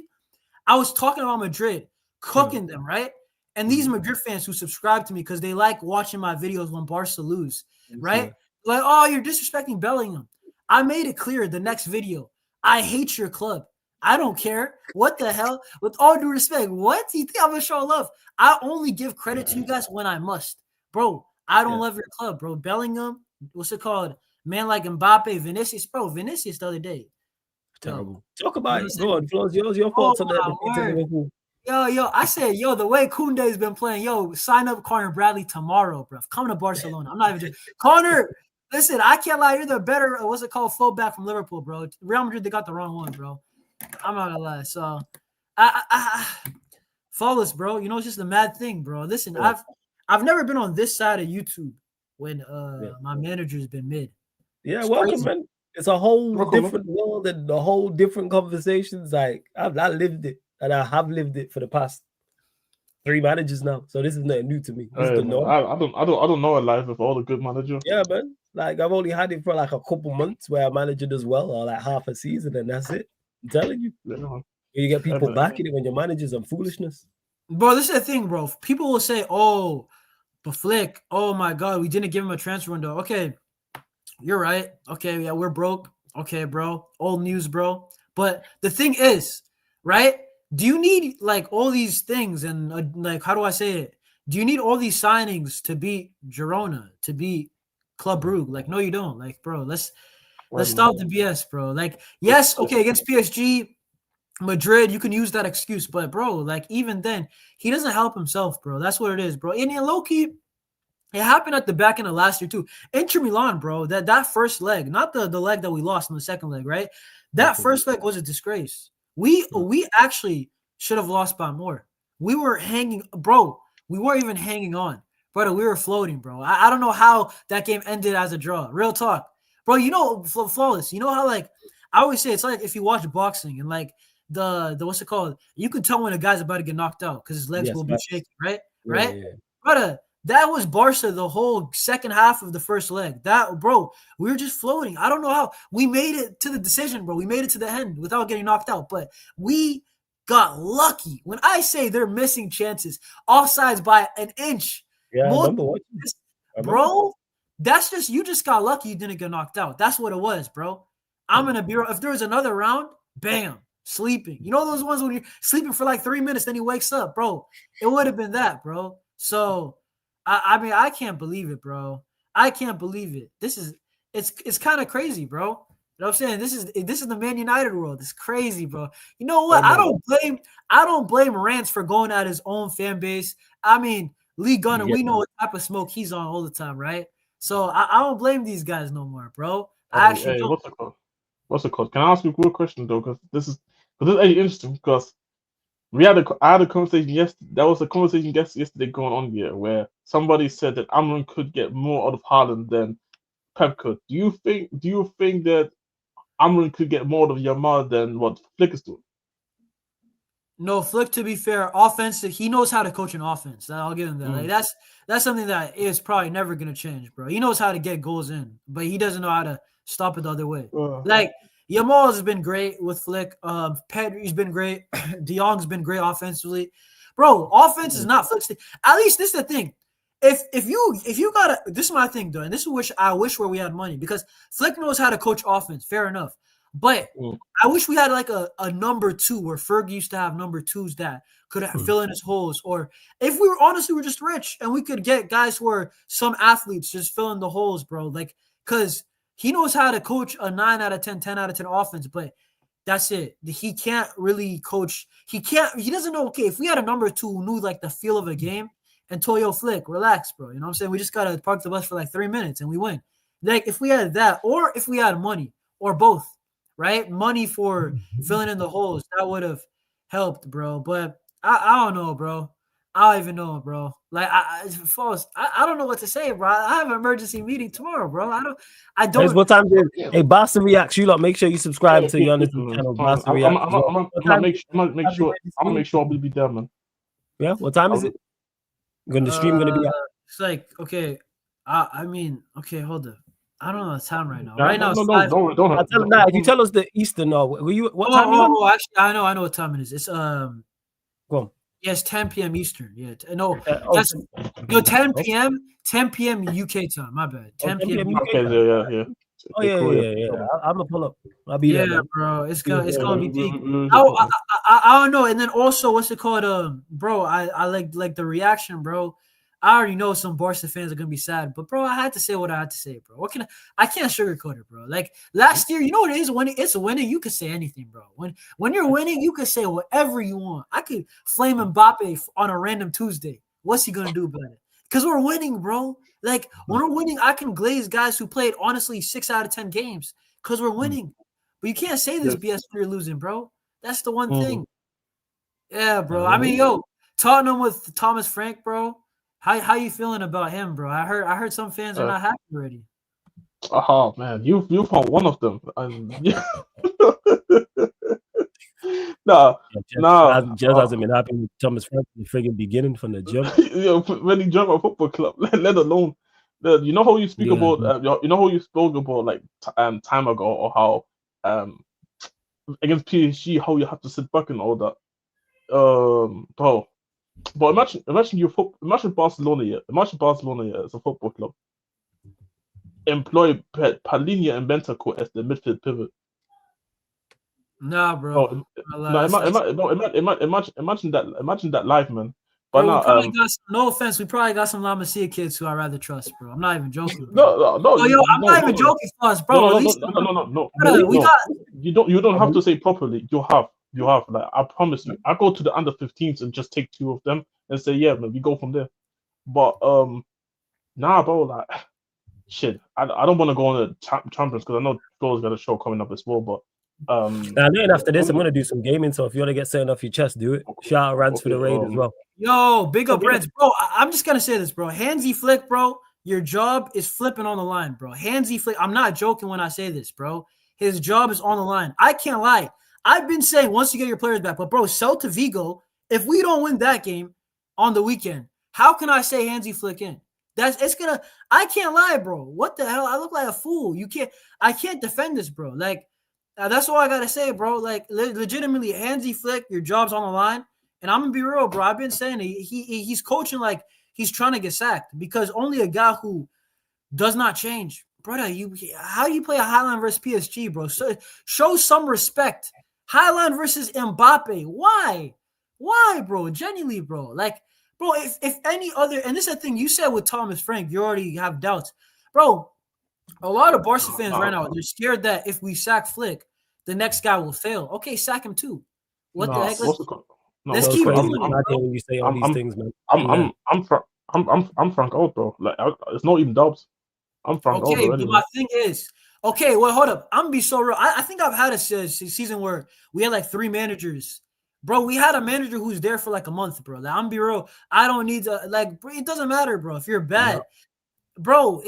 I was talking about Madrid, cooking them, right? And these Madrid fans who subscribe to me because they like watching my videos when Barca lose, right? Like, oh, you're disrespecting Bellingham. I made it clear the next video. I hate your club. I don't care. What the hell? With all due respect, what? You think I'm going to show love? I only give credit to you guys when I must. Bro, I don't love your club, bro. Bellingham, what's it called? Man like Mbappe, Vinicius. Bro, Vinicius the other day. Terrible. Talk about it. Go on, Flo. Your thoughts on that. Yo, I said, the way Koundé's been playing, sign up Connor Bradley tomorrow, bro. Come to Barcelona. I'm not even just Connor. Listen, I can't lie. You're the better, what's it called, fullback from Liverpool, bro. Real Madrid, they got the wrong one, bro. I'm not gonna lie. So, flawless, bro. You know, it's just a mad thing, bro. Listen, I've never been on this side of YouTube when my manager's been mid. Yeah, welcome, man. It's a whole different world and a whole different conversations. Like I lived it, and I have lived it for the past 3 managers now. So this is nothing new to me. I don't know a life with all the good managers. Yeah, man. Like I've only had it for like a couple months where a manager does well, or like half a season, and that's it. I'm telling you. You get people backing it when your manager's on foolishness. Bro, this is the thing, bro. People will say, oh, but Flick, oh my God, we didn't give him a transfer window. Okay, you're right. Okay, yeah, we're broke. Okay, bro. Old news, bro. But the thing is, right? Do you need like all these things and like, how do I say it? Do you need all these signings to beat Girona, to beat Club Brugge? Like, no, you don't. Like, bro, let's stop the BS, bro. Like, yes, okay, against PSG, Madrid, you can use that excuse, but bro, like even then, he doesn't help himself, bro. That's what it is, bro. And low-key, it happened at the back end of last year too. Inter Milan, bro, that first leg, not the leg that we lost in the second leg, right? That first leg was a disgrace. We actually should have lost by more. We were hanging, bro. We weren't even hanging on, brother. We were floating, bro. I don't know how that game ended as a draw. Real talk, bro. You know, flawless. You know how like I always say it's like if you watch boxing and like the what's it called? You can tell when a guy's about to get knocked out because his legs will be shaking, right? Right, brother. That was Barca the whole second half of the first leg. That, bro, we were just floating. I don't know how we made it to the decision, bro. We made it to the end without getting knocked out, but we got lucky. When I say they're missing chances, offsides by an inch, bro, that's just you just got lucky you didn't get knocked out. That's what it was, bro. I'm gonna be if there was another round, bam, sleeping. You know those ones when you're sleeping for like 3 minutes, then he wakes up, bro. It would have been that, bro. So. I mean, I can't believe it, bro. I can't believe it. It's kind of crazy, bro. You know what I'm saying? This is the Man United world. It's crazy, bro. You know what? I don't blame Rance for going at his own fan base. I mean, Lee Gunner, we know what type of smoke he's on all the time, right? So I don't blame these guys no more, bro. I actually don't. What's it called? Can I ask you a quick question though? Because this is actually interesting because I had a conversation yesterday. There was a conversation yesterday going on here where somebody said that Amran could get more out of Haaland than Pep could. Do you think that Amran could get more out of Yamal than what Flick is doing? No, Flick, to be fair, offensive, he knows how to coach an offense. I'll give him that. Like that's something that is probably never gonna change, bro. He knows how to get goals in, but he doesn't know how to stop it the other way. Like Yamal has been great with Flick. Pedri's been great. De Jong's been great offensively. Bro, offense is not Flick's thing. At least this is the thing. If you gotta, this is my thing though, and this is I wish where we had money because Flick knows how to coach offense. Fair enough. But I wish we had like a number 2 where Fergie used to have number 2s that could fill in his holes. Or if we were honestly, we're just rich and we could get guys who are some athletes just fill in the holes, bro. Like, because he knows how to coach a 9 out of 10, 10 out of 10 offense, but that's it. He can't really coach. He doesn't know, okay, if we had a number 2 who knew like the feel of a game and told, yo, Flick, relax, bro. You know what I'm saying? We just got to park the bus for like 3 minutes and we win. Like if we had that or if we had money or both, right? Money for filling in the holes, that would have helped, bro. But I don't know, bro. I don't even know, bro. Like I don't know what to say, bro. I have an emergency meeting tomorrow, bro. I don't. Hey, what time is it? Hey, Basta Reacts, you lot, make sure you subscribe to your channel. Basta Reacts. I'm gonna make sure I'll be there, man. Yeah, what time is it? The stream gonna be out? It's like, okay. I mean, okay, hold up. I don't know the time right now. Yeah, Right now, it's no, 5. If you tell us the Eastern, were you what time? Actually, I know what time it is. It's Go on. Yes, 10 p.m. Eastern. Yeah, no, oh, that's 10 p.m. 10 p.m. UK time. My bad. 10 p.m. UK Okay, time. yeah. Oh yeah. I'm gonna pull up. I'll be there, man. Bro, it's gonna be peak. Mm-hmm. I don't know. And then also, what's it called? Bro, I like the reaction, bro. I already know some Barca fans are gonna be sad, but bro, I had to say what I had to say, bro. What can I can't sugarcoat it, bro. Like last year, you know what it is when it's winning, you could say anything, bro. When you're winning, you could say whatever you want. I could flame Mbappe on a random Tuesday. What's he gonna do about it? Because we're winning, bro. Like when we're winning, I can glaze guys who played honestly 6 out of 10 games because we're winning. But you can't say this BS when you're losing, bro. That's the one thing. Yeah, bro. I mean, Tottenham with Thomas Frank, bro. How you feeling about him, bro? I heard some fans are not happy already. Oh man, you found one of them. Just hasn't been happy with Thomas Frank from the friggin' beginning from the jump. When he joined a football club, let alone you know how you speak about you know how you spoke about like time ago, or how against PSG how you have to sit back and all that. Bro. But imagine Barcelona, as a football club employ Palhinha and Bentancur as the midfield pivot. Nah, bro. Imagine that live, man. But bro, no offense, we probably got some La Masia kids who I rather trust, bro. I'm not even joking. No. I'm not even joking, bro. No. You don't have to say properly. You have. Like I promise you, I go to the under 15s and just take 2 of them and say, yeah, man, we go from there. But nah, bro, like shit. I don't want to go on the champions because I know Flo's got a show coming up as well. But now then after this, I'm gonna do some gaming. So if you want to get something off your chest, do it. Shout out Rants for the raid as well. Yo, big up Reds, bro. I'm just gonna say this, bro. Hansi Flick, bro. Your job is flipping on the line, bro. Hansi Flick. I'm not joking when I say this, bro. His job is on the line. I can't lie. I've been saying once you get your players back, but bro, Celta Vigo. If we don't win that game on the weekend, how can I say Hansi Flick in? I can't lie, bro. What the hell? I look like a fool. I can't defend this, bro. Like, that's all I gotta say, bro. Like, legitimately, Hansi Flick, your job's on the line. And I'm gonna be real, bro. I've been saying he's coaching like he's trying to get sacked because only a guy who does not change, brother. How you play a Highline versus PSG, bro? So, show some respect. Highline versus Mbappe. Why, bro? Genuinely, bro. Like, bro, if any other, and this is the thing you said with Thomas Frank, you already have doubts, bro. A lot of Barca fans right now, they're scared that if we sack Flick, the next guy will fail. Okay, sack him too. What the heck? Let's keep doing it. When you say all these things, man. I'm Frank out, bro. Like it's not even doubts. I'm Frank out already. Okay, but my thing is, okay, well, hold up. I'm gonna be so real. I think I've had a season where we had like 3 managers. Bro, we had a manager who's there for like a month, bro. Like, I'm gonna be real. I don't need to it doesn't matter, bro. If you're bad. Bro,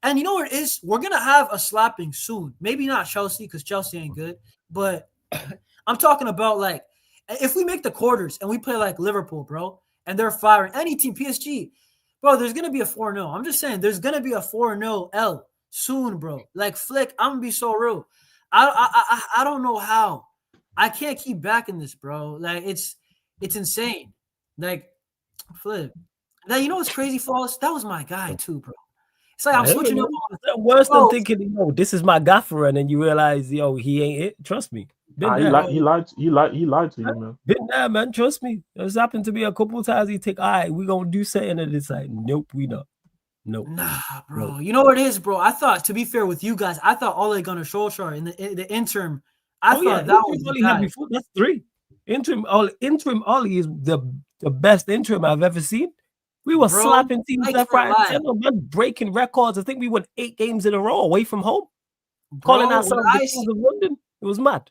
and you know what it is? We're gonna have a slapping soon. Maybe not Chelsea because Chelsea ain't good, but I'm talking about like if we make the quarters and we play like Liverpool, bro, and they're firing any team, PSG, bro, there's gonna be a 4-0. I'm just saying, there's gonna be a 4-0 L soon, bro. Like Flick, I'm gonna be so real. I don't know how. I can't keep backing this, bro. Like it's insane. Like Flick. Now, you know what's crazy, Falls? That was my guy too, bro. It's like I'm switching up. Worse than thinking, this is my gaffer, and then you realize, he ain't it. Trust me. He lied to you, man. Been there, man. Trust me. It's happened to me a couple times. He take, all right, we gonna do something, and it's like, nope, we not. Nope. Nah, bro. Nope. You know what it is, bro? I thought, to be fair with you guys, I thought Ole Gunnar Solskjaer in the interim. I thought that was the guy. Before. That's 3. Interim Ole is the best interim I've ever seen. We were slapping teams left, right, and center, breaking records. I think we won 8 games in a row away from home. Calling out some of the teams of London. It was mad.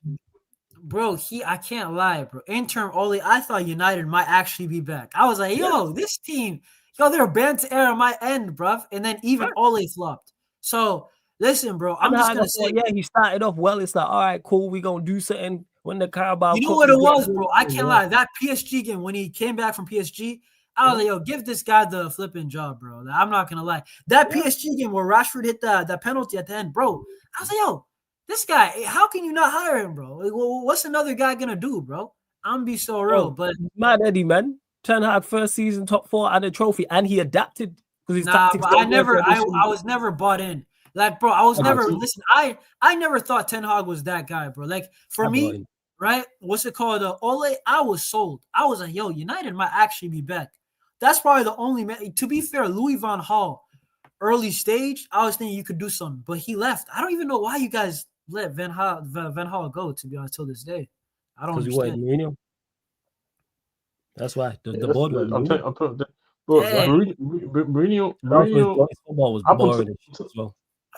Bro, I can't lie, bro. Interim Ole, I thought United might actually be back. I was like, this team, they're bent to air on my end, bruv. And then even Ole flopped. So, listen, bro, I'm just going to say. Yeah, he started off well. It's like, all right, cool. We're going to do something when the Carabao. You know what it was, bro? I can't lie. That PSG game, when he came back from PSG, I was like, yo, give this guy the flipping job, bro. Like, I'm not gonna lie. That PSG game where Rashford hit that penalty at the end, bro. I was like, yo, this guy, how can you not hire him, bro? Like, well, what's another guy gonna do, bro? I'm gonna be so real, but mad Eddie, man. Ten Hag first season top 4 and a trophy, and he adapted because his tactics. But I was never bought in. Like, bro, I was never listen. I never thought Ten Hag was that guy, bro. Like for me, right? What's it called? Ole. I was sold. I was like, yo, United might actually be back. That's probably the only man. To be fair, Louis van Gaal, early stage, I was thinking you could do something, but he left. I don't even know why you guys let Van Gaal go. To be honest, till this day, I don't understand. Mourinho. That's why the board. I'm telling you, bro, Mourinho football was boring as well.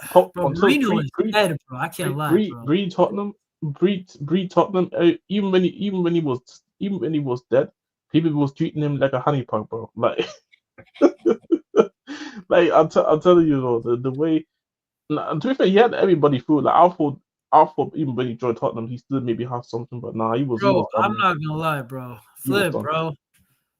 Mourinho was dead, bro. I can't lie, bro. Breed Tottenham. Even when he was dead, people was treating him like a honeypot, bro. Like, like I'm telling you, though, the way. To be fair, he had everybody through. Like I thought even when he joined Tottenham, he still maybe have something, but nah, he was. Bro, I'm not gonna lie, bro. Flip, bro.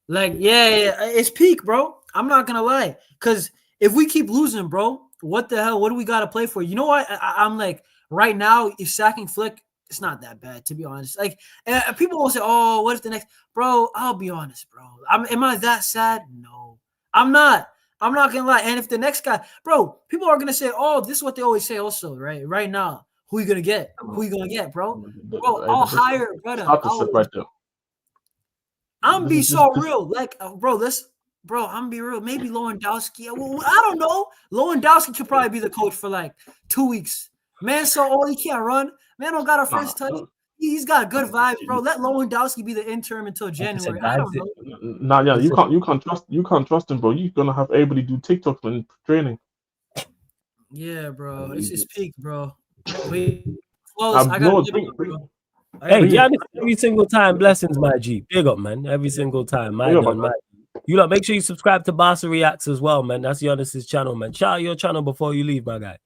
Like, yeah, it's peak, bro. I'm not gonna lie, because if we keep losing, bro, what the hell? What do we got to play for? You know what? I'm like, right now, if sacking Flick, it's not that bad, to be honest. Like, people will say, "Oh, what if the next?" Bro, I'll be honest, bro. Am I that sad? No, I'm not. I'm not gonna lie. And if the next guy, bro, people are gonna say, "Oh, this is what they always say." Also, right now, who you gonna get? Who you gonna get, bro? Bro, I'll hire, brother. I'm be so real, like, bro. I'm gonna be real. Maybe Lewandowski. Well, I don't know. Lewandowski could probably be the coach for like 2 weeks. Man, so old he can't run. Man, don't got a first touch. He's got good vibes, bro. Let Lewandowski be the interim until January. I don't know. Nah, yeah, you can't trust him, bro. You're gonna have everybody do TikTok when training. Yeah, bro. It's peak, bro. Wait, I got Hey, Giannis, every single time, blessings, my G. Big up, man. Every single time, my man. You lot, make sure you subscribe to Barca Reacts as well, man. That's Giannis's channel, man. Shout out your channel before you leave, my guy.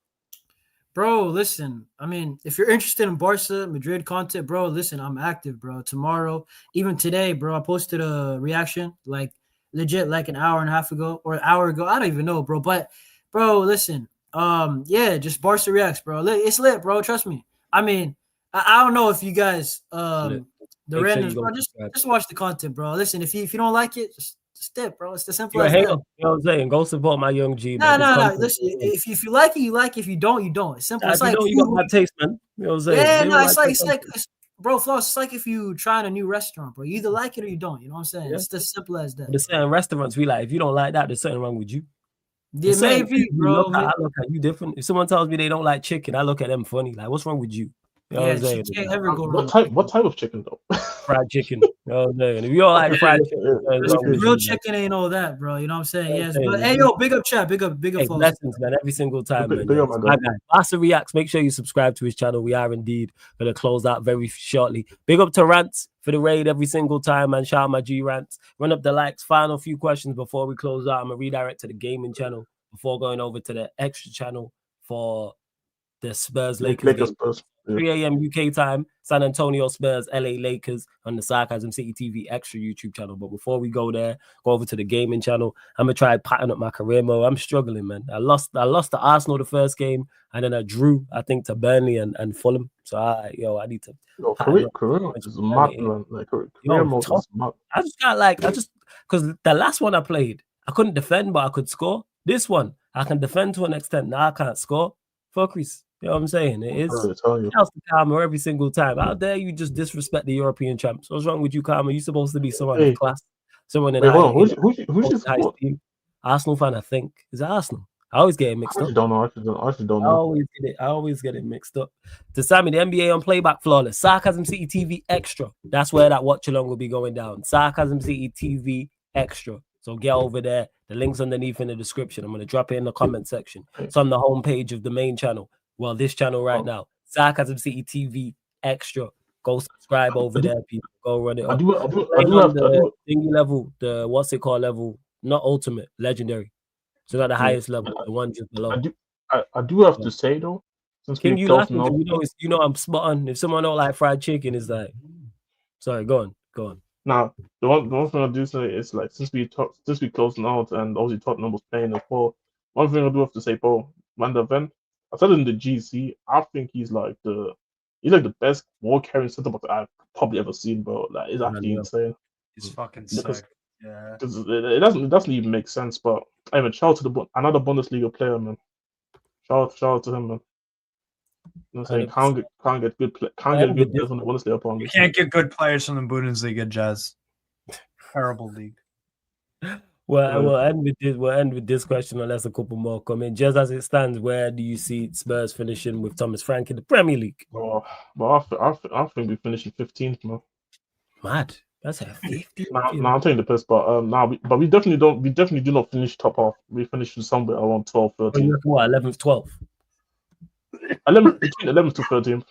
Bro, listen. I mean, if you're interested in Barca Madrid content, bro, listen, I'm active, bro. Tomorrow, even today, bro, I posted a reaction, like legit, like an hour and a half ago or an hour ago. I don't even know, bro. But, bro, listen. Yeah, just Barca Reacts, bro. It's lit, bro. Trust me. I mean, I don't know if you guys the randoms, bro. Just watch the content, bro. Listen, if you don't like it, just dip, bro. It's the simple as that. You know what I'm saying? Go support my young G. No. Listen, if you like it, you like it. If you don't, you don't. It's simple. It's like you got my taste, man. You know what I'm saying? Yeah, no, it's like bro, Floss, it's like if you trying a new restaurant, bro. You either like it or you don't. You know what I'm saying? Yeah. It's as simple as that. There's certain restaurants we like. If you don't like that, there's something wrong with you. Yeah, maybe, bro. I look at you different. If someone tells me they don't like chicken, I look at them funny. Like, what's wrong with you? You know what I'm saying? Can't ever go wrong. What type of chicken though? Fried chicken. You know what I'm saying? If you don't like fried chicken, real chicken ain't all that, bro. You know what I'm saying? Yes. But hey, yo, big up chat, big up. Hey, blessings, man. Every single time, man. My guy, Barca Reacts. Make sure you subscribe to his channel. We are indeed gonna close out very shortly. Big up to Rants for the raid every single time, man. Shout out my G Rants. Run up the likes. Final few questions before we close out. I'm gonna redirect to the gaming channel before going over to the extra channel for the Spurs Lakers. 3 a.m. UK time, San Antonio Spurs, LA Lakers on the Sarcasm City TV extra YouTube channel. But before we go there, go over to the gaming channel. I'm gonna try patting up my career mode. I'm struggling, man. I lost to Arsenal the first game, and then I drew, I think, to Burnley and Fulham. So I need to. Career mode is mad, man. Like career mode is mad. I just got because the last one I played, I couldn't defend, but I could score. This one, I can defend to an extent. Now I can't score. Fuckeries. You know what I'm saying? It is Karma every single time. How dare you just disrespect the European champs? What's wrong with you, Karma? You're supposed to be someone in class. Someone in who's your team. Arsenal fan, I think. Is it Arsenal? I always get it mixed up. I actually don't know. I always get it mixed up. To Sammy, the NBA on playback flawless. Sarcasm City TV Extra. That's where that watch along will be going down. Sarcasm City TV Extra. So get over there. The link's underneath in the description. I'm going to drop it in the comment section. It's on the homepage of the main channel. Well, this channel right now, Sarcasm City TV Extra. Go subscribe over there, people. Go run it up. I do have the thingy level, the what's it called level, not ultimate, legendary. So not the highest level, the one just below. I do have to say though, since King, you know I'm spot on. If someone don't like fried chicken, it's like, sorry, go on. Now, the one thing I do say is like since we closing out and obviously Tottenham was playing as well. One thing I do have to say, bro, Van der Ven, I said in the GC, I think he's like the best ball carrying centre back I've probably ever seen, bro. Like it's actually insane. He's fucking Because sick. Yeah. it doesn't even make sense. But I mean, shout out to another Bundesliga player, man. Shout out to him, man. You know what I'm saying? Can't get good players on the Bundesliga You opponent. can't get good players from the Bundesliga, Jazz. Terrible league. Well, we'll end with this question unless a couple more come in. Just as it stands, where do you see Spurs finishing with Thomas Frank in the Premier League? But I think we finished in 15th, man. Mad. That's a 50. No, I'm taking the piss, but we definitely do not finish top half. We finished somewhere around 12, 13. What, 11th, 12th? 11th, between 11th to 13th.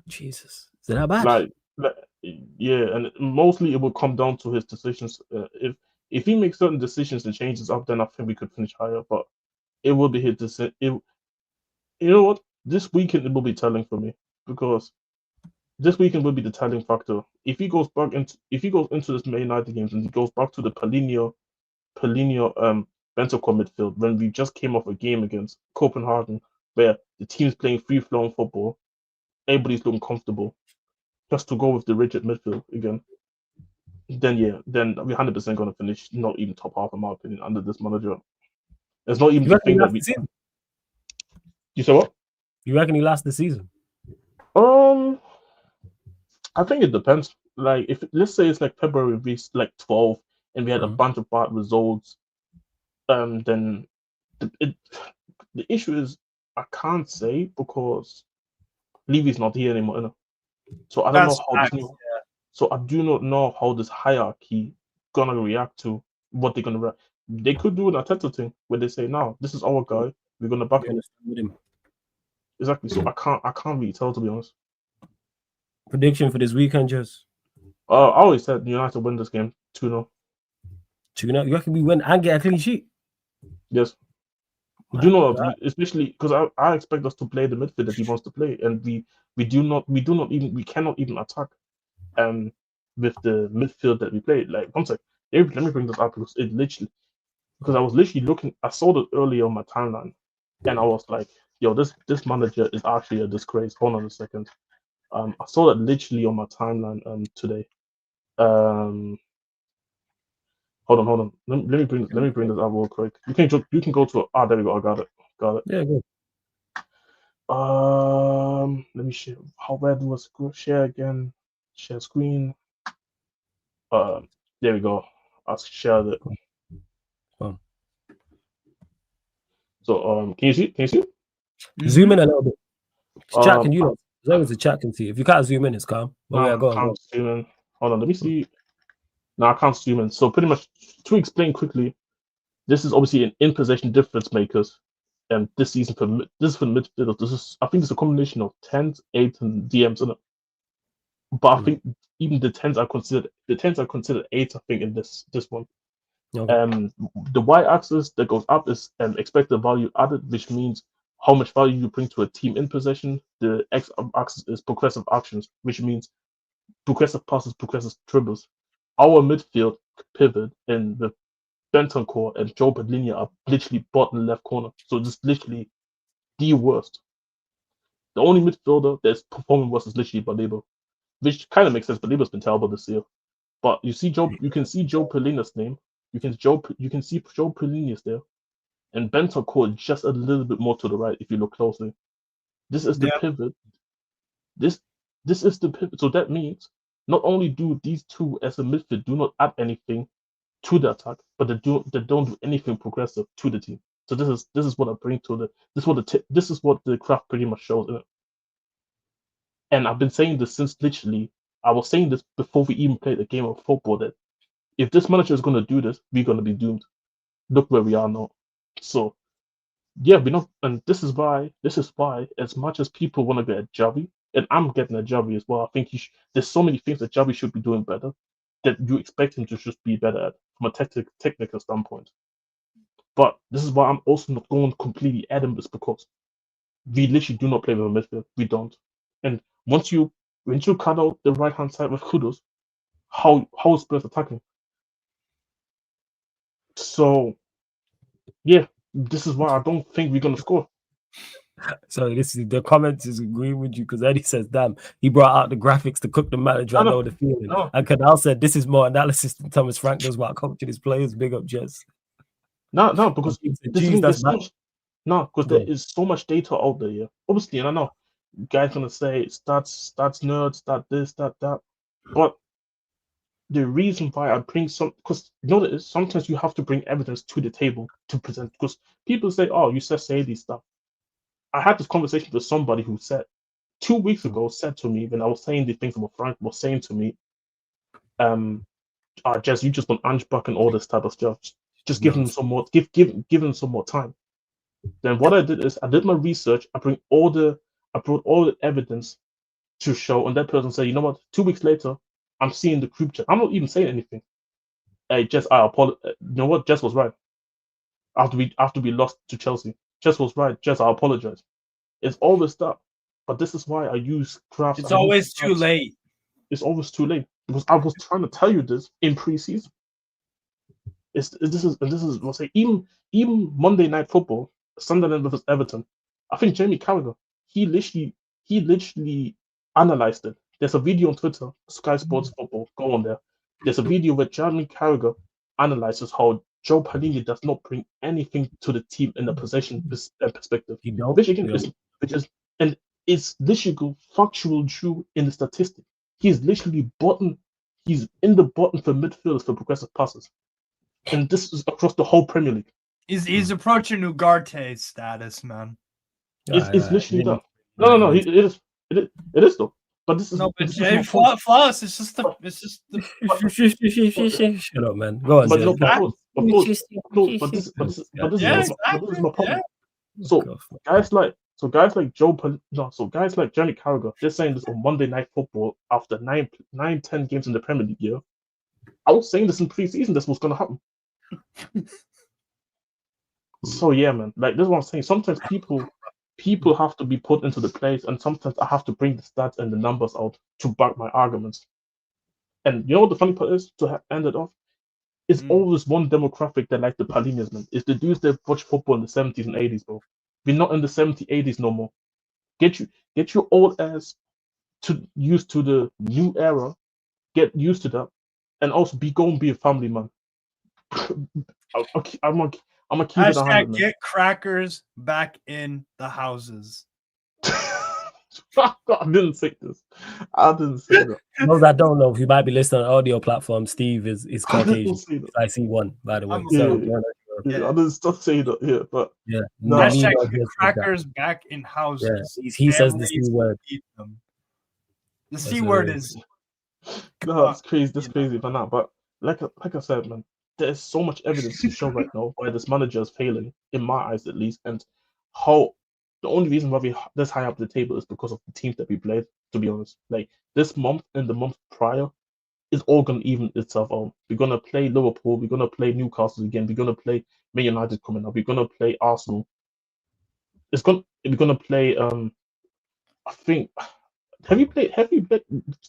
Jesus, is that bad? Like, yeah, and mostly it will come down to his decisions. If he makes certain decisions and changes up, then I think we could finish higher. But it will be his decision. You know what? This weekend it will be telling for me because this weekend will be the telling factor. If he goes into this Man United games and he goes back to the Paulinho Bentancur midfield when we just came off a game against Copenhagen where the team's playing free-flowing football, everybody's looking comfortable, just to go with the rigid midfield again, then we're 100% going to finish not even top half in my opinion under this manager. It's not even the thing that we. You say what? You reckon he lasts the season? I think it depends. Like if let's say it's like February, we like 12, and we had a bunch of bad results, then the issue is I can't say because Levy's not here anymore. You know? So I don't know how this So I do not know how this hierarchy gonna react to what they're gonna react. They could do an Arteta thing where they say, "No, this is our guy. We're gonna back him." Exactly. So I can't really tell, to be honest. Prediction for this weekend, Jess? I always said United win this game 2-0. 2-0. You reckon we win and get a clean sheet? Yes. Do not, especially because I expect us to play the midfield that he wants to play, and we cannot even attack. With the midfield that we played. Like, one sec, let me bring this up because I was literally looking. I saw it earlier on my timeline, and I was like, "Yo, this manager is actually a disgrace." Hold on a second. I saw that literally on my timeline today. Hold on. Let me bring this up real quick. You can go to there we go. I got it. Yeah, good. Let me share. Where do I share again? Share screen. There we go. I'll share it. Oh. So can you see? Zoom in a little bit. Chat can you? As long as the chat can see. If you can't zoom in, it's calm. Go on. Zoom in. Hold on. Let me see. No, I can't zoom in. So pretty much to explain quickly, this is obviously an in possession difference makers. And this season for the midfielders, I think it's a combination of 10s, 8s, and DMs in it. But I think even the 10s are considered 8s. I think in this one. Okay. The y-axis that goes up is expected value added, which means how much value you bring to a team in possession. The x-axis is progressive actions, which means progressive passes, progressive dribbles. Our midfield pivot and the Bentancur and Joe Padlinha are literally bottom left corner. So it's literally the worst. The only midfielder that's performing worse is literally Baleba, which kind of makes sense. Baleba's been terrible this year. But you can see Joe Padlinha's name. You can see Joe Padlinha's there. And Bentancur just a little bit more to the right if you look closely. This is the pivot. This is the pivot. So that means not only do these two as a midfield do not add anything to the attack, but they don't do anything progressive to the team. So this is what I bring to this is what the craft pretty much shows in it. And I've been saying this since literally I was saying this before we even played a game of football that if this manager is going to do this, we're going to be doomed. Look where we are now. So yeah, and this is why as much as people want to get a Javi, and I'm getting a Javi as well, I think there's so many things that Javi should be doing better that you expect him to just be better at from a technical standpoint. But this is why I'm also not going completely at him, is because we literally do not play with a midfield. We don't. And once you cut out the right hand side with Kudus, how Spurs attacking. So yeah, this is why I don't think we're gonna score. So this is the comments is agreeing with you because Eddie says, "Damn, he brought out the graphics to cook the manager. I know the feeling." No. And Canal said, "This is more analysis than Thomas Frank does while coaching his players." Big up, Jess. No, because that's because there is so much data out there. Yeah, obviously, and I know guys gonna say stats nerds, stat this, that, but the reason why I bring because you know that sometimes you have to bring evidence to the table to present. Because people say, "Oh, you say these stuff." I had this conversation with somebody who said 2 weeks ago said to me when I was saying the things about Frank was saying to me, Jess, you just want Angebach and all this type of stuff. Just give him some more, give him some more time. Then what I did is I did my research. I brought all the evidence to show, and that person said, you know what? 2 weeks later, I'm seeing the group chat. I'm not even saying anything. Hey, Jess, I apologize. You know what? Jess was right. After we lost to Chelsea, Jess was right. Jess, I apologize. It's always that, but this is why I use graphs. It's always too late. It's always too late because I was trying to tell you this in preseason. This is let's say even Monday Night Football, Sunderland versus Everton. I think Jamie Carragher he literally analyzed it. There's a video on Twitter, Sky Sports Football. Go on there. There's a video where Jamie Carragher analyzes how Joe Palhinha does not bring anything to the team in the possession perspective. Which is and it's literally factual true in the statistic. He's literally he's in the bottom for midfielders for progressive passes. And this is across the whole Premier League. He's approaching Ugarte's status, man. It's literally that. No. It is though. But this is flawless. It's just the. Shut up, man. Go on. But this is my problem. So guys like Jamie Carragher, they're saying this on Monday Night Football after 10 games in the Premier League year. I was saying this in preseason. This was gonna happen. So yeah, man. Like this is what I'm saying. Sometimes people have to be put into the place, and sometimes I have to bring the stats and the numbers out to back my arguments. And you know what the funny part is to end it off? It's always one demographic that like the Palhinhas, man. It's the dudes that watch football in the 70s and 80s, bro. We're not in the 70s, 80s no more. Get your old ass used to the new era. Get used to that, and also be a family man. I'm gonna keep it 100. Get crackers back in the houses. I didn't say this. I didn't say that. Those I don't know, if you might be listening on audio platform, Steve is Caucasian. I see one, by the way. I didn't stop saying that here, but no. Hashtag get crackers back in houses. Yeah. He says the C word. The C word is. No, it's crazy. That's crazy, but not. But like I said, man, there's so much evidence to show right now why this manager is failing, in my eyes at least, and how the only reason why we're this high up the table is because of the teams that we played. To be honest, like this month and the month prior, it's all gonna even itself out. We're gonna play Liverpool. We're gonna play Newcastle again. We're gonna play Man United coming up. We're gonna play Arsenal. We're gonna play. I think. Have you played?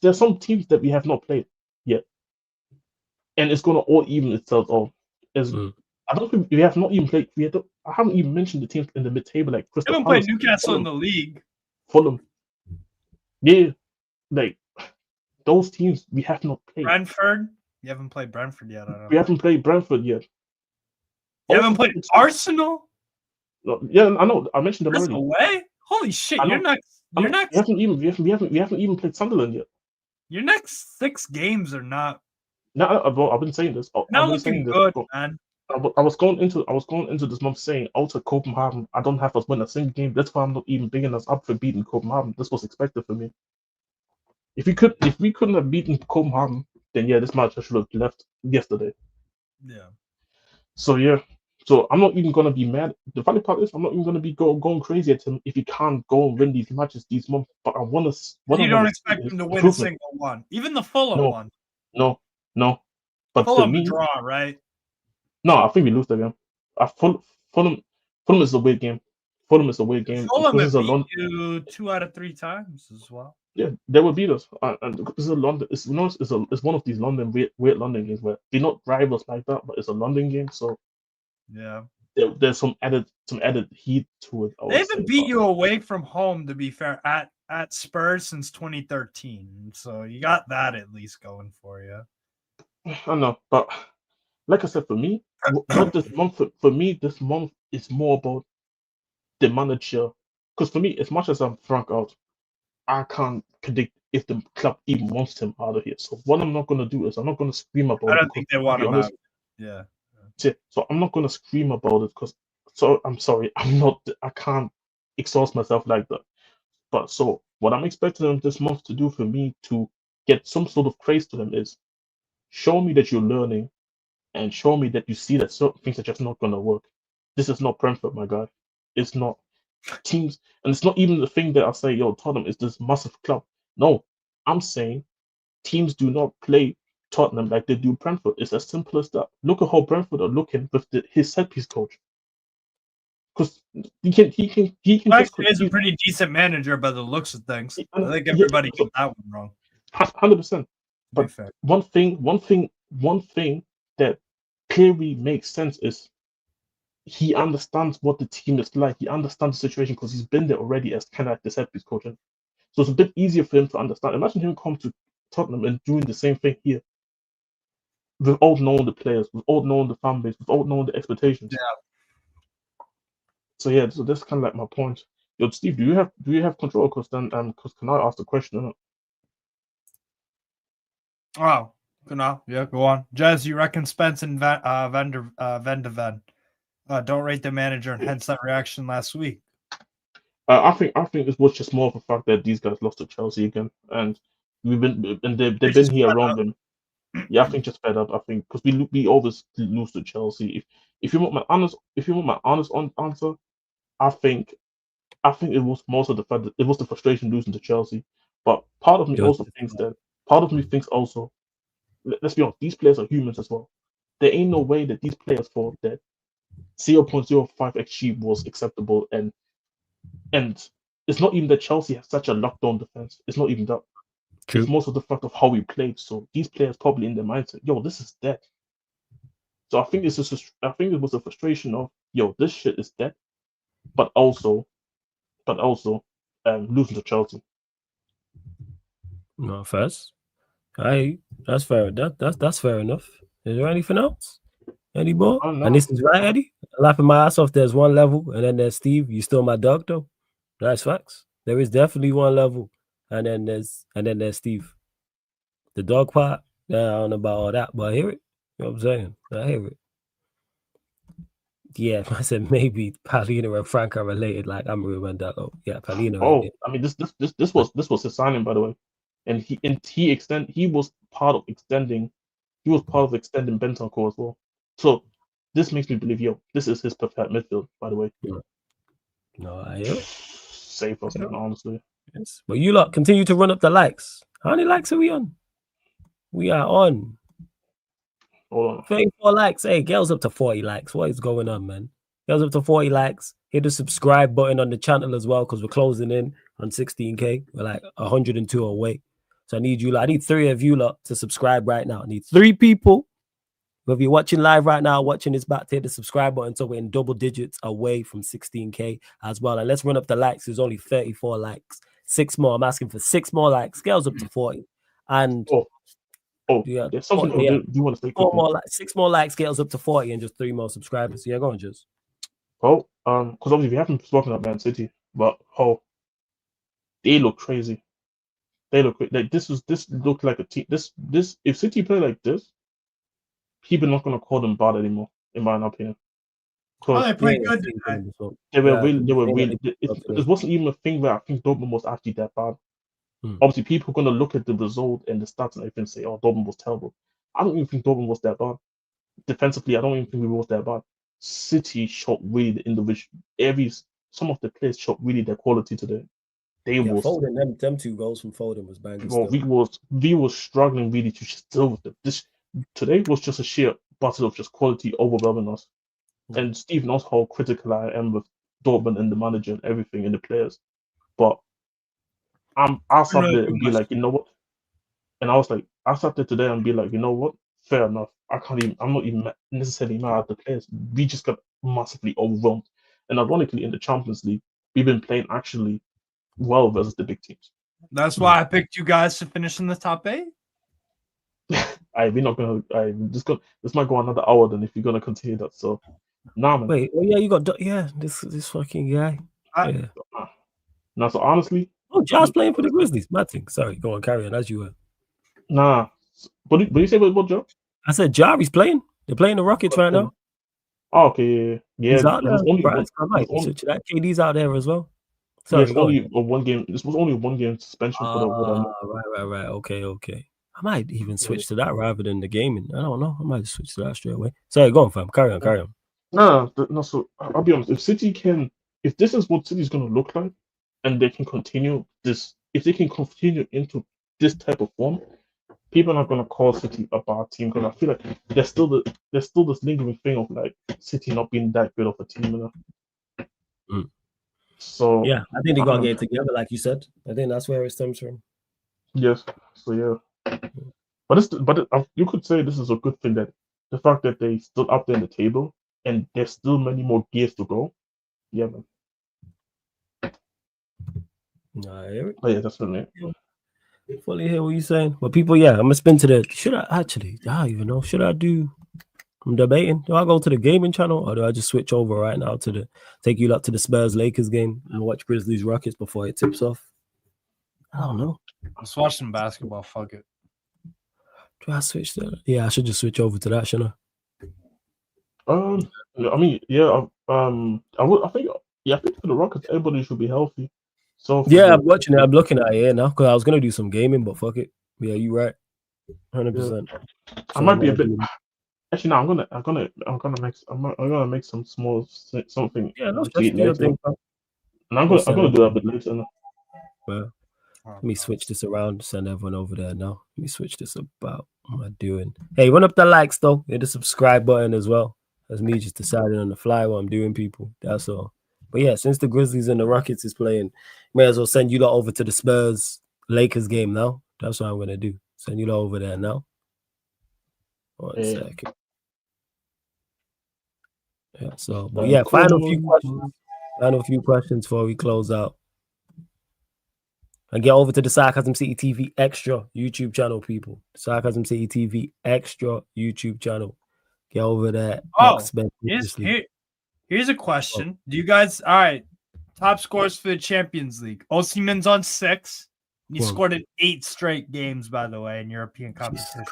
There's some teams that we have not played yet, and it's gonna all even itself out. I don't think we have not even played. I haven't even mentioned the teams in the mid-table like Crystal Palace. Haven't played Newcastle in the league. Fulham. Yeah, like those teams we have not played. Brentford. You haven't played Brentford yet. We haven't played Brentford yet. You haven't played Arsenal. No, yeah, I know. I mentioned them already. Away? Holy shit! You're not. You're next. We haven't even played Sunderland yet. Your next 6 games are not. No, I've been saying this. Not looking good, man. I was going into this month saying out of Copenhagen, I don't have us win a single game. That's why I'm not even bigging us up for beating Copenhagen. This was expected for me. If we couldn't have beaten Copenhagen, then yeah, this match I should have left yesterday. Yeah. So yeah. So I'm not even gonna be mad. The funny part is I'm not even gonna be going crazy at him if he can't go and win these matches these months. But I want to. You don't expect him to win a single one, even the Fulham one. No. But Fulham draw, right? No, I think we lose the game. Fulham is a weird game. Fulham is a weird game. Fulham has beat you 2 out of 3 times as well. Yeah, they will beat us. And it's a London. It's it's one of these London weird London games where they're not rivals like that, but it's a London game, so Yeah. there's some added heat to it. I They would say. haven't beat you away from home, to be fair, at Spurs since 2013. So you got that at least going for you. I know, but like I said, for me, what this month for me this month is more about the manager. Because for me, as much as I'm Frank out, I can't predict if the club even wants him out of here. So what I'm not gonna do is I'm not gonna scream about I it. don't think they To want be him honest, out. Yeah. so I'm not gonna scream about it because so I'm sorry, I can't exhaust myself like that. But so what I'm expecting them this month to do for me to get some sort of praise to them is show me that you're learning and show me that you see that certain things are just not gonna work. This is not Brentford, my guy. It's not teams, and it's not even the thing that I say, yo, Tottenham is this massive club. No, I'm saying teams do not play Tottenham like they do Brentford. It's as simple as that. Look at how Brentford are looking with his set piece coach. Because he can just Actually, is a pretty decent manager by the looks of things. I think yeah, everybody got that one wrong. 100%. To be But fair. one thing that clearly makes sense is he understands what the team is like. He understands the situation because he's been there already as kind of like the set piece coach. So it's a bit easier for him to understand. Imagine him come to Tottenham and doing the same thing here without knowing the players, without knowing the fan base, without knowing the expectations. Yeah. So yeah, so that's kind of like my point. Yo, Steve, do you have control? Because then because can I ask the question? Oh, no, yeah, go on. Jez, you reckon Spence and Van de Ven don't rate the manager and hence that reaction last week? I think it was just more of the fact that these guys lost to Chelsea again, and they've been here around them. Yeah, I think just fed up. I think because we always lose to Chelsea. If you want my honest answer, I think it was most of the fact that it was the frustration losing to Chelsea. But part of me also thinks that also, let's be honest, these players are humans as well. There ain't no way that these players thought that 0.05 xG was acceptable, and it's not even that Chelsea has such a lockdown defense. It's not even that. True. It's most of the fact of how we played. So these players probably in their mindset, yo, this is dead. So I think it was a frustration of, yo, this shit is dead, but also losing to Chelsea. No, first. That's fair. That's fair enough. Is there anything else? Any more? Oh, no. And this is right, Eddie. I'm laughing my ass off. There's one level, and then there's Steve. You still my dog though. That's facts. There is definitely one level, and then there's Steve. The dog part. Yeah, I don't know about all that, but I hear it. You know what I'm saying? I hear it. Yeah, I said maybe Paulino and Frank are related. Like I'm Mandello. Yeah, Paulino. Oh, I mean, this was his signing, by the way, and he was part of extending Bentancur as well. So this makes me believe, yo, this is his preferred midfield, by the way. Yeah. No, I hear it. Safe us, man, honestly. Yes, but you lot continue to run up the likes. How many likes are we on? We are on Hold on. 34 likes. Hey, girls up to 40 likes. What is going on, man? Girls up to 40 likes. Hit the subscribe button on the channel as well because we're closing in on 16K. We're like 102 away. So I need you lot. I need 3 of you lot to subscribe right now. I need 3 people. If you're watching live right now, watching this back, hit the subscribe button so we're in double digits away from 16K as well. And let's run up the likes. There's only 34 likes. 6 more. I'm asking for 6 more likes. Scales up to 40. And yeah, there's something. yeah. Do you want to say quickly? 6 more likes scales up to 40 and just 3 more subscribers. Yeah, go on, just. Well, because obviously we haven't spoken about Man City, but they look crazy. They look like this looked like a team. This if City play like this, people not gonna call them bad anymore, in my opinion. Oh, they played good today. They were really. It wasn't even a thing where I think Dortmund was actually that bad. Obviously, people are gonna look at the result and the stats and everything and say, "Oh, Dortmund was terrible." I don't even think Dortmund was that bad. Defensively, I don't even think we was that bad. City showed really the individual. Some of the players showed really their quality today. Foden, them 2 goals from Foden was banging. Well, we was struggling really to just deal with it. This today was just a sheer battle of just quality overwhelming us. And Steve knows how critical I am with Dortmund and the manager and everything and the players. But I'll stop there and be like, you know what? And I was like, I'll stop there today and be like, you know what? Fair enough. I'm not even necessarily mad at the players. We just got massively overwhelmed. And ironically, in the Champions League, we've been playing actually well versus the big teams. That's why I picked you guys to finish in the top 8. We're not gonna. This might go another hour. Then if you're gonna continue that, so nah, man. Wait, oh yeah, you got this fucking guy. Yeah. Now, so honestly, Josh playing for the Grizzlies. Nothing. Sorry, go on, carry on as you were. Nah, but you say what, Joe? I said Jari's playing. They're playing the Rockets right now. Oh, okay, yeah. He's out there. KD's out there as well. Sorry, it's only a 1 game. This was only a 1 game suspension for the. Right. Okay. I might even switch to that rather than the gaming. I don't know. I might switch to that straight away. Sorry, go on, fam. Carry on. No. So I'll be honest. If this is what City's gonna look like, and they can continue this, if they can continue into this type of form, people are not gonna call City a bad team because I feel like there's still this lingering thing of like City not being that good of a team, you know. So yeah, I think they got to get together, like you said. I think that's where it stems from. Yes. So yeah. But you could say this is a good thing, that the fact that they still up there in the table and there's still many more gears to go. Yeah, man. Oh yeah, that's what Fully hear what you're saying. But people, I'm gonna spin to the. I don't even know. Should I do? I'm debating. Do I go to the gaming channel or do I just switch over right now to take you up to the Spurs Lakers game and watch Grizzlies Rockets before it tips off? I don't know. Let's watch some basketball. Fuck it. Do I switch that? Yeah, I should just switch over to that, shouldn't I? I mean, yeah. I think for the Rockets, everybody should be healthy. So I'm watching it. I'm looking at it now because I was gonna do some gaming, but fuck it. Yeah, you right. 100%. I might be a bit. Actually, no. I'm gonna make some small something. Yeah, no, thing, and I'm gonna do that a bit later. Well, let me switch this around. Send everyone over there now. Let me switch this about. What am I doing? Hey, run up the likes though. Hit the subscribe button as well. That's me just deciding on the fly what I'm doing, people. That's all. But yeah, since the Grizzlies and the Rockets is playing, may as well send you lot over to the Spurs Lakers game now. That's what I'm gonna do. Send you lot over there now. 1 second. Yeah, so but yeah, final few questions before we close out. And get over to the Sarcasm City TV Extra YouTube channel, people. Sarcasm City TV Extra YouTube channel. Get over there. Here's a question. Do you guys, all right, top scores for the Champions League. Osimhen's on 6. He scored in 8 straight games, by the way, in European competitions.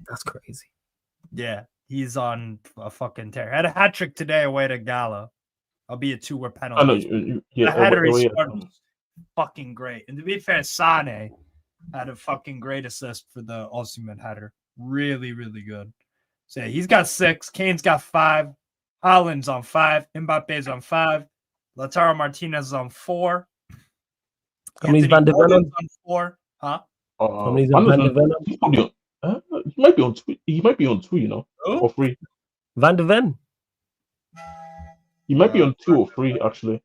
That's crazy. Yeah, he's on a fucking tear. Had a hat trick today away to Gala, albeit 2 were penalties. The header he scored was fucking great. And to be fair, Sane had a fucking great assist for the Osimhen header. Really, really good. So yeah, he's got 6. Kane's got 5. Haaland's on 5. Mbappe's on 5. Lautaro Martinez is on 4. How many's Van de Ven on 4? Huh? How many's Van de Ven on? He might be on 2. He might be on 2, you know, or 3. Van de Ven. He might be on 2 or 3 actually.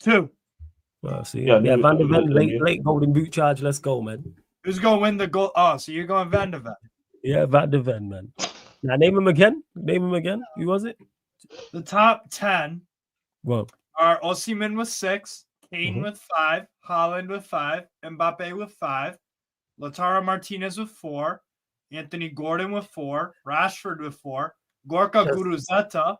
2. See, Van de Ven late golden boot charge. Let's go, man. Who's gonna win the goal? Oh, so you're going Van de Ven? Yeah, Van de Ven, man. Now name him again. Who was it? The top 10 are Osimhen with 6, Kane with 5, Haaland with 5, Mbappe with 5, Lautaro Martinez with 4, Anthony Gordon with 4, Rashford with 4, Gorka Guruzeta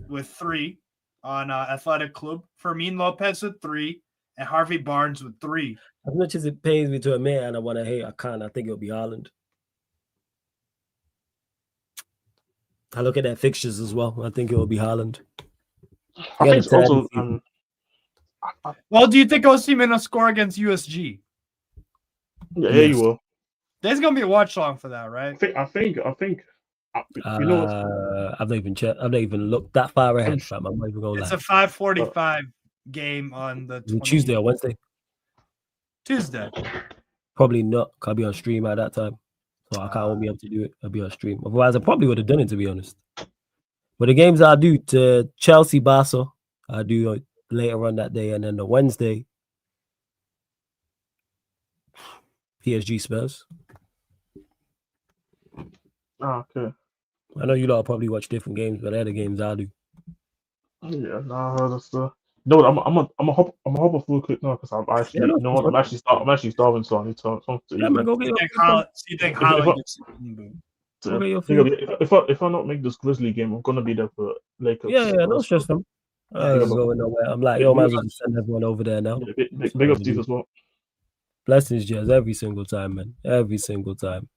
with 3 on Athletic Club, Fermin Lopez with 3, and Harvey Barnes with 3. As much as it pains me to admit and I want to hate, I can't. I think it'll be Haaland. I look at their fixtures as well. I think it will be Haaland. I think it's also. Well, do you think Osimhen will score against USG? Yeah, you will. There's gonna be a watch long for that, right? I think. You know, I've not even checked. I've not even looked that far ahead. Fam. I'm not even going. It's a 5:45 game on the Tuesday or Wednesday. Tuesday. Probably not. I'll be on stream at that time. So I won't be able to do it. I'll be on stream. Otherwise, I probably would have done it, to be honest. But the games I do to Chelsea, Barca, I do later on that day. And then the Wednesday, PSG Spurs. Okay. I know you lot probably watch different games, but they're the games I do. Yeah, nah, that's the. No, I'm a hop off real quick now because I'm actually, Yeah, no, you know what, I'm actually starving, so I need something to yeah, eat. man, go get If, if, go get your big up, food. if I don't make this Grizzly game, I'm gonna be there for Lakers. Yeah, no stress, them. Big up, Going nowhere. I'm like, big, yo, big might up, as well just send everyone over there now. yeah, big up Steve as well. Blessings, Jazz, every single time, man. Every single time.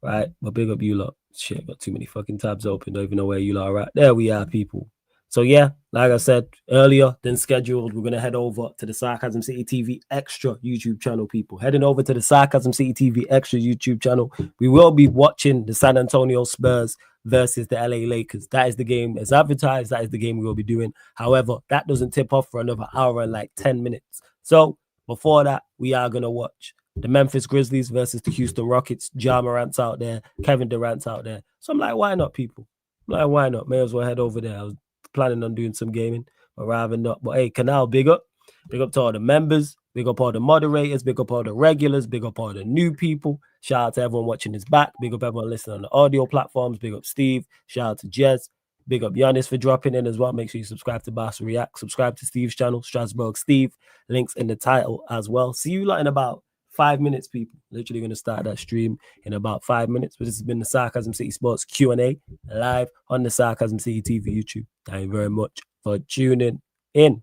Right? But big up you lot. Shit, got too many fucking tabs open. Don't even know where you lot are at. There we are, people. So yeah, like I said earlier than scheduled, we're gonna head over to the Sarcasm City TV Extra YouTube channel, people. Heading over to the Sarcasm City TV Extra YouTube channel. We will be watching the San Antonio Spurs versus the LA Lakers. That is the game as advertised. That is the game we will be doing. However, that doesn't tip off for another hour and like 10 minutes. So before that, we are gonna watch the Memphis Grizzlies versus the Houston Rockets. Ja Morant's out there, Kevin Durant's out there. So I'm like, why not, people? I'm like, why not? May as well head over there. I was planning on doing some gaming, but rather not. But hey, Canal, big up to all the members, big up all the moderators, big up all the regulars, big up all the new people. Shout out to everyone watching this back, big up everyone listening on the audio platforms, big up Steve, shout out to Jez, big up Giannis for dropping in as well. Make sure you subscribe to Bass React, subscribe to Steve's channel, Strasbourg Steve, links in the title as well. See you lot in about 5 minutes, people. Literally going to start that stream in about 5 minutes. But this has been the Sarcasm City Sports Q&A live on the Sarcasm City TV YouTube. Thank you very much for tuning in.